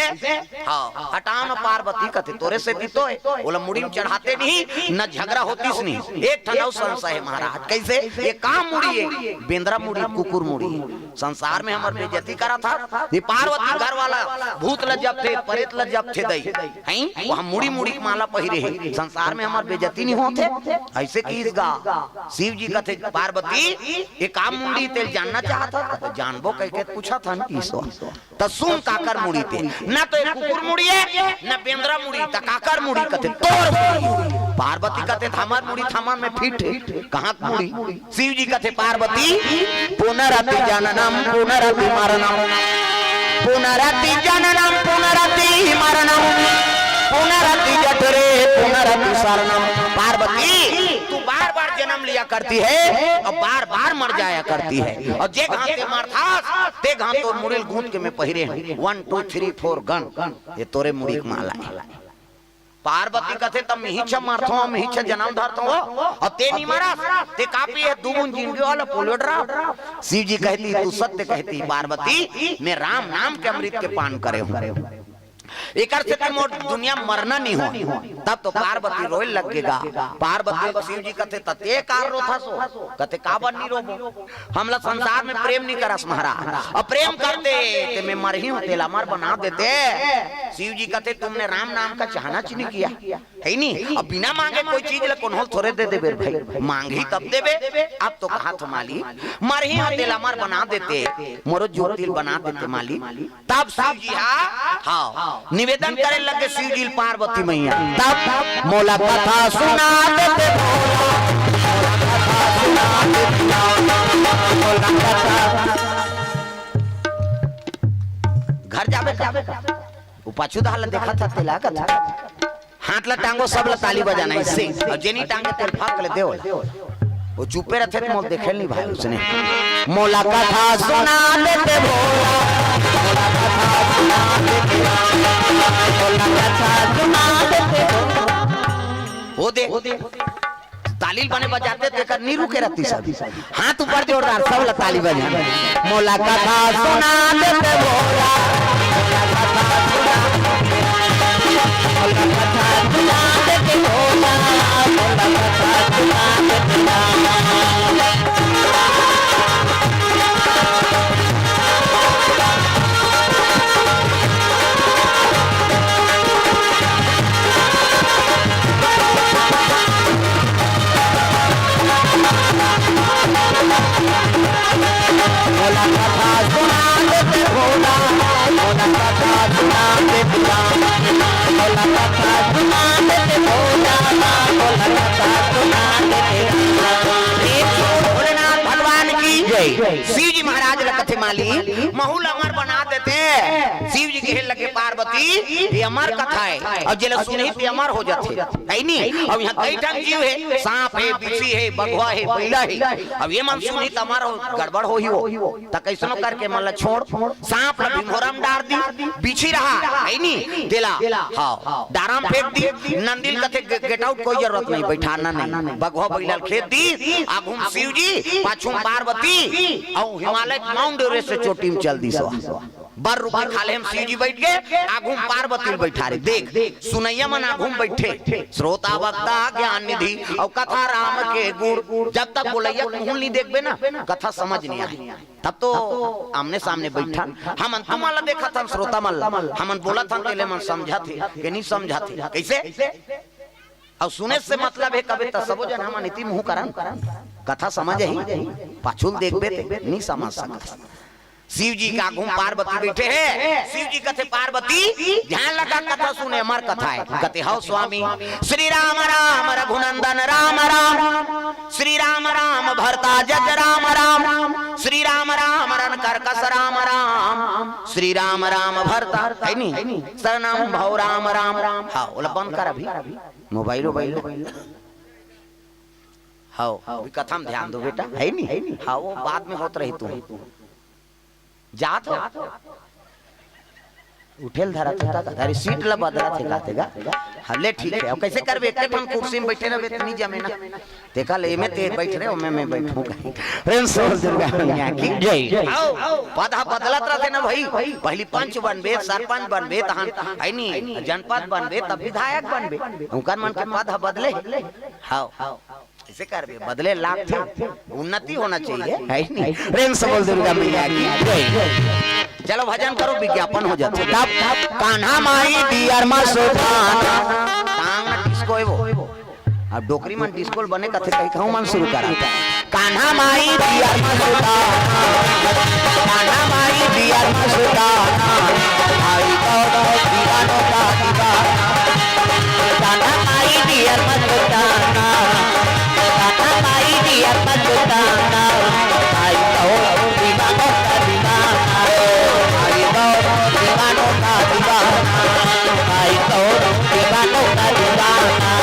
हाँ हटाओ ना पार्वती कथे तोरे से दी तो बोला मुड़ी में चढ़ाते नहीं न झगड़ा होती नहीं एक ठनौ संशय है महाराज कैसे ये काम मुड़ी है बेंद्रा मुड़ी कुकुर मुड़ी संसार में हमारे बेइज्जती करा था ये पार्वती घर वाला भूत लज्जब थे प्रेत लज्जब थे दई वहाँ मुड़ी मुड़ी माला पहिरे है संसार में हमारे बेइज्जती नहीं होते ऐसे किसगा शिव जी का थे पार्वती ये काम मुड़ी तेल जानना चाहता था जानबो कह के पूछा था ना किसो तो सुन काकर मुड़ी थे ना तो एक कुकुर मुड़ी है ना बेंद्रा मुड़ी ता काकर मुड़ी कथे तोर पार्वती कथे थामर मुड़ी थामर में फिट कहाँ मुड़ी शिव जी कथे पार्वती पुनरति जननम पुनरति मरणम पुनरति जननम पुनरति मरणम पुनरति जठरे पुनरति शरणम पार्वती तू बार बार बार जन्म लिया करती है और बार बार मर जाया करती है। और जे घाते मारथास ते घातो मुड़िल गूंथ के मैं पहिरे 1 2 3 4 गन ये तोरे मुड़ी के माला है। पार्वती कथे तब मिहिच मारथो मिहिच जन्म धरथो और ते नहीं मारा ते कापी है दुमुन जिंदगी वाला पोलोड्रा। शिव जी कहती तू सत्य कहती पार्वती मैं राम नाम के अमृत के पान करे हूँ एक से तुम दुनिया मरना नहीं हो। तब तो पार्वती रोए लगेगा। पार्वती शिव जी कहते तते कार रो था सो कहते काबर नहीं रो हमला संसार में प्रेम नहीं करस महाराज और प्रेम करते ते मैं मर ही हूं तेला मर बना देते। शिव जी कहते तुमने राम नाम का चाहना च नहीं किया है नहीं अब बिना मांगे कोई चीज ले कोनहोल थोड़े दे देबे भाई मांग ही तब देबे। अब तो कहा तो माली मर ही हूं तेला मर बना देते मोरो ज्योतिल बना देते माली। तब शिव जी हाँ निवेदन करे लगे शिव जी पार्वती मैया। तब मोला कथा सुना देते घर जावे पाछू दाल देखा था तेला कथा हाथ ला टांगो सब ला ताली बजाना इससे और जेनी टांगे तेल फाक ले देओ वो चुपे रहते थे मोल देखे नहीं भाई उसने मोला कथा सुना देते भोला मोला कथा सुना देते मोला कथा सुना देते वो दे ताली बने बजाते देखकर नहीं रुके रहती सब हाथ ऊपर जोरदार सब ताली बजाना मोला कथा सुना देते भोला मोला कथा सुना देते भोला मोला कथा सुना देते मोला कथा सुना देते भोला मोला कथा सुना देते मोला कथा सुना देते भोला मोला कथा सुना देते भोलेनाथ भगवान की जय। शिव जी महाराज कथे माली महूल अमर बना देते शिव जी कहे लगे पार्वती ये अमर कथा है और जिले सुने ते अमर हो जाते है नहीं। अब यहाँ कई ढंग जीव है सांप है बिच्छी है बगवा है बैला है अब ये मन सुनी तो अमर गड़बड़ हो ही हो तो कैसनो करके मन छोड़ सांप ला भिंगोरम डार दी बिछी रहा है नहीं देला हाँ डाराम फेंक दी नंदिल कथे गेट आउट कोई जरूरत नहीं बैठाना नहीं बगवा बैला खेत दी आगू शिव जी पाछू पार्वती और हिमालय माउंट एवरेस्ट से चोटी में चल दी सो बर रुपए खाले हम शिव जी बैठ गए आगू पार्वती बैठा रहे देख सुनैया मन आगू बैठे श्रोता वक्ता ज्ञान निधि और कथा राम के गुण जब तक बोलैया मुंह नहीं देखबे ना कथा समझ नहीं आई तब तो आमने सामने बैठा हम तुम्हारा देखा था श्रोता मल हम बोला था तेले मन समझा थे कि नहीं समझा थे कैसे और सुने से मतलब है कभी तसबो जन हम नीति मुंह करन कथा समझ ही पाछुल देखबे नहीं समझ सकता। शिव जी का घूम पार्वती बैठे हैं शिव जी कहते पार्वती ध्यान लगा कथा सुने अमर कथा है कहते हो स्वामी श्री राम राम रघुनंदन राम राम श्री राम राम भरता जग राम राम श्री राम राम रन करकस राम राम श्री राम राम भरता है नहीं सरनाम भव राम राम हाँ बोला बंद कर अभी मोबाइल हाँ अभी कथा में ध्यान दो बेटा है नहीं हाँ वो बाद में होत रही तू जात उठेल धरा था धारी सीट ला बदला थे गातेगा हले ठीक है अब कैसे करबे एक ठन कुर्सी में बैठे रहबे नहीं जमे ना देखा ले में ते बैठ रहे हो मैं बैठूंगा प्रेम से दुर्गा मैया की जय। आओ पद बदलत रहते ना भाई पहली पंच बनबे सरपंच बनबे तहन है नहीं जनपद बनबे तब विधायक बनबे उनका मन के पद बदले हां ऐसे करबे बदले लाभ थे उन्नति होना चाहिए है नहीं प्रेम से बोल दुर्गा मैया की जय। चलो भजन करो विज्ञापन हो जाते तब कान्हा माई दियर मा सोधान टांग डिस्को है वो अब डोकरी मन डिस्को बने कथे कहीं कहूं मन शुरू करा कान्हा माई दियर मा सोधान कान्हा माई दियर मा सोधान आई तो दीवानो का दीवाना कान्हा माई दियर मा सोधान दियर मा सोधान आई तो दीवानो का दीवाना आई तो दीवानो का दीवाना आई तो दीवानो का दीवाना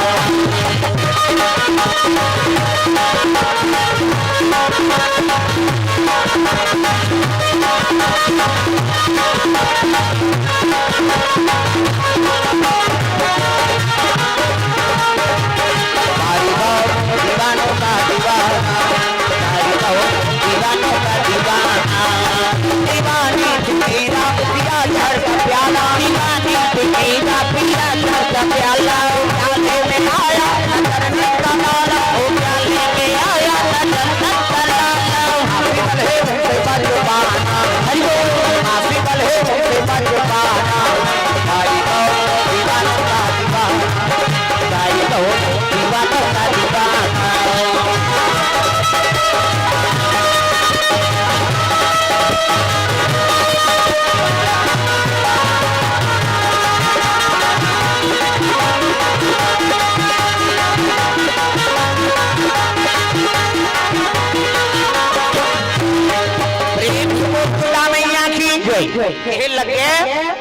कहे लगे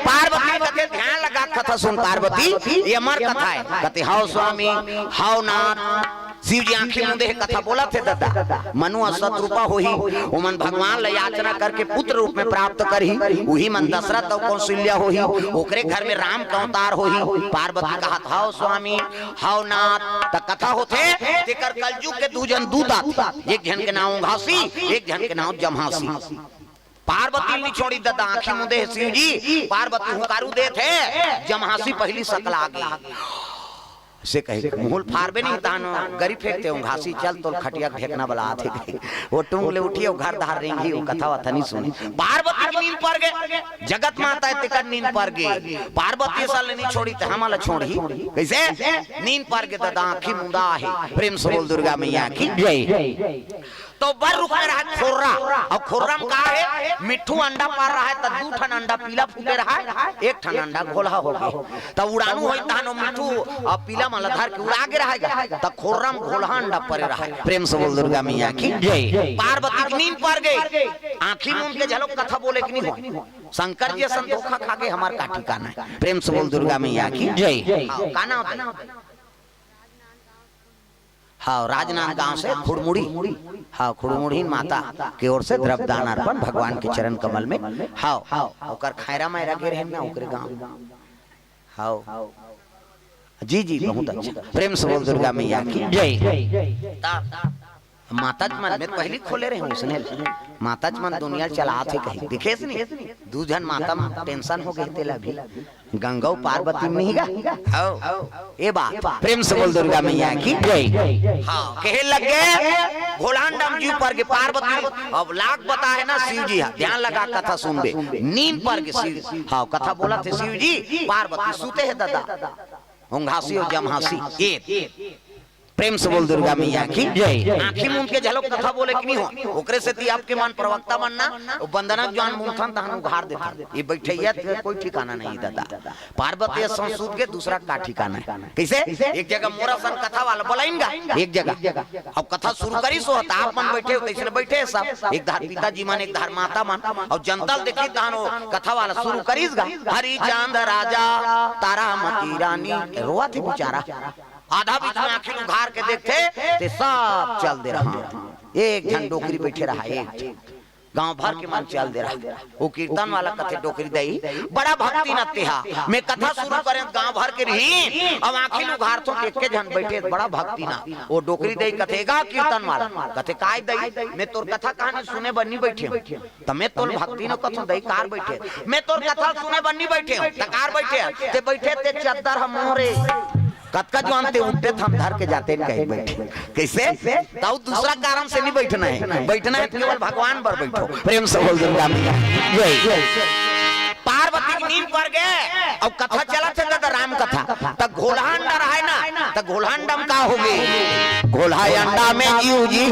पार्वती कथे ध्यान लगा कथा सुन पार्वती ये अमर कथा है कथे हाउ स्वामी हाउ नाथ शिव जी आंखें मुंदे कथा बोला थे दादा मनु असत रूपा होही उमन भगवान ल याचना करके पुत्र रूप में प्राप्त करही वही मन दशरथ और कौशल्या होही ओकरे घर में राम का अवतार होही पार्वती कहा हाउ स्वामी हाउ नाथ त कथा होथे तेकर कलयुग के दू जन दूत आते एक जन के नाम घासी एक जन के नाम जमहासी पार्वती ने छोड़ी दादा आंखें मुंदे शिव जी पार्वती हुकारू दे थे जमहासी पहली सकल आ गई से कहे मूल फारबे नहीं तानो गरी फेंकते हूं घासी चल तो खटिया ढेकना वाला आते गए वो टूंग ले उठी और घर धार रेंगी वो कथा वथा नहीं सुनी पार्वती की नींद पर गए जगत माता है तेकर नींद पर गई पार्वती साल नहीं छोड़ी तो हमारा छोड़ी कैसे नींद पर गए दादा आंखी मुंदा है प्रेम से बोल दुर्गा मैया की जय तो बर रुक रहा है खोर्रा और खोर्रा में कहा है मिट्ठू अंडा पार रहा है तो दू ठन अंडा पीला फूटे रहा है एक ठन अंडा घोला हो गया तो उड़ानू होई तानो मिट्ठू और पीला मलधार के उड़ा के रहेगा तो खोर्रा में घोला अंडा परे रहा है प्रेम से बोल दुर्गा मैया की जय पार्वती की नींद पर गई आंखी मूंद के झलक कथा बोले कि नहीं हो शंकर जी संतोखा खा के हमार का ठिकाना है प्रेम से बोल दुर्गा मैया की जय काना हाँ राजनांद गांव से खुड़मुड़ी हाँ खुड़मुड़ी माता की ओर से द्रव्यदान अर्पण भगवान के चरण कमल में हाँ ओकर खैरा मैरा गिर है ना ओकरे गांव हाँ जी जी बहुत अच्छा प्रेम से बोल दुर्गा मैया की जय माता मन में पहली खोले रहे उसने माता मन दुनिया चला थे कहीं दिखे नहीं दू जन माता में टेंशन हो गई तेला भी गंगा पार्वती नहीं गा ए बात प्रेम से बोल दुर्गा मैया की जय हाँ कहे लगे घोलांडम जी पर के पार्वती अब लाख बता है ना शिव जी ध्यान लगा कथा सुन बे नींद पर के शिव हाँ कथा बोला थे शिव जी पार्वती सूते है दादा घासी और जमहासी एक प्रेम से बोल दुर्गा मैया की जय आंखी मूंद के झलक कथा बोले कि नहीं हो ओकरे से ती आपके मान प्रवक्ता बनना वंदना जान मुंथन तहन उघार देता ये बैठैया कोई ठिकाना नहीं दादा पार्वती संसूत के दूसरा का ठिकाना है कैसे एक जगह मोरा सन कथा वाला बोलाएंगा एक जगह अब कथा शुरू करी सो आप मन बैठे हो कैसे बैठे सब एक धार पिताजी मान एक धार माता मान और जनतल देखी तहन कथा वाला शुरू करीस गा हरि चांद राजा तारामती रानी रोआ थी बेचारा आधा बीच में आंखें उघार के देखते ते सब चल दे रहा एक जन डोकरी बैठे रहा एक गांव भर के मन चल दे रहा वो कीर्तन वाला कथे डोकरी दई बड़ा भक्ति न तेहा मैं कथा शुरू करें गांव भर के रही अब आंखें उघार तो एक के जन बैठे बड़ा भक्ति ना वो डोकरी दई कथेगा कीर्तन वाला कथे काय दई मैं तोर कथा कहानी सुने बन्नी बैठे त मैं तोर भक्ति न कथो दई कार बैठे मैं तोर कथा सुने बन्नी बैठे त कार बैठे ते चद्दर हम मोरे कतका जानते उठते थम धर के जाते कहीं बैठे कैसे तो दूसरा कारण से नहीं बैठना है केवल भगवान पर बैठो प्रेम से बोल दुर्गा मैया जय पार्वती की नींद पर गए अब कथा चला था राम कथा तब घोड़ा अंडा रहा है ना तब घोड़ा अंडम का हो गए घोड़ा अंडा में जीव जी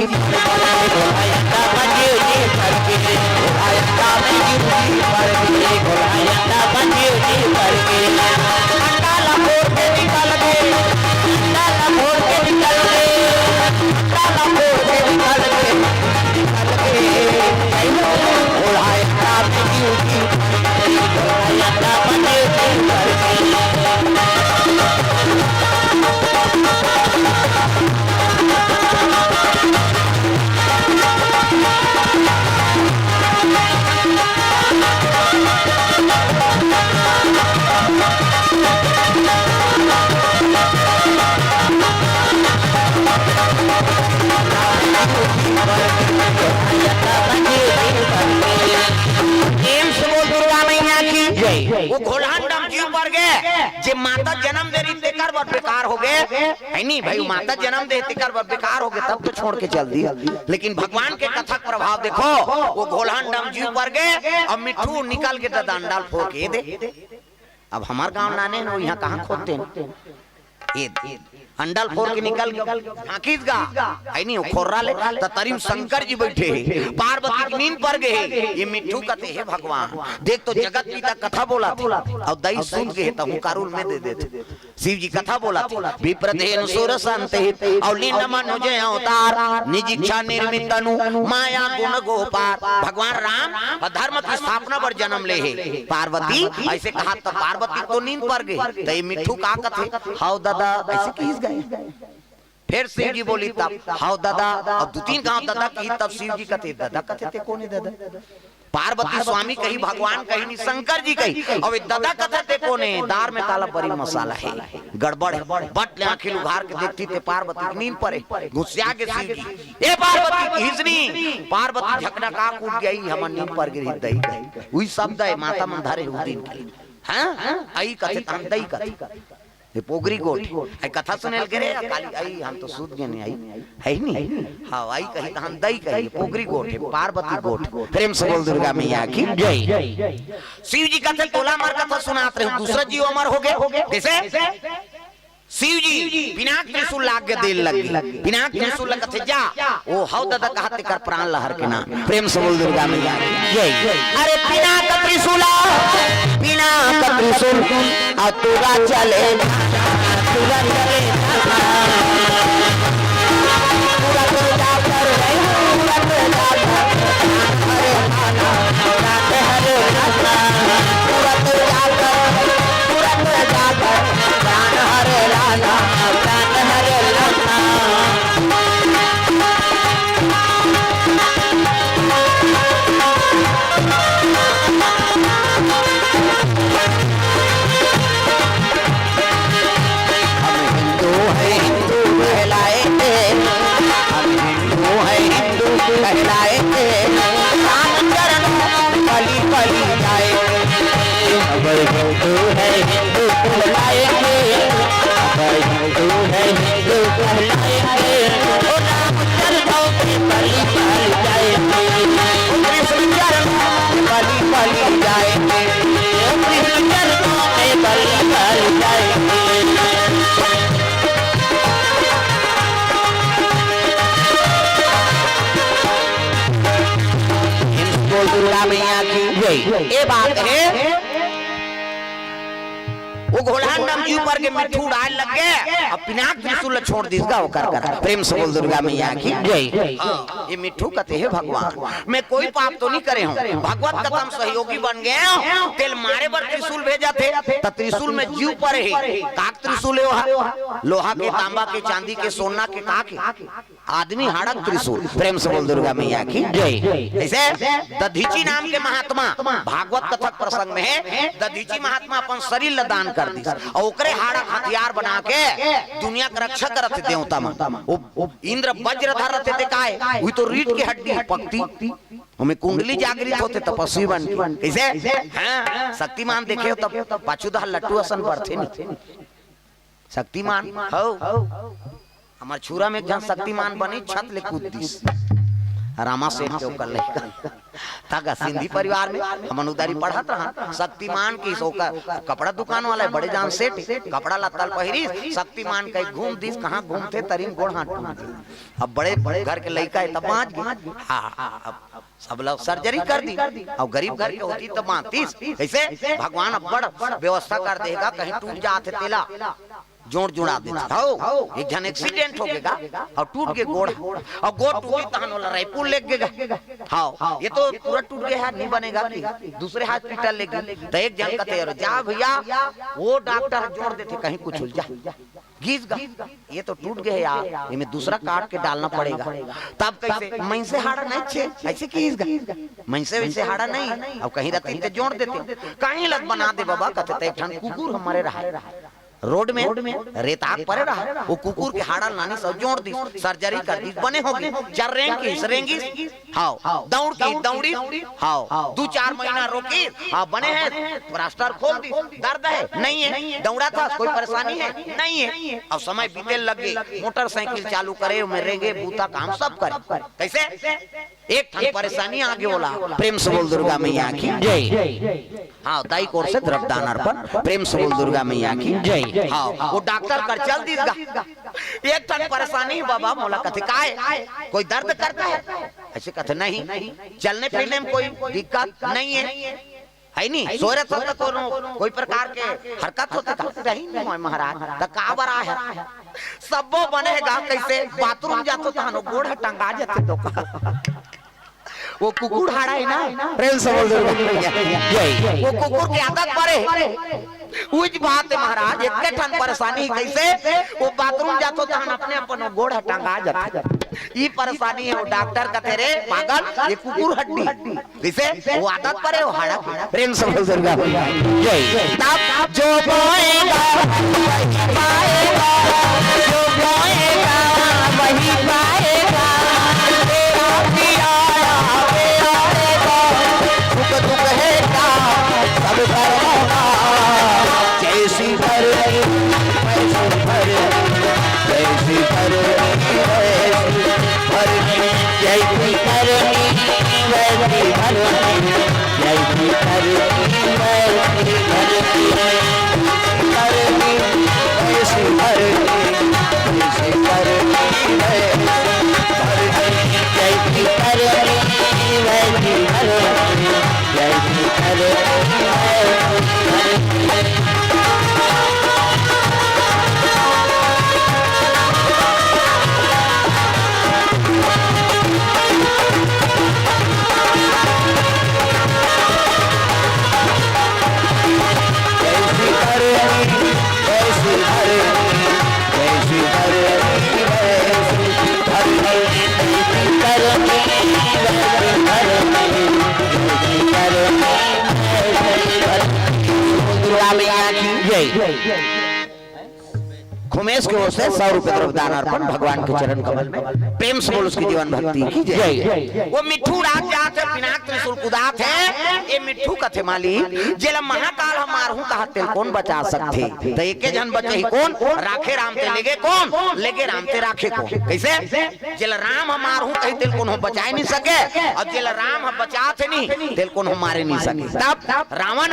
वो घोलांडम जीव पर गए जे माता जन्म दे रही तेकर बर बेकार हो गए है नहीं भाई माता जन्म दे तेकर बर बेकार हो गए तब तो छोड़ के चल दी लेकिन भगवान के कथा प्रभाव देखो वो घोलांडम जीव पर गए और मिट्ठू निकल के डांडाल फोड़ के दे अब हमार गांव नाने न यहाँ कहाँ खोदते ये अंडल फोड़ के निकल हाकिस गा आई नहीं खोर्रा ले त तरीम शंकर जी बैठे हैं पार्वती की नींद पर गए ये मिट्ठू कहते हैं भगवान देख तो जगत पिता कथा बोला थे और दई सुन के त हुकारुल में दे देते शिव जी कथा बोला थे विप्रदेन सुर संते और लीन मनुजे अवतार निज इच्छा निर्मित तनु माया गुण गोपार भगवान राम धर्म की स्थापना पर जन्म ले है पार्वती ऐसे कहा तो पार्वती तो नींद पर गए तो ये मिट्ठू का कथे हाउ दादा ऐसे किस गए फिर शिव जी बोली तब हाउ दादा और दो तीन गांव दादा की तब शिव जी कहते दादा कहते थे कौन है दादा पार्वती स्वामी कही भगवान कही नहीं शंकर जी कही और दादा कहते कौन है दार में काला बड़ी मसाला है गड़बड़ है बट आंखें उघार के देखती थे पार्वती नींद पर गुस्सा के शिव जी ए पार्वती हिजनी पार्वती झकड़ा का कूद गई हम नींद पर गिरी दई गई वही शब्द है माता मंधारे दिन के हां आई कथे हम दई कथे ये पोगरी गोट आई कथा सुनेल करे काली आई हम तो सूत गए नहीं आई है नहीं हां आई कही हम दई कही पोगरी गोट है पार्वती गोट प्रेम से बोल दुर्गा मैया की जय शिव जी कथे तोला मार कथा सुनाते रहे दूसरा जीव अमर हो गए कैसे शिव जी पिनाक त्रिशूल लाग के दिल लगी पिनाक त्रिशूल कथे जा ओ हाउ दादा कहते कर प्राण लहर के नाम प्रेम से बोल दुर्गा मैया जय अरे पिनाक त्रिशूल तुरा चले तुरा चले पूरा तो जाकर पूरा तो जाकर हरे राधे हरे राधा पूरा तो जाकर पूरा तो जाकर प्राण हरे राधा प्राण हरे राधा कहलाए राम चरण पली पली जाए हिंदू है हिंदू कहलाएंगे हिंदू है हिंदू कहलाएंगे राम चरण पली पली जाएंगे कृष्ण चरण पली पली जाएंगे कृष्ण चरण पली पली जाएंगे दुर्गा मैया की ये बात है वो घोड़ान नाम जी पर के मिट्ठू डाल लग गए अब पिनाक त्रिशूल छोड़ दीसगा वो कर प्रेम से बोल दुर्गा मैया की जय ये मिट्ठू कहते हैं भगवान मैं कोई पाप तो नहीं करे हूँ भगवत कथम सहयोगी बन गए तेल मारे पर त्रिशूल भेजा थे तो त्रिशूल में जीव पर है काक त्रिशूल है लोहा के तांबा के चांदी के सोना के काक आदमी हाड़क त्रिशूल प्रेम से बोल दुर्गा मैया की जय ऐसे दधीची नाम के महात्मा भागवत कथक प्रसंग में है दधीची महात्मा अपन शरीर ल दान कर दी और ओकरे हाड़क हथियार बना के दुनिया का रक्षा करते देवता में इंद्र वज्र धर रहते थे काय वही तो रीढ़ की हड्डी पकती हमें कुंडली जागृत होते तपस्वी बन कैसे हाँ शक्तिमान देखे हो तब पाछुदा लट्टू असन बढ़ते नहीं शक्तिमान हो हमार छुरा में जहां शक्तिमान बनी छत ले कूद दिस रामा सेठ के ओकर लइका ताका सिंधी परिवार में हम अनुदारी पढ़त रहा शक्तिमान की सोका कपड़ा दुकान वाला बड़े जान सेठ कपड़ा लत्तल पहिरी शक्तिमान कहीं घूम दिस कहां घूमते तरीम गोड़ हाथ अब बड़े बड़े घर के लइका है तब बांच गए हां सब लोग सर्जरी कर दी और गरीब घर के होती तो बांतीस कैसे भगवान अब बड़ व्यवस्था कर देगा कहीं टूट जाते तेला जोड़ जुड़ा देता हो एक जन एक्सीडेंट हो गएगा और टूट के गोड़ और गोड़ टूटी तहन वाला रायपुर ले गएगा हाँ ये तो पूरा टूट गया है नहीं बनेगा कि दूसरे हॉस्पिटल ले गए तो एक जन कहते जा भैया वो डॉक्टर जोड़ देते कहीं कुछ उलझा घिस गा ये तो टूट गए यार इनमें दूसरा काट के डालना पड़ेगा तब कैसे मैं से हाड़ा नहीं छे ऐसे घिस गा मैं से वैसे हाड़ा नहीं और कहीं रहते तो जोड़ देते कहीं लग बना दे बाबा कहते एक ठन कुकुर हमारे रहा रोड में रेताक पड़े रहा वो कुकुर के हाड़ा लानी सब जोड़ दी सर्जरी कर दी बने होगी चार रेंगी हाँ दौड़ की दौड़ी हाँ 2-4 महीना रोकी हाँ बने हैं प्लास्टर खोल दी दर्द है नहीं है दौड़ा था कोई परेशानी है नहीं है अब समय बीते लगे मोटरसाइकिल चालू करे में रेंगे बूता काम सब करे कैसे एक ठन परेशानी आगे बोला, प्रेम से बोल दुर्गा मैया की जय। हाँ दाई कोर से द्रव्यदान अर्पण, प्रेम से बोल दुर्गा मैया की जय। हाँ वो डॉक्टर कर चल दीगा, एक ठन परेशानी बाबा मोला कथे काय कोई दर्द करता है, ऐसे कथे नहीं, चलने फिरने में कोई दिक्कत नहीं है नहीं, सोरे तो कोई प्रकार के हरकत होते नहीं महाराज, तो का बरा है सबो बनेगा कैसे, बाथरूम जातो तो गोड़ टंगा जाते तो वो कुकुर हाड़ा है ना, प्रेम से बोल दुर्गा मैया जय। वो कुकुर की आदत पड़े उज बात है महाराज, एक ठन परेशानी कैसे वो बाथरूम जातो तो हम अपने अपन गोड़ टंगा जाते, ये परेशानी है। वो डॉक्टर कहते रे पागल ये कुकुर हड्डी कैसे वो आदत पड़े वो हाड़ा, प्रेम से बोल दुर्गा मैया जय। तब जो बोएगा पाएगा, जो बोएगा वही पाएगा, तेरा पिया दुख है का सब करना, जैसी भर वैसी भर, जैसी भर वैसी भर, जैसी करनी वैसी भर, जैसी करनी वैसी करनी, वैसी भर, जैसी करनी वैसी भर, जैसी करनी वैसी भर, जैसी करनी खुमेश की ओर से 100 रुपए द्रव्यदान अर्पण भगवान के चरण कमल में, प्रेम से बोल उसकी जीवन भक्ति की जय। वो मिट्ठू रात जात है पिनाक त्रिशूल कुदात है, ये मिट्ठू कथे माली जेला महाकाल हम मारहूं कहा तेल कौन बचा सकते, तो एके जन बचे ही कौन, राखे राम ते लेगे कौन, लेगे राम ते राखे कौन, कैसे जेला राम हम मारहूं कही तेल कौन बचा नहीं सके, और जेला राम हम बचाते नहीं तेल कौन मारे नहीं सके। तब रावण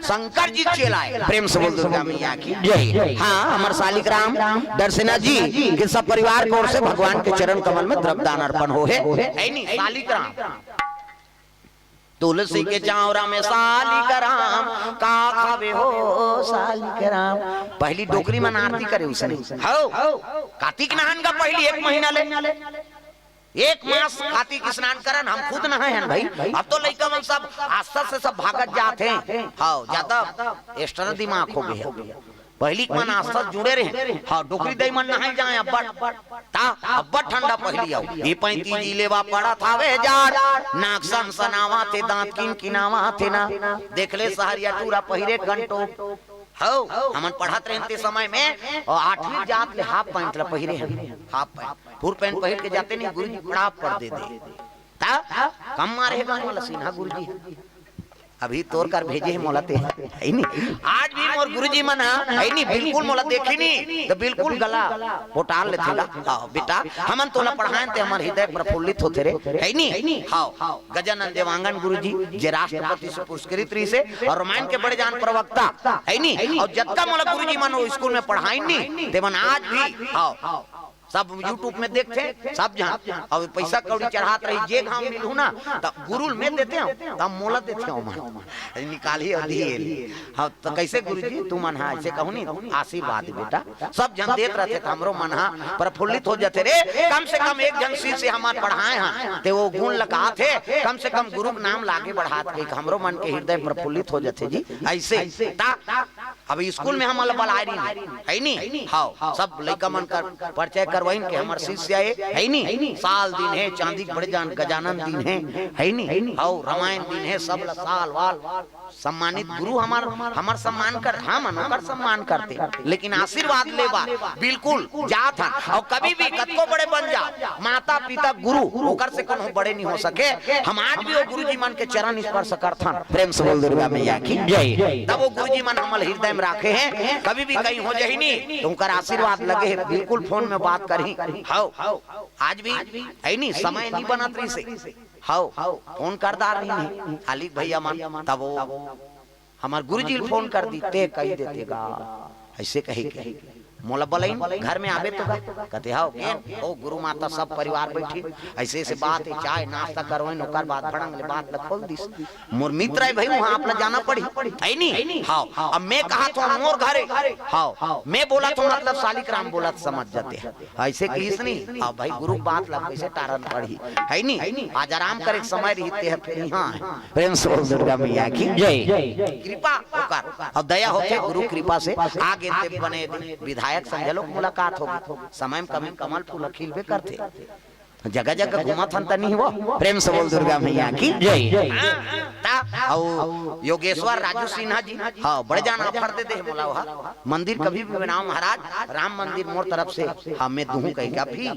शंकर जी चलाए, प्रेम से बोल दुर्गा मैया की जय। हाँ हमारे सालिक राम दर्शना जी के सब परिवार की ओर से भगवान के चरण कमल में द्रव्यदान अर्पण हो है नहीं, सालिक राम तुलसी के चावरा में सालिक राम का खावे हो, सालिक राम पहली डोकरी में आरती करे उसने, हो कार्तिक नहान का पहली 1 महीना ले 1 मास कार्तिक स्नान करन, हम खुद नहाए हैं भाई, अब तो लड़का मन सब आस्था से सब भागत जाते हैं, हाँ ज्यादा एक्स्ट्रा दिमाग हो गया, पहली मन आस्था जुड़े रहे, हाँ डोकरी दई मन नहाए जाए अब्बा ठंडा पहली आओ, ये 35 लेवा पड़ा था वे जार, नाक सन सनावा थे दांत किन किनावा थे ना, देख ले सहरिया टूरा पहिरे घंटो, हो हमन पढ़त रहते समय में और 8वीं जात ले हाफ पैंट ला पहिरे हैं, हाफ पैंट फुल पैंट पहिर के जाते नहीं, गुरुजी बड़ा पढ़ दे ता कम मारे गाने वाला सिन्हा गुरुजी अभी तोड़ कर भेजे है मोला ते है नहीं, आज भी मोर गुरुजी मना है नहीं, बिल्कुल मोला देखी नहीं तो बिल्कुल गला पोटाल ले थेला, हां बेटा हमन तोला पढ़ाएं ते हमर हृदय प्रफुल्लित होते रे है नहीं। हां गजानन देवांगन गुरुजी जे राष्ट्रपति से पुरस्कृत रही से और रामायण के बड़े जान प्रवक्ता है नहीं, और जत्ता मोला गुरुजी मन स्कूल में पढ़ाई नहीं ते मन आज भी हां सब YouTube में देखते हैं सब जहां, और पैसा कौड़ी चढ़ात रही जे घाम मिलू ना तब गुरुल में देते हैं, तब मोला देते हैं निकाली अधी, हाँ तो कैसे गुरुजी तू मन ऐसे कहू नहीं, आशीर्वाद बेटा सब जन देते रहते हमरो मन प्रफुल्लित हो जाते रे, कम से कम एक जन से हमारे पढ़ाए हैं ते वो गुण लगा थे, कम से कम गुरु नाम लागे बढ़ाते हमरो मन के हृदय प्रफुल्लित हो जाते जी ऐसे। अभी स्कूल में हम बलाई है नहीं, हाँ सब लड़का मन कर परिचय करवाइन के हमारे शिष्य है नहीं, साल दिन है चांदी बड़े जान गजानन दिन है नहीं, हाँ रामायण दिन है, सब साल वाल सम्मानित गुरु हमार सम्मान कर, हम अनोकर सम्मान करते, लेकिन आशीर्वाद लेवा बिल्कुल जात है, और कभी भी कतको बड़े बन जा माता पिता गुरु ओकर से कोनो बड़े नहीं हो सके, हम आज भी वो गुरुजी मन के चरण स्पर्श करथन, प्रेम से बोल दुर्गा मैया की जय। तब वो गुरुजी मन हमल हृदय में राखे हैं, कभी भी कहीं हो जाही नहीं तो उनका आशीर्वाद लगे है, बिल्कुल फोन में बात करही, हाउ आज भी है नहीं समय नहीं बनत रही से, हाउ फोन कर दार नहीं खाली भैया मन तब वो हमार गुरुजी फोन कर दी ते कही देतेगा ऐसे कही के मोला बोलाइन घर में आवे तो कहते हाउ केन ओ गुरु माता सब परिवार बैठी ऐसे ऐसे बात है चाय नाश्ता करवाइन ओकर बाद भड़ंग ले बात ल खोल दिस मोर मित्र है भाई वहां आप ला जाना पड़ी है नहीं हाउ अब मैं कहा तो मोर घरे हाउ मैं बोला तो मतलब सालिग्राम बोला तो समझ जाते हैं ऐसे किस नहीं हां भाई गुरु बात ला कैसे टारन पड़ी है नहीं आज आराम करे समय रहते हैं फिर यहां प्रेम से दुर्गा मैया की जय कृपा ओकर और दया होते गुरु कृपा से आगे ते बने विधायक समझ लो मुलाकात होगी समय में कभी कमल फूल खिलबे करते जगह जगह घुमा थन तनी हो प्रेम से बोल दुर्गा मैया की जय और योगेश्वर राजू सिन्हा जी हां बड़े जाना ऑफर दे दे मोला वहां मंदिर कभी भी बनाओ महाराज राम मंदिर मोर तरफ से हां मैं दूं कह क्या भी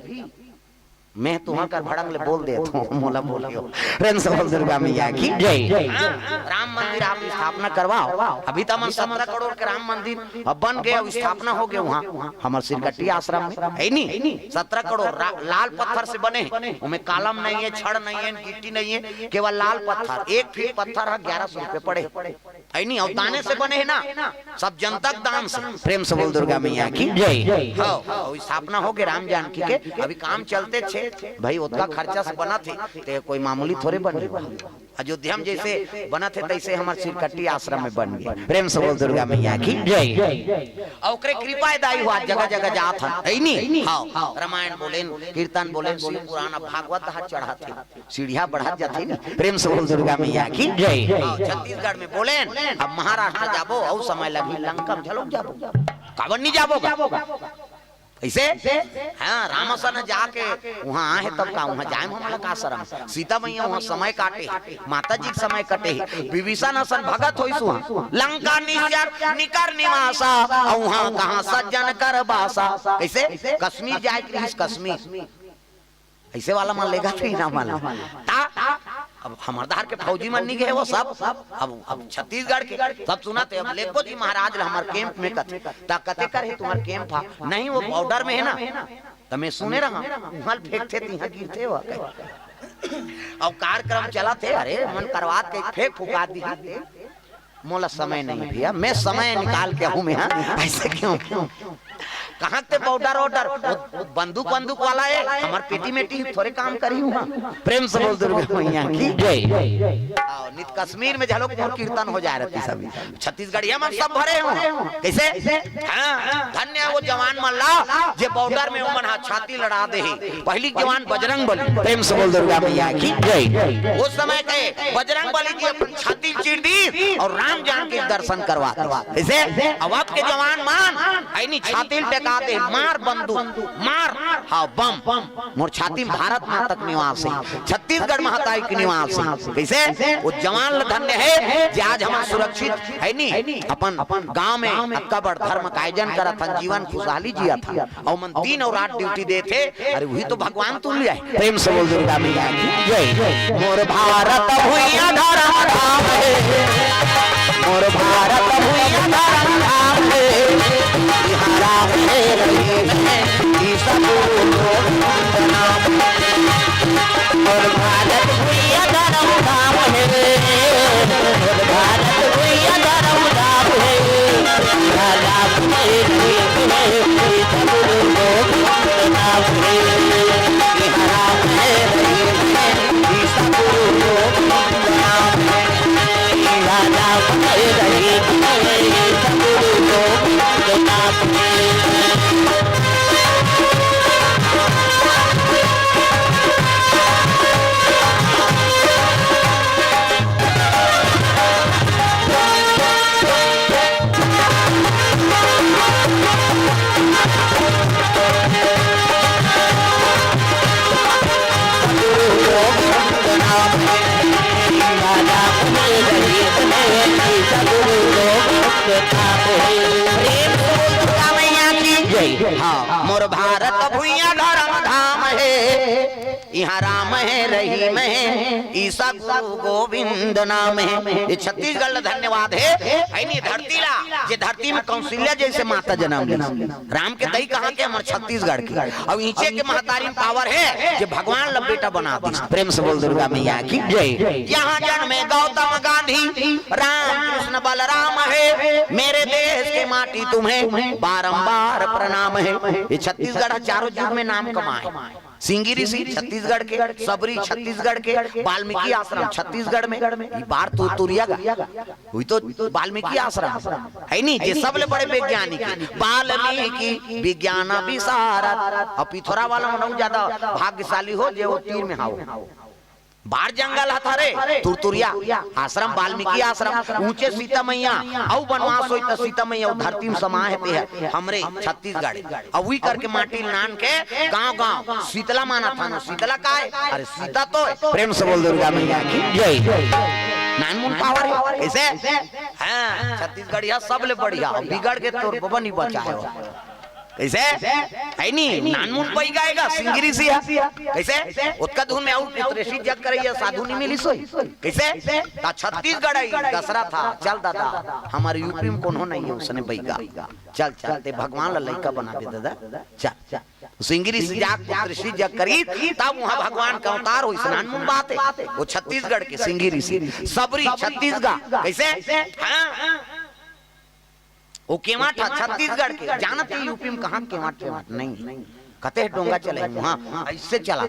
मैं तुम्हां कर भड़ंग ले बोल दे तो मोला बोलियो प्रेम से बोल दुर्गा मैया की जय राम मंदिर आप स्थापना करवाओ अभी तक 17 करोड़ के राम मंदिर अब बन गया स्थापना हो गया वहां हमार सिरकट्टी आश्रम में है नहीं 17 करोड़ लाल पत्थर से बने उनमें कालम नहीं है छड़ नहीं है गिट्टी नहीं है केवल लाल पत्थर 1 फीट पत्थर है 1100 रुपए पड़े है नहीं और दाने से बने है ना सब जनतक दान से प्रेम से बोल दुर्गा मैया की जय हां स्थापना हो गया राम जानकी के अभी काम चलते छे भाई उतना खर्चा से बना थे ते कोई मामूली थोड़े बन गए अयोध्या में जैसे बना थे तैसे हमारे सिरकट्टी आश्रम में बन गए प्रेम से बोल दुर्गा मैया की जय और कृपा दाई हुआ जगह जगह जात है नहीं हां रामायण बोलेन कीर्तन बोलेन शिव पुराण भागवत हाथ चढ़ाते सीढ़ियां बढ़ा जाती ना प्रेम से बोल दुर्गा मैया की जय छत्तीसगढ़ में बोलेन अब महाराष्ट्र जाबो और समय लगी लंका में झलक जाबो कावन नहीं जाबो ऐसे हाँ रामसन जाके वहाँ आए तब का वहाँ जाए हमारा का शरम सीता मैया वहाँ समय काटे माता जी समय कटे विभीषण हसन भगत होई सुहा लंका निकर निवासा और वहाँ कहाँ सज्जन कर बासा ऐसे कश्मीर जाए कश्मीर ऐसे वाला मान लेगा तो ना मान अब हमारदार के फौजी मन नहीं गए वो सब अब छत्तीसगढ़ के सब सुनाते अब लेखो जी महाराज हमार कैंप में कथे ता कते करे तुम्हार कैंप था नहीं वो बॉर्डर में है ना तो मैं सुने रहा वहां फेंकते थे यहां गिरते हो अब कार्यक्रम चला थे अरे मन करवात के फेंक फुका दी मोला समय नहीं भैया मैं समय निकाल के हूं मैं ऐसे क्यों कहाँ ते बॉर्डर ऑर्डर बंदूक वाला है हमार पेटी मेटी थोड़े काम करी हूँ प्रेम से बोल दुर्गा मैया की जय नित कश्मीर में झलोक कीर्तन हो जाए रहती सभी छत्तीसगढ़िया में सब भरे हो कैसे धन्य वो जवान मल्ला जे बॉर्डर में उमन हाथ छाती लड़ा दे पहली जवान बजरंग बली प्रेम से बोल दुर्गा मैया की जय उस समय के बजरंग बली जी अपनी छाती चीर दी और राम जानकी दर्शन करवा कैसे अब के जवान मान आई छाती दे मार बंदूक मार हाँ बम मोर छाती में भारत माता का निवास है छत्तीसगढ़ महाताई के निवास है कैसे वो जवान धन्य है कि आज हम सुरक्षित है नहीं अपन गांव में अक्का बड़ धर्म का आयोजन करा था जीवन खुशहाली जिया था और मन 3 और 8 ड्यूटी दे थे अरे वही तो भगवान तुम लिया प्रेम से बोल दुर्गा मैया की जय मोर भारत भुइया धर्म धाम है मोर भारत भुइया धर्म धाम है राम है और भारत भुइया धर्म धाम है भारत भुइया धर्म धाम है राम हाँ मोर भारत भुइया धर्म धाम है यहाँ राम है रहीम है ईसा गुरु गोविंद नाम है। ये छत्तीसगढ़ धन्यवाद है नहीं धरती ला जे धरती में कौशल्या जैसे माता जन्म राम के दही कहाँ के हमारे छत्तीसगढ़ की। अब नीचे के महतारी पावर है जो भगवान ला बेटा बना दी। प्रेम से बोल दुर्गा मैया की जय। यहाँ जन्मे गौतम गांधी राम कृष्ण बलराम है मेरे देश के माटी तुम्हें बारंबार प्रणाम है। ये छत्तीसगढ़ चारों युग में नाम कमाए। सिंगी ऋषि छत्तीसगढ़ के, सबरी छत्तीसगढ़ के, वाल्मीकि आश्रम छत्तीसगढ़ में। बार तो तुरियागा हुई तो वाल्मीकि आश्रम है नहीं जे सबले बड़े वैज्ञानिक वाल्मीकि विज्ञान विशारद। और पिथौरा वाला मनऊ ज्यादा भाग्यशाली हो जे वो तीर में हाओ। बार जंगल हथा रे तुरतुरिया आश्रम वाल्मीकि आश्रम ऊंचे सीता मैया औ बनवास होई त सीता मैया धरती में समाये है हमरे छत्तीसगढ़। और वही करके माटी नान के गांव-गांव शीतला माना था न शीतला का है अरे सीता तो प्रेम से बोल दुर्गा मैया की जय। नानमुन पावर है कैसे हां छत्तीसगढ़िया सबले बढ़िया बिगड़ के तोर बबा नहीं बचाए कैसे है नहीं नानमुन पई गाएगा सिंगरी सी कैसे उसका धुन में आउट पुत्रेशी जग करैया साधु नहीं मिली सोई कैसे ता छत्तीसगढ़ आई दसरा था चल दादा हमारे यूपी में कौन हो नहीं है उसने बैगा चल चल ते भगवान ला लइका बना दे दादा चल सिंगरी सी जाग पुत्रेशी जग करी तब वहां भगवान का अवतार होई नानमुन बात है। वो छत्तीसगढ़ के सिंगरी सी सबरी छत्तीसगढ़ कैसे हां वो केवाट छत्तीसगढ़ के जानते यूपी में कहाँ केवाट नहीं कते डोंगा चले वहाँ ऐसे चला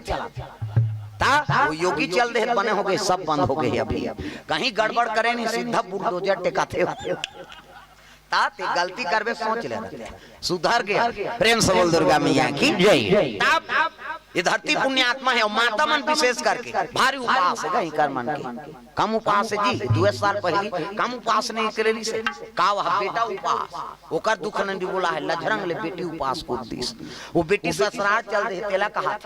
ता वो योगी चल दे बने हो गए सब बंद हो गए अभी कहीं गड़बड़ करे नहीं सीधा बुलडोजर टेकाते ताते गलती करबे सोच ले सुधर गया। प्रेम से बोल दुर्गा मैया की जय। ये धरती पुण्य आत्मा है और माता मन विशेष करके भारी उपास है कहीं कर मन के कम उपास है जी 2 साल पहले कम उपास नहीं करेली से का वह बेटा उपास ओकर दुख नंदी बोला है लजरंग ले बेटी उपास को दिस वो बेटी ससुराल चल दे तेला कहा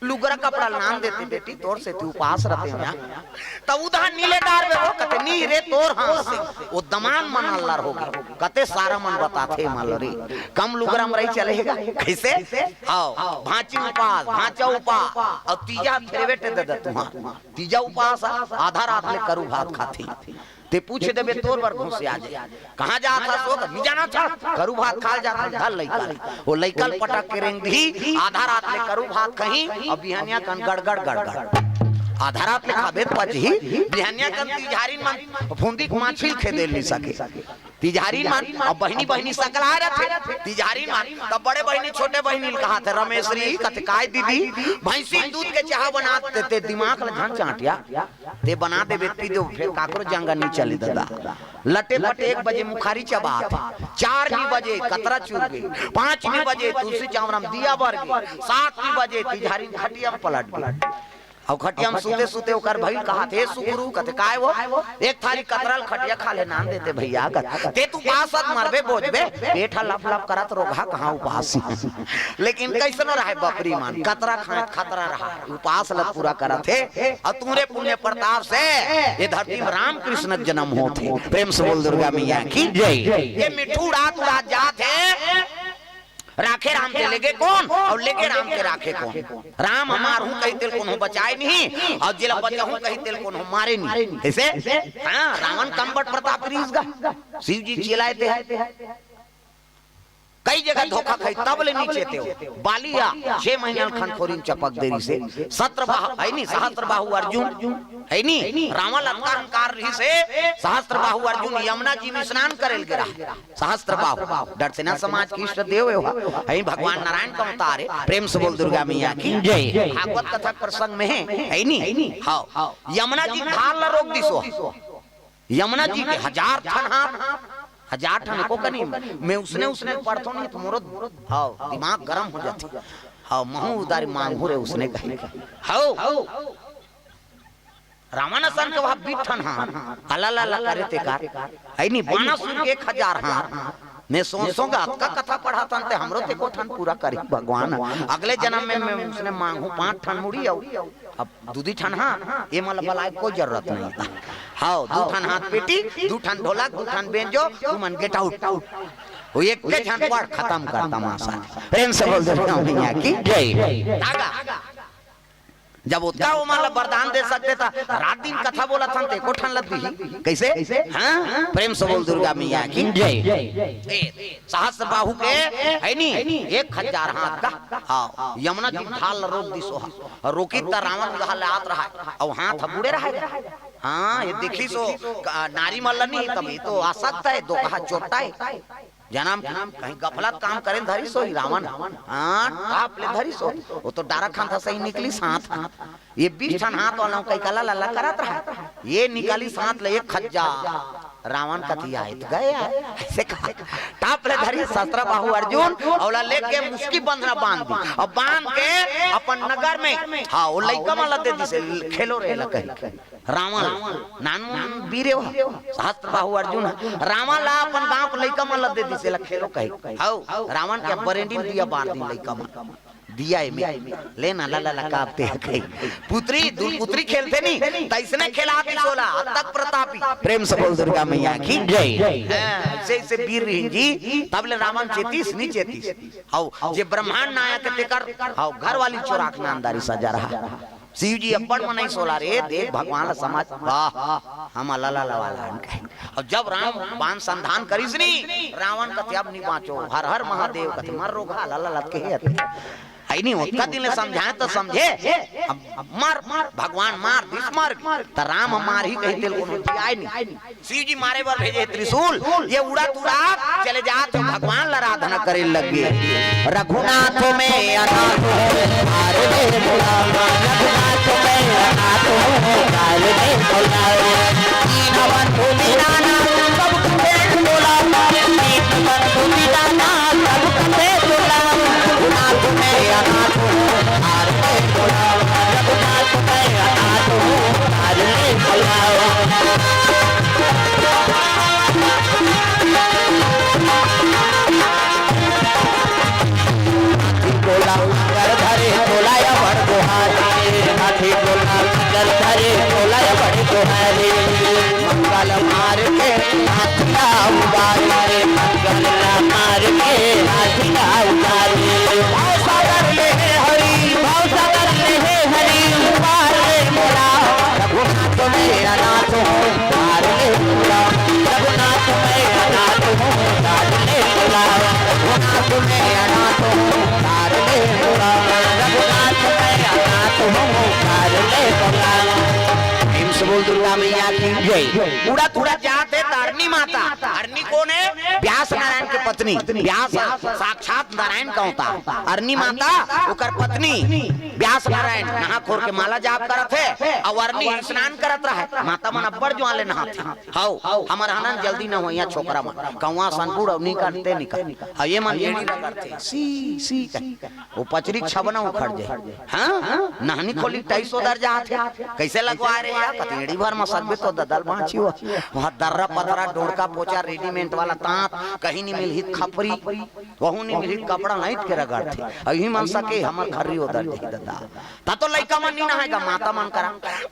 लुगरा कपड़ा नाम देते बेटी तोर से तू उपास रहते हैं तब उधर नीले डार में हो कते नी रे तोर हाथ से वो दमान मन अल्लाह होगी कते सारा मन बताते मल रे कम लुगरा में रही चलेगा कैसे आओ भांची उपास भांचा उपास और तीजा फेरवेट दे दे तुम्हारा तीजा उपास आधा रात में करू भात खाती ते पूछ देबे तोर बर घुस आ जाए कहां जा था सो नहीं जाना था करू भात खा जा धल लइका वो लइकल पटक के रेंग दी आधा रात में करू भात कहीं और बिहानिया कन गड़गड़ गड़गड़ आधा रात में खाबे पची बिहानिया कन तिजारी मन फुंदी माछिल खेदे नहीं सके तिजारी मान और बहनी बहनी सकल आ रहे थे तिजारी मान तब बड़े बहनी छोटे बहनी कहा थे रमेशरी कहते काय दीदी भैंसी दूध के चाह बना देते दिमाग में झन चाटिया ते बना दे बेटी दो फिर काकरो जंगा नहीं चले दादा लटे पटे 1 बजे मुखारी चबात 4 बजे कतरा चूर गई 5 बजे तुलसी चावरम दिया बर गई 7 बजे तिजारी खटिया पलट गई और खटिया में सूते सूते ओकर भइल कहा थे सुगुरु कहते काय वो एक थाली कतरल खटिया खा ले नाम देते भैया ते तू पासत मरबे बोझबे पेट लफ लफ करत रोगा कहां उपास लेकिन कैसन रहे बकरी मान कतरा खाए खतरा रहा उपास ल पूरा करत है और तूरे पुण्य प्रताप से ये धरती में राम कृष्ण जन्म होते। प्रेम से बोल दुर्गा मैया की जय। ये मिठू रात रात जात है राखे राम के लेगे कौन और लेगे राम के राखे कौन राम हमार हूँ कही तेल कौन बचाए नहीं और जिला बचा हूँ कही तेल कौन मारे नहीं ऐसे हाँ रावण कम्बट प्रताप शिव जी चिल्लाए थे कई जगह धोखा खाई तब ले नीचे थे बालिया 6 महीना खनखोरी चपक देरी से सहस्त्र बाहु अर्जुन है नी रावण अहंकार रही से सहस्त्र बाहु अर्जुन यमुना जी में स्नान करेल गिरा सहस्त्र बाहु दर्शना समाज की इष्ट देव है भगवान नारायण का अवतार है। प्रेम से बोल दुर्गा मैया की जय। भागवत कथा प्रसंग में है नी हाँ यमुना जी भाल रोक दिसो यमुना जी के 1000 ठन हाथ 1000 ठन को कनी मैं उसने पढ़तो नहीं तो मोरो हां दिमाग गरम हो जाती हां महू उदारी मांगू रे उसने कही हां रामानसन के वहां बिठन हां अल्लाह करे ते कार है नी बाणासुर के 1000 हां मैं सोचूंगा आपका कथा पढ़ा था ते हमरो ते को ठन पूरा करी भगवान अगले जन्म में मैं उसने मांगू 5 ठन मुड़ी अब 2 ठन हां ये मतलब बलाय कोई जरूरत नहीं हां 2 ठन हाथ पेटी 2 ठन ढोलक 2 ठन बेंजो तू मन गेट आउट वो एक के ठन पढ़ खत्म कर तमाशा। प्रेम से बोल दुर्गा मैया की जय। धागा जब उसका वो मतलब वरदान दे सकते था, रात दिन कथा बोला था को ठन लग कैसे? हाँ प्रेम से बोल दुर्गा मैया की जय। सहस्त्र बाहु के है नी 1000 हाथ का। हाँ यमुना जी ढाल रोक दी सोहा रोकी त रावण गहल आत रहा और हाथ बुड़े रहा। हाँ ये देखी सो नारी मल्लनी तभी तो आ सकता है, दो कहा चोटा है जनाम कहीं गफलत काम करें धरी सो ही रावण। हाँ टाप ले धरी सो वो तो डारा खान था सही निकली साथ ये 20 ठन हाथ वाला कई कला लल्ला करत रहा ये निकाली साथ ले 1000 रावण कथी आए तो गए ऐसे टाप ले धरी शस्त्र बाहु अर्जुन औला लेके मुस्की बंधना बांध दी और बांध के अपन नगर में हाँ वो लइका माला दे दी से खेलो रे लकई रावण नान वीरे हो सहस्त्र बाहु अर्जुन रावण ला अपन गांव को लइका माला दे दी से खेलो कही हाउ रावण के बरेंडिन दिया बार दी लइका माला दिया में लेना ला ला कापते कहीं पुत्री दुलपुत्री खेलते नहीं तैसने खिलाती सोला तक प्रतापी। प्रेम से बोल दुर्गा मैया की जय। से वीर जी तब ले रावण चेतीस नहीं चेतीस हाउ जे ब्रह्मांड नायक तेकर हाउ घर वाली चोराक नामदारी सजा रहा शिव जी अब्बड़ में नहीं सोला रे देख भगवान समाज वाह हम लाला वाला और जब राम बाण संधान करिस नी रावण कथे अब नहीं बाँचो हर हर महादेव कथे मर रोगा लाला लत के है नहीं उसका दिल समझाए तो समझे मार भगवान मार दिस मार तो राम मार ही कही दिल को आए नहीं शिव जी मारे बार भेजे त्रिशूल ये उड़ा तुड़ा चले जा तो भगवान आराधना करे लगे रघुनाथ में अनाथ हारे रे बुलावा रघुनाथ में अनाथ हारे रे बुलावा दीनवन भूमिनाना सब कुबे बुलावा दीनवन भूमिनाना सब कुबे बुलावा रघुनाथ में अनाथ हारे रे बुलावा रघुनाथ में अनाथ हारे रे बुलावा बोला कर धरे बोलाया बड़ दोहारे हाथी बोला कर धरे बोलाया बड़ दोहारे मंगल मार के हाथिया उबारे मंगल मार के हाथिया उबारे भाव सागर ले हरि भाव सागर ले हरि उबार ले मोला रघुनाथ में अनाथ हो उबार ले मोला रघुनाथ में अनाथ हो उबार ले मोला रघुनाथ में अनाथ हो उबार ले मोला रघुनाथ में अनाथ हो उबार ले मोला। बोल दुर्गा मैया की जय। उड़ा तुड़ा जाते तारनी माता अरनी कौन है? व्यास नारायण की पत्नी व्यास साक्षात नारायण का होता अरनी माता उकर पत्नी व्यास नारायण नहा खोर के माला जाप करत है और अरनी स्नान करत रहा माता मन अब्बड़ जो आले नहाते हाउ हमर हनन जल्दी न होइया छोकरा मन कौवा सनपुड़ और निकलते निकल आ ये मन येड़ी करते सी सी वो पचरी छबना उखड़ जाए हां नहनी खोली 250 दर्जा आथे कैसे लगवा रे यार कतेड़ी भर में सबे तो ददल बांची हो वहां दर्रा पतरा डोरका पोचा रेडीमेड वाला तांत कहीं नहीं मिलही खपरी वहु नहीं मिलही कपड़ा नहीं के रगड़ थे अही मन सके हमर घरी उधर दे दादा ता तो लइका मन नहीं नहाएगा माता मन करा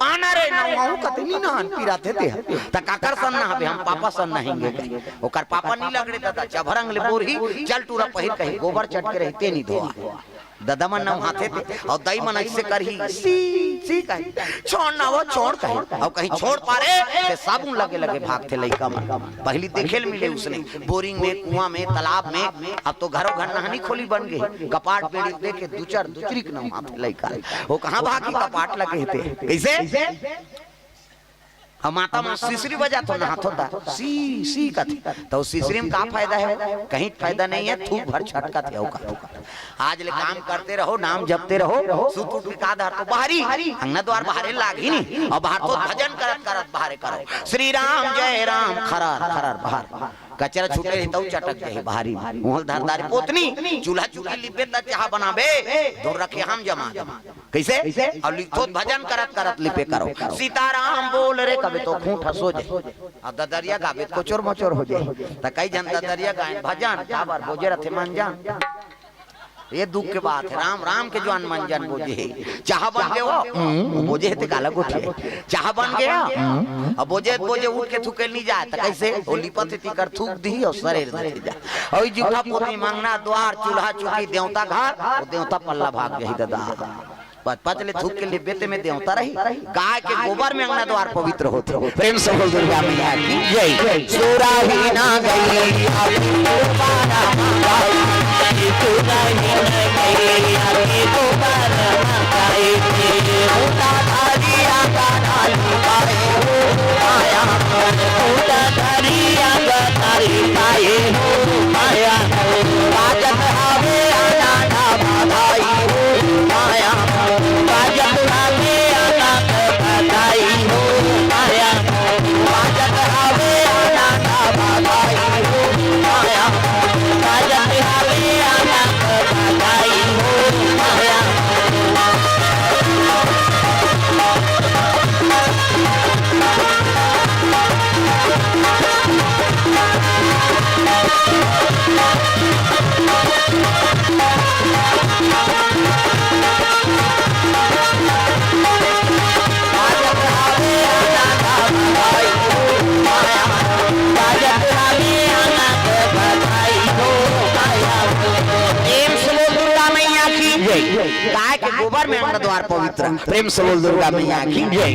आना रे नहु कतनी नहान पिराते ते त काकर सन नहाबे हम पापा सन नहाएंगे ओकर पापा नहीं लगड़े दादा चभरंग ले बोरही चल टूरा पहिर कहीं गोबर चट के रहते नहीं धोआ दादा मन नहाते थे और दई मन ऐसे करही सी सी कहीं छोड़ ना वो छोड़ कहीं और कहीं छोड़ पारे ते साबुन लगे लगे भागते लइका मन पहली देखेल मिले उसने बोरिंग में कुआं में तालाब में अब तो घरों घर नहानी खोली बन गई कपाट बेड़ी दे के दूसरी के नहाते लइका वो कहां भागी कपाट लगे थे कैसे हम माता में सिसरी बजा तो नहात होता सी सी कथी तो सिसरी में का फायदा है कहीं फायदा नहीं है थूक भर छटका थे आज ले काम करते रहो नाम जपते रहो सुत उठ का धार तो बाहरी अंगना द्वार बाहर लागी नहीं और बाहर तो भजन करत करत बाहर करो श्री राम जय राम खरार खरार बाहर कचरा छूटे रही तो चटक जाए बाहरी मोहल धारदारी पोतनी चूल्हा चूल्ही लिपे त चाह बनाबे दूर रखे हम जमा कैसे और लिखो भजन करत करत लिपे करो सीताराम बोल रे कभी तो खूंट हंसो जाए और ददरिया गावे को चोर मचोर हो जाए त कई जन ददरिया गाय भजन काबर बोजे रथे मन जान ये दुख के बात है राम राम के जवान मन जान बोझे चाह बन गए वो बोझे ते काला गोठे चाह बन गया अब बोझे बोझे उठ के थूके नहीं जाए त कैसे ओ लिपत तीकर थूक दी और शरीर दे जा और जूठा पोती मंगना द्वार चूल्हा चुकी देवता घर और देवता पल्ला भाग गई दादा पचपच ले थूक के लिए बेते में देवता रही गाय के गोबर में अंगना द्वार पवित्र होते। प्रेम से बोल दुर्गा मैया की जय। सूरा ही ना गई पाना माई सूरा ही ना गई आगे गोबर माई उता धरिया गाना लुकाए हो माया उता धरिया गाना लुकाए हो माया बाजत हवे आना भाई हो माया बाजत हवे आना भाई हो माया बाजत हवे आना भाई हो माया बाजत हवे आना भाई हो माया। गाय के गोबर में अंगना द्वार पवित्र। प्रेम से बोल दुर्गा मैया की जय।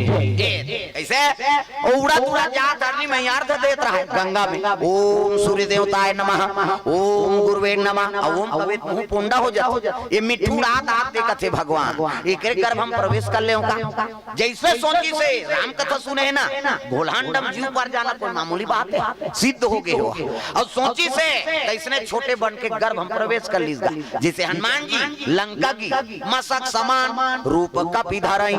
ऐसे उड़ा उड़ा जा धरनी मैया अर्थ देत रहा है गंगा में ओम सूर्य देवताय नमः ओम गुरुवे नमः ओम पवित्र मुंह पुंडा हो जाता। ये मिठू रात आते कथे भगवान एकरे गर्भ हम प्रवेश कर ले का जैसे सोची से राम कथा सुने ना भोलांडम जीव पर जाना कोई मामूली बात है सिद्ध हो गए हो और सोची से इसने छोटे बन के गर्भ हम प्रवेश कर लीजिएगा। जैसे हनुमान जी लंका की मसक समान रूप का पिधाराई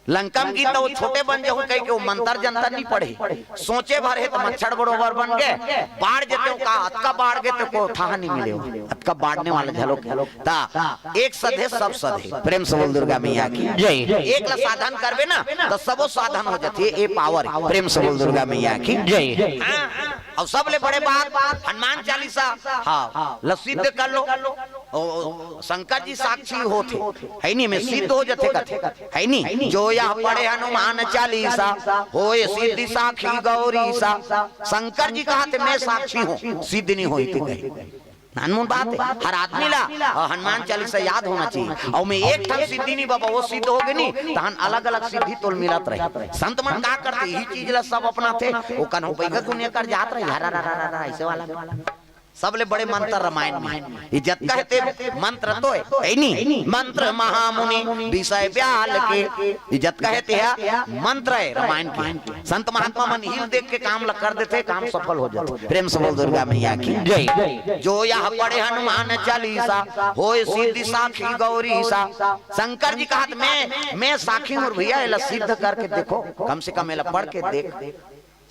लंकम की तो छोटे बन जाओ कहीं के मंत्र जंतर नहीं पढ़े सोचे भरे तो मच्छर बरोबर बन गए बाढ़ जेते का अतका बाढ़ गए तो को था नहीं मिले अतका बाढ़ने वाले झलो ता एक सधे सब सधे। प्रेम से बोल दुर्गा मैया की जय। एक ला साधन करबे ना तो सबो साधन हो जाती है। ए पावर प्रेम से बोल दुर्गा मैया की जय। और सब ले बड़े बात हनुमान चालीसा हाँ लसिद्ध कर लो शंकर जी साक्षी होते है नहीं में सिद्ध हो जाते कथे है नहीं जो या पढ़े हनुमान चालीसा होए सिद्धि साक्षी गौरी सा शंकर जी कहा थे मैं साक्षी हूँ सिद्ध नहीं हुई थी कहीं नानमून बात है हर आदमी ला हनुमान चालीसा याद होना चाहिए और मैं एक ठन सिद्धि नहीं बाबा वो सिद्ध हो गई नहीं तो अलग अलग सिद्धि तोल मिलत रहे संत मन का करते यही चीज ला सब अपना थे वो कन्हौ पैगा दुनिया कर जात रहे ऐसे वाला सब ले बड़े मंत्र रामायण में इज्जत कहते मंत्र तो है नहीं मंत्र महामुनि विषय व्याल के इज्जत कहते हैं मंत्र है रामायण के संत महात्मा मन हिल देख के काम कर देते काम सफल हो जाते। प्रेम से बोल दुर्गा मैया की जय। जो यह पढ़े हनुमान चालीसा होए सिद्धि साक्षी गौरी सा शंकर जी कहा मैं साक्षी हूँ भैया सिद्ध करके देखो कम से कम पढ़ के देख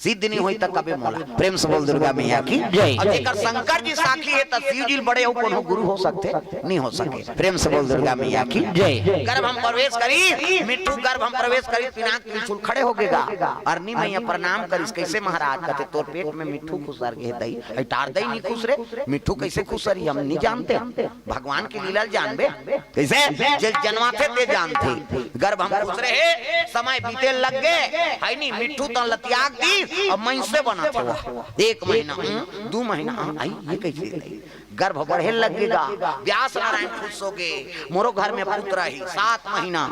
सिद्ध नहीं हुई तक कभी मोला। प्रेम से बोल दुर्गा मैया की जय। और जेकर शंकर जी साक्षी है तो शिव जी बड़े हो कोनो गुरु हो सकते नहीं हो सके। प्रेम से बोल दुर्गा मैया की जय। गर्भ हम प्रवेश करी मिट्टू गर्भ हम प्रवेश करी पिनाक त्रिशूल खड़े हो गएगा अरनी मैया प्रणाम करिस कैसे महाराज कहते तोर पेट में मिट्टू खुसर गए दई हटार दई नहीं खुश रे मिट्टू कैसे खुसरी हम नहीं जानते भगवान की लीला जानबे कैसे जन्माते ते जानते गर्भ हम खुश रहे समय बीते लग गए है नहीं मिट्टू तो लतियाग दी अब मई से बना था 1 महीना 2 महीना आई ये कैसे गर्भ बढ़े लगेगा व्यास नारायण खुश हो गए मोरो घर में पुत्र ही 7 महीना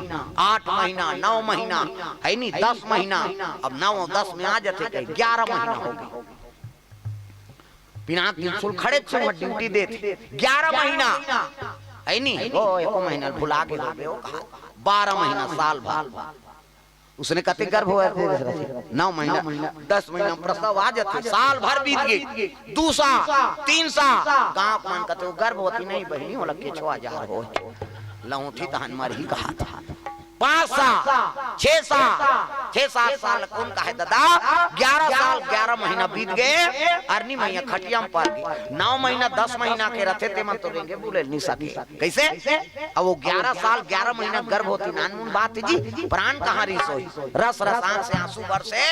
8 महीना 9 महीना है नहीं 10 महीना अब 9 10 में आ जाते 11 महीना हो गए पिनाक त्रिशूल खड़े छे ड्यूटी देते 11 महीना है नहीं वो 1 महीना भुला के 12 महीना साल भर उसने कते गर्भ हुआ थे 9 महीना 10 महीना प्रसव आ जाते साल भर बीत गई 2 साल 3 साल गांव मान कते गर्भवती नहीं बहनी होला के 6000 हो लौठी तहन मर ही कहा था 5 साल 6 साल 6-7 साल कौन कहे दादा 11 साल 11 महीना बीत गए अरनी मैया खटिया में पड़ गई 9 महीना 10 महीना के रथे ते मन तो रेंगे बोले नहीं सके कैसे अब वो 11 साल 11 महीना गर्भ होती नानमुन बात जी प्राण कहाँ रिसोई रस रसान से आंसू बरसे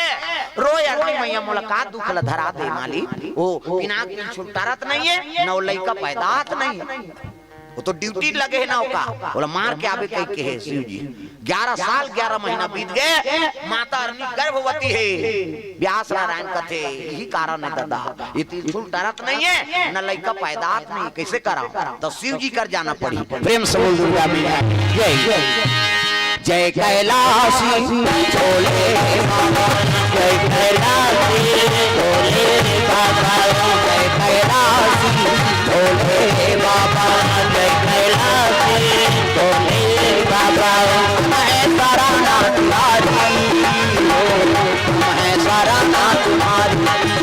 रोए अरनी मैया मुलाकात दुख ला धरा दे माली वो पिनाक की छुटकारत नहीं है नौ लइका पैदात नहीं वो तो ड्यूटी लगे है ना ओका, बोला मार के आवे कह के है शिव जी। 11 साल 11 महीना बीत गए, माता अरनी गर्भवती है। व्यास नारायण कथे यही कारण है दादा, ये त्रिशूल डरत नहीं है न लड़का पैदात नहीं, कैसे कराओ? तो शिव जी कर जाना पड़ी। प्रेम से बोल दुर्गा मैया जय कैलाशी बोले बाबा, जय कैलाशी बोले बाबा, जय कैलाशी बोले बाबा, जय कैलाशी बोले बाबा। मैं सारा ना तुम्हारी, मैं सारा ना तुम्हारी,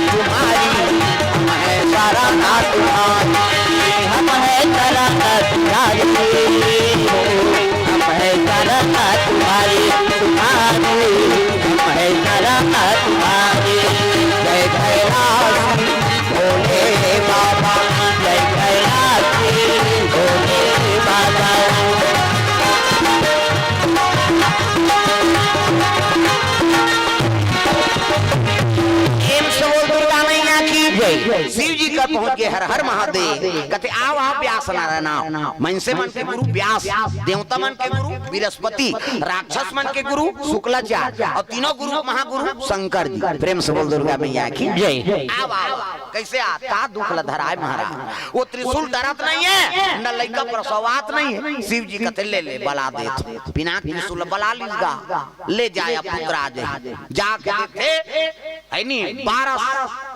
तुम्हारी मैं सारा ना तुम्हारी, हम है सारा ना तुम्हारी, तुम्हारी तुम्हारी मैं करना तुम्हारी। जय कैलाशी भोले बाबा, जय कैलाशी भोले बाबा। शिव जी का पहुंच के हर हर महादेव कहते आओ आप व्यास नारायण। मनसे मन के गुरु व्यास, देवता मन के गुरु बृहस्पति, राक्षस मन के गुरु शुक्लाचार्य और तीनों गुरु महागुरु शंकर जी। प्रेम से बोल दुर्गा मैया की जय। आओ आओ कैसे आता दुख लधराए महाराज, वो त्रिशूल डरत नहीं है न लड़का प्रसवात नहीं है। शिव जी कहते ले ले बला दे, बिना त्रिशूल बला लीगा, ले जाए पुत्राज जाके देखे है नहीं। 12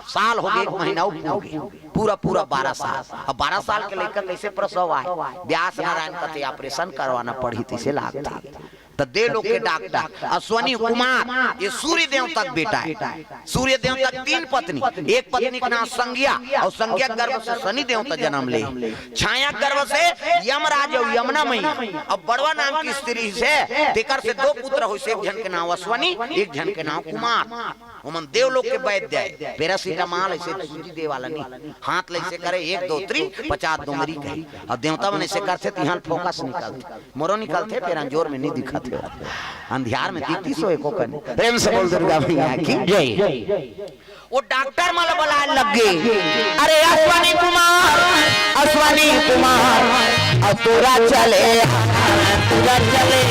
साल हो गए, 1 महीना हो गया, पूरा 12 साल। अब 12 साल के लेकर कैसे प्रसव आए? व्यास नारायण कहते ऑपरेशन करवाना पड़ी थी से लागता। तो दे लोग के डॉक्टर अश्वनी कुमार, ये सूर्य देव तक बेटा है। सूर्य देव तक 3 पत्नी, एक पत्नी का नाम संज्ञा और संज्ञा गर्भ से शनि देव तक जन्म ले, छाया गर्भ से यमराज और यमुना मई और बड़वा नाम की स्त्री से तेकर से 2 पुत्र हुए, एक जन के नाम अश्वनी, एक जन के नाम कुमार। उमन देव लोग के वैद्य है, पैरासीटामॉल ऐसे सूजी दे वाला नहीं, हाथ ले से करे 1 2 3 50 डोंगरी कहे और देवता मन ऐसे करते तो यहाँ फोकस निकलते, मोरो निकलते फिर जोर में नहीं दिखते, अंधियार में दिखती सो एको कने। प्रेम से बोल दुर्गा मैया की जय। वो डॉक्टर माला बुला लग गए, अरे अश्वनी कुमार, अश्वनी कुमार तुरा चले, तुरा चले,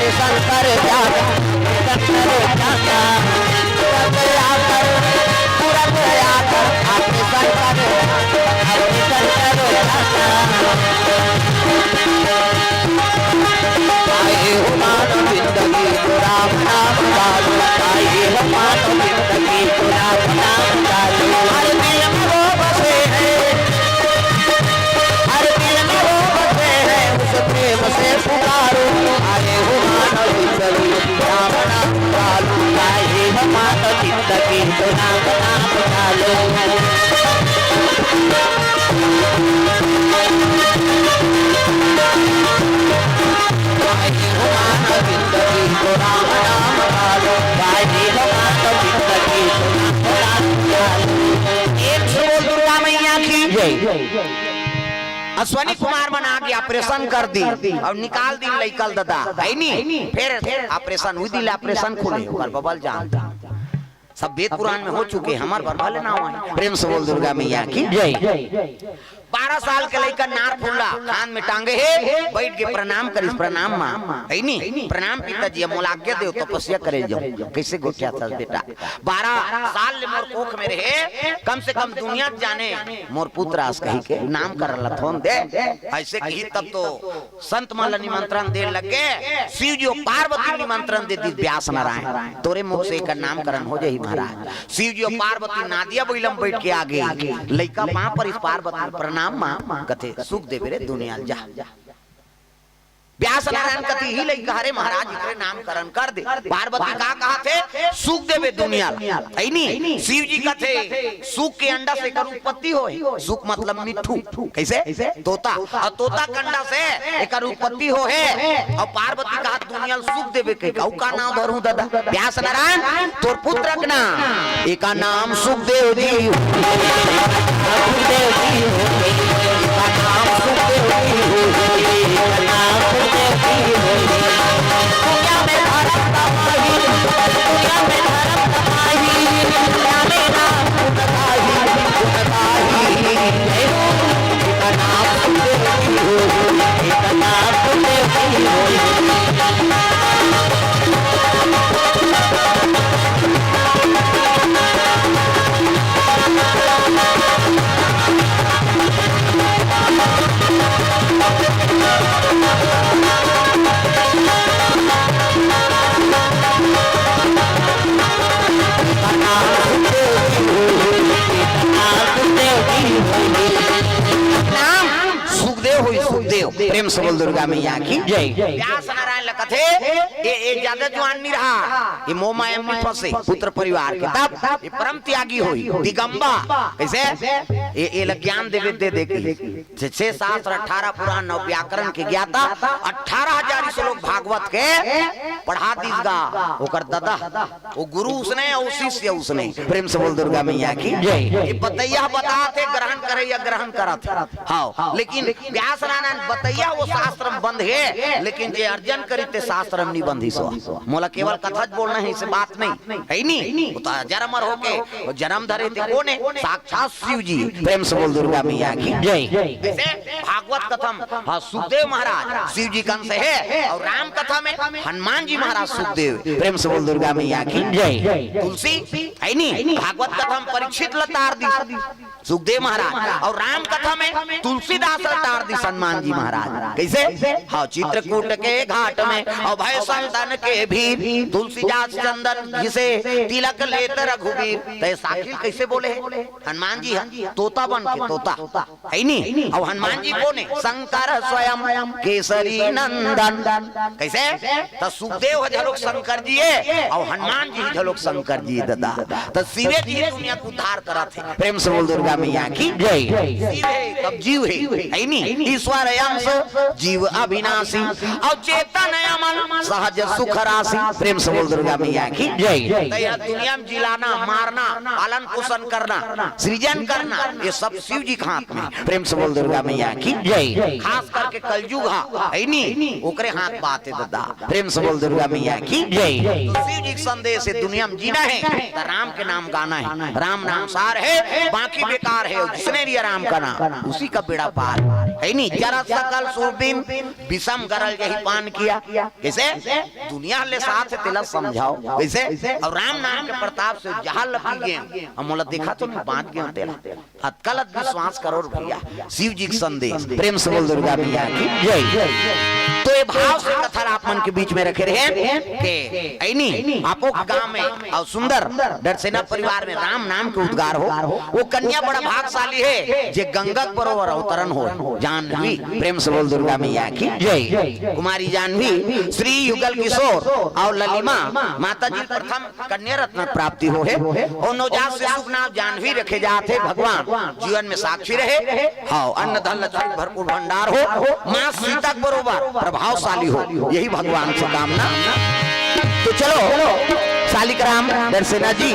शंकर जाता, शंकर जाता, तुरंत आकर आपने शंकर, आपने शंकर जाता। आए हो मानो जिंदगी तो राम नाम डालो, आए हो मानो जिंदगी तो राम नाम डालो। हर दिल में वो बसे हैं, हर दिल में वो बसे हैं, उस प्रेम से पुकारो। आए हो मानो जिंदगी राम नाम डालो, आए हो मानो जिंदगी तो राम नाम डालो। अश्वनी कुमार बना के ऑपरेशन कर दी और निकाल दी लइकल दादा है नी। फिर ऑपरेशन हुई दिल, ऑपरेशन खुले ओकर बबल जान सब वेद पुराण में हो चुके, हमार बरभले ना हुआ। प्रेम से बोल दुर्गा मैया की जय। 12 साल के लड़का नार फूला कान में टांगे है, बैठ के प्रणाम करिस, प्रणाम मां है नी, प्रणाम पिताजी, मोलाज्ञा दे तपस्या करे जाओ। कैसे गोठिया था बेटा, 12 साल ले मोर कोख में रहे, कम से कम दुनिया जाने मोर पुत्र आस कही के नाम कर लथोन दे। ऐसे कही तब तो संत माला निमंत्रण दे लगे, शिव जी पार्वती निमंत्रण दे दी, व्यास नारायण तोरे मुख से एक नामकरण हो जाई महाराज। शिव जी पार्वती नादिया बैलम बैठ के आगे लइका मां पर इस पार्वती प्रणाम मां कथे सुख दे रे दुनिया जा। व्यास नारायण कथी ही लइका हरे महाराज इतने नामकरण कर दे। पार्वती का कहा थे सुख देवे दुनिया है नी। शिव जी कथे सुख के अंडा से कर उत्पत्ति हो, सुख मतलब मिठू, कैसे तोता, और तोता के अंडा से एकर उत्पत्ति हो है। और पार्वती का दुनिया सुख देवे के का नाम धरू दादा व्यास नारायण तोर पुत्र के नाम एका नाम सुखदेव जी, सुखदेव जी एका नाम सुखदेव जी, नाम दुनिया में धर्म तमाही, दुनिया में धर्म तमाही, दुनिया में सुखदेव प्रेम से बोल दुर्गा मैया की जय। व्यास नारायण लखते ये ज्यादा जुआन नहीं रहा, ये मोह माया में फंसे पुत्र परिवार के तब ये परम त्यागी हुई दिगंबा कैसे ये ज्ञान देवे दे देखी 6 शास्त्र 18 पुराण 9 व्याकरण के ज्ञाता 18,000 श्लोक भागवत के पढ़ा दीसगा ओकर दादा वो गुरु उसने और शिष्य उसने प्रेम से बोल दुर्गा मैया की जय। ये बतैया बताते ग्रहण करे या ग्रहण करत हाँ, लेकिन व्यास नारायण बतैया वो शास्त्र में बंद है, लेकिन जे अर्जन करीते शास्त्र में नहीं बंधी सो मोला केवल कथा बोलना है, इसे बात नहीं है नहीं तो जन्म होके जन्म धरे थे कोने साक्षात शिव जी प्रेम से बोल दुर्गा मैया की जय। ऐसे भागवत कथम हाँ सुखदेव महाराज शिव जी कंस है और राम कथा में हनुमान जी महाराज सुखदेव प्रेम से बोल दुर्गा मैया की जय। तुलसी है नहीं भागवत कथा में परीक्षित लतार दी सुखदेव महाराज और राम कथा में तुलसीदास लतार दी हनुमान जी महाराज कैसे हाँ चित्रकूट के घाट में और भय संतन के भी तुलसीदास चंदन जिसे तिलक लेते रघुवीर तो साखिल कैसे बोले हनुमान जी तोता बन के तोता है नहीं और हनुमान जी कौन है शंकर स्वयं केसरी नंदन कैसे तो सुखदेव झलोक शंकर जी है और हनुमान जी झलोक शंकर जी दादा तो सीधे जी दुनिया को उद्धार करा थे प्रेम से बोल दुर्गा मैया की जय। सीधे तब जीव है नहीं ईश्वर अंश जीव अविनाशी और चेतन अमल सहज सुख राशि प्रेम से बोल दुर्गा मैया की जय। दुनिया में जिलाना मारना पालन पोषण करना सृजन करना ये सब शिव जी के हाथ में प्रेम से बोल दुर्गा मैया की जय। खास करके कलयुग है नहीं ओकरे हाथ बात है दादा प्रेम से बोल दुर्गा मैया की जय। तो शिव जी के संदेश से दुनिया में जीना है तो राम के नाम गाना है, राम नाम सार है बाकी बेकार है, जिसने लिया राम का नाम उसी का बेड़ा पार है नहीं जरा सकल सुरबीन विषम गरल यही पान किया कैसे दुनिया ले साथ तिलक समझाओ कैसे और राम नाम के प्रताप से जहां लपी गए हम मोला देखा तो मैं बांध गया तेरा अतकलत विश्वास करो भैया शिव जी का संदेश प्रेम से बोल दुर्गा मैया की जय। तो ये भाव से कथा आप मन के बीच में रखे रहे कि ऐनी आपो गांव में और सुंदर डरसेना परिवार में राम नाम के उद्गार हो वो कन्या बड़ा भागशाली है जे गंगा बरोबर अवतरण हो जानवी प्रेम से बोल दुर्गा मैया की जय। कुमारी जानवी श्री युगल किशोर और ललिमा माता जी प्रथम कन्या रत्न प्राप्ति हो है और नवजात शिशु का नाम जानवी रखे जाते भगवान जीवन में साक्षी रहे हाँ अन्न धन लक्ष्मी भरपूर भंडार हो माँ सीता बरोबर प्रभावशाली हो यही भगवान से कामना। तो चलो शालिग्राम दर्शना जी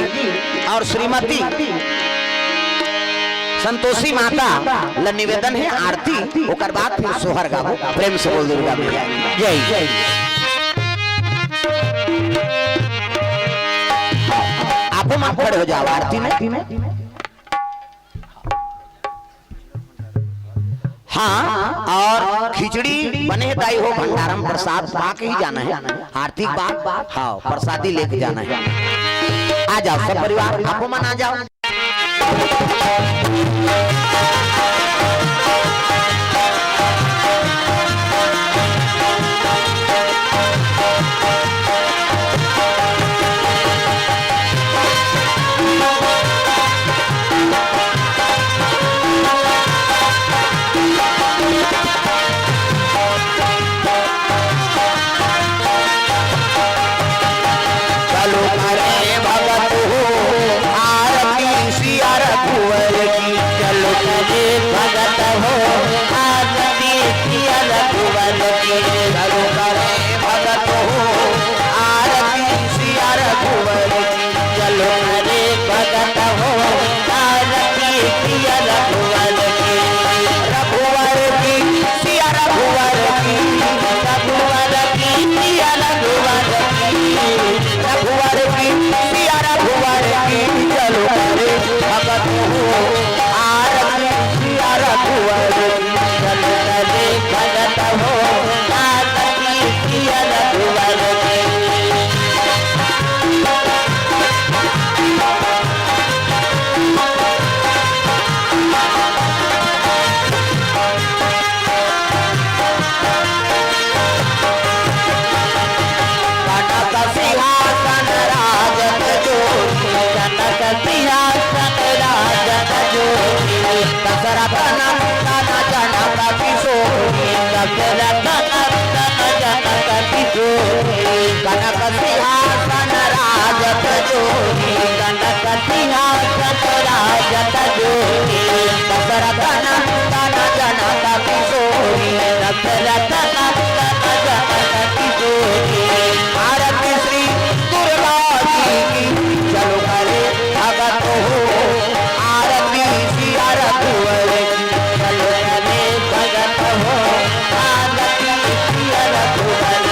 और श्रीमती संतोषी माता ल निवेदन है आरती ओकर बाद फिर सोहर गाबो प्रेम से बोल दुर्गा मैया जय जय। आपो मत खड़े हो जाओ आरती में हाँ और खिचड़ी बने दाई हो भंडारम प्रसाद पा के ही जाना है आरती बात हाँ प्रसादी लेके जाना है। आ जाओ सब परिवार आपो मन आ जाओ। चलो करे भगत हो आरती सिया रघुवर की दशरथ नंदन जनक किशोरी कनक सिंहासन राजत जोरी कनक सिंहासन राजत जोरी दशरथ नंदन जनक किशोरी दशरथ नंदन जनक किशोरी आरती श्री दुर्गा जी की चलो करे भगत हो आरती श्री रघुवर चलो करे भगत हो आरती श्री रघुवर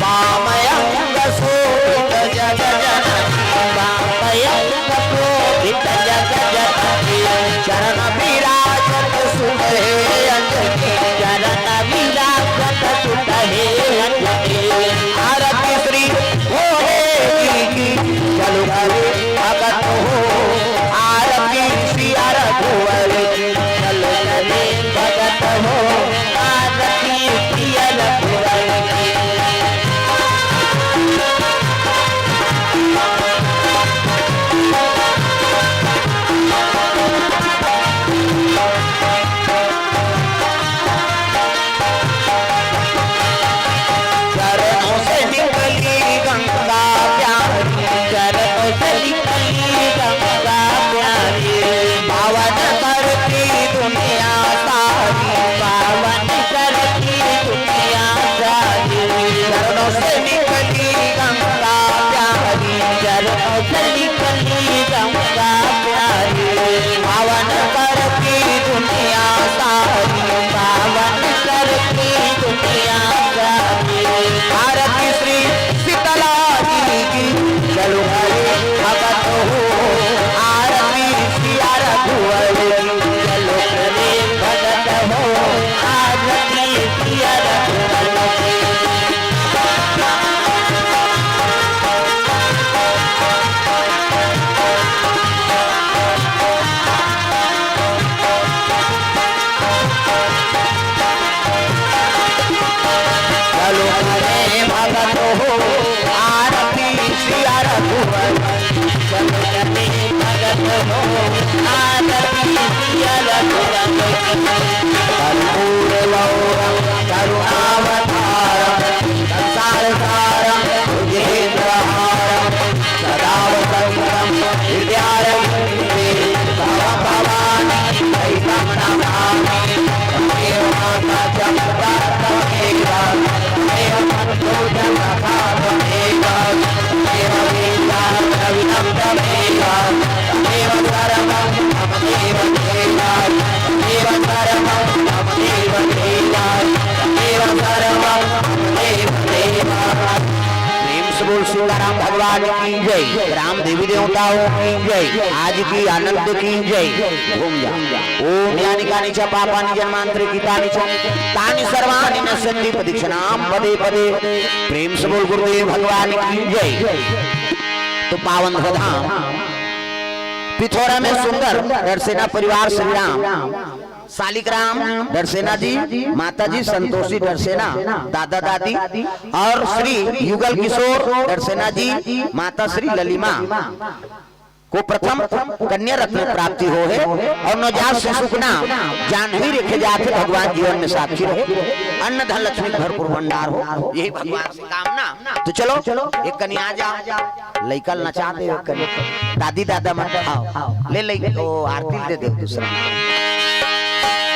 वामयंग शोभित जग जननी वामयंग शोभित जग जननी चरण विराजत सुहे अंजनी चरण विराजत सुहे अंजनी आरती श्री होए की चलो करे भगत हो आरती श्री रघुवर चलो करे भगत हो आरती श्री रघुवर चरणों से निकली गंगा प्यारी चरणों से निकली गंगा प्यारी पावन करती दुनिया सारी पावन करती दुनिया सारी चरणों से निकली गंगा प्यारी चरणों से निकली गंगा प्यारी पावन करती दुनिया सारी पावन करती दुनिया सारी आरती श्री शीतला जी की चलो हरे भगत हो आरती श्री रघुवर चलो हरे भगत हो आरती श्री रघुवर चलो हरे भगत हो आरती श्री रघुवर चलो हरे भगत हो आरती श्री रघुवर कर्पूर गौरम करुणावतारम संसार सारम भुजेन्द्रहारम सदा वसंतम विद्यारण्ये भव भवानी वैतम नमामि तमेव माता जगता तमेव तमेव मनोजं तमेव तमेव वीरा रविनं तमेव तमेव सर्वं तमेव देवा तमेव सर्वं तमेव देवा तमेव सर्वं तमेव देवा प्रेम से बोल सीताराम भगवान की जय राम देवी देवताओं की जय आज की आनंद की जय घूम जा ओम यानी कानि च पापानि जन्मांतरे कृतानि च तानि सर्वाणि नश्यन्ति प्रदक्षिणाम पदे पदे प्रेम से बोल गुरुदेव भगवान की जय तो पावन धाम पिथौरा में सुंदर दर्शना परिवार श्री राम शालिग्राम दर्शना जी माता जी संतोषी दर्शना दादा दादी और श्री युगल किशोर दर्शना जी माता श्री ललिमा को प्रथम कन्या रत्न प्राप्ति हो है और नवजात शिशु का नाम जानवी रेखे जाते भगवान जीवन में साक्षी रहे अन्न धन लक्ष्मी भरपूर भंडार हो यही भगवान से कामना तो चलो एक कन्या आ जा लइकल नचा दे दादी दादा मत आओ ले ले आरती दे दे दूसरा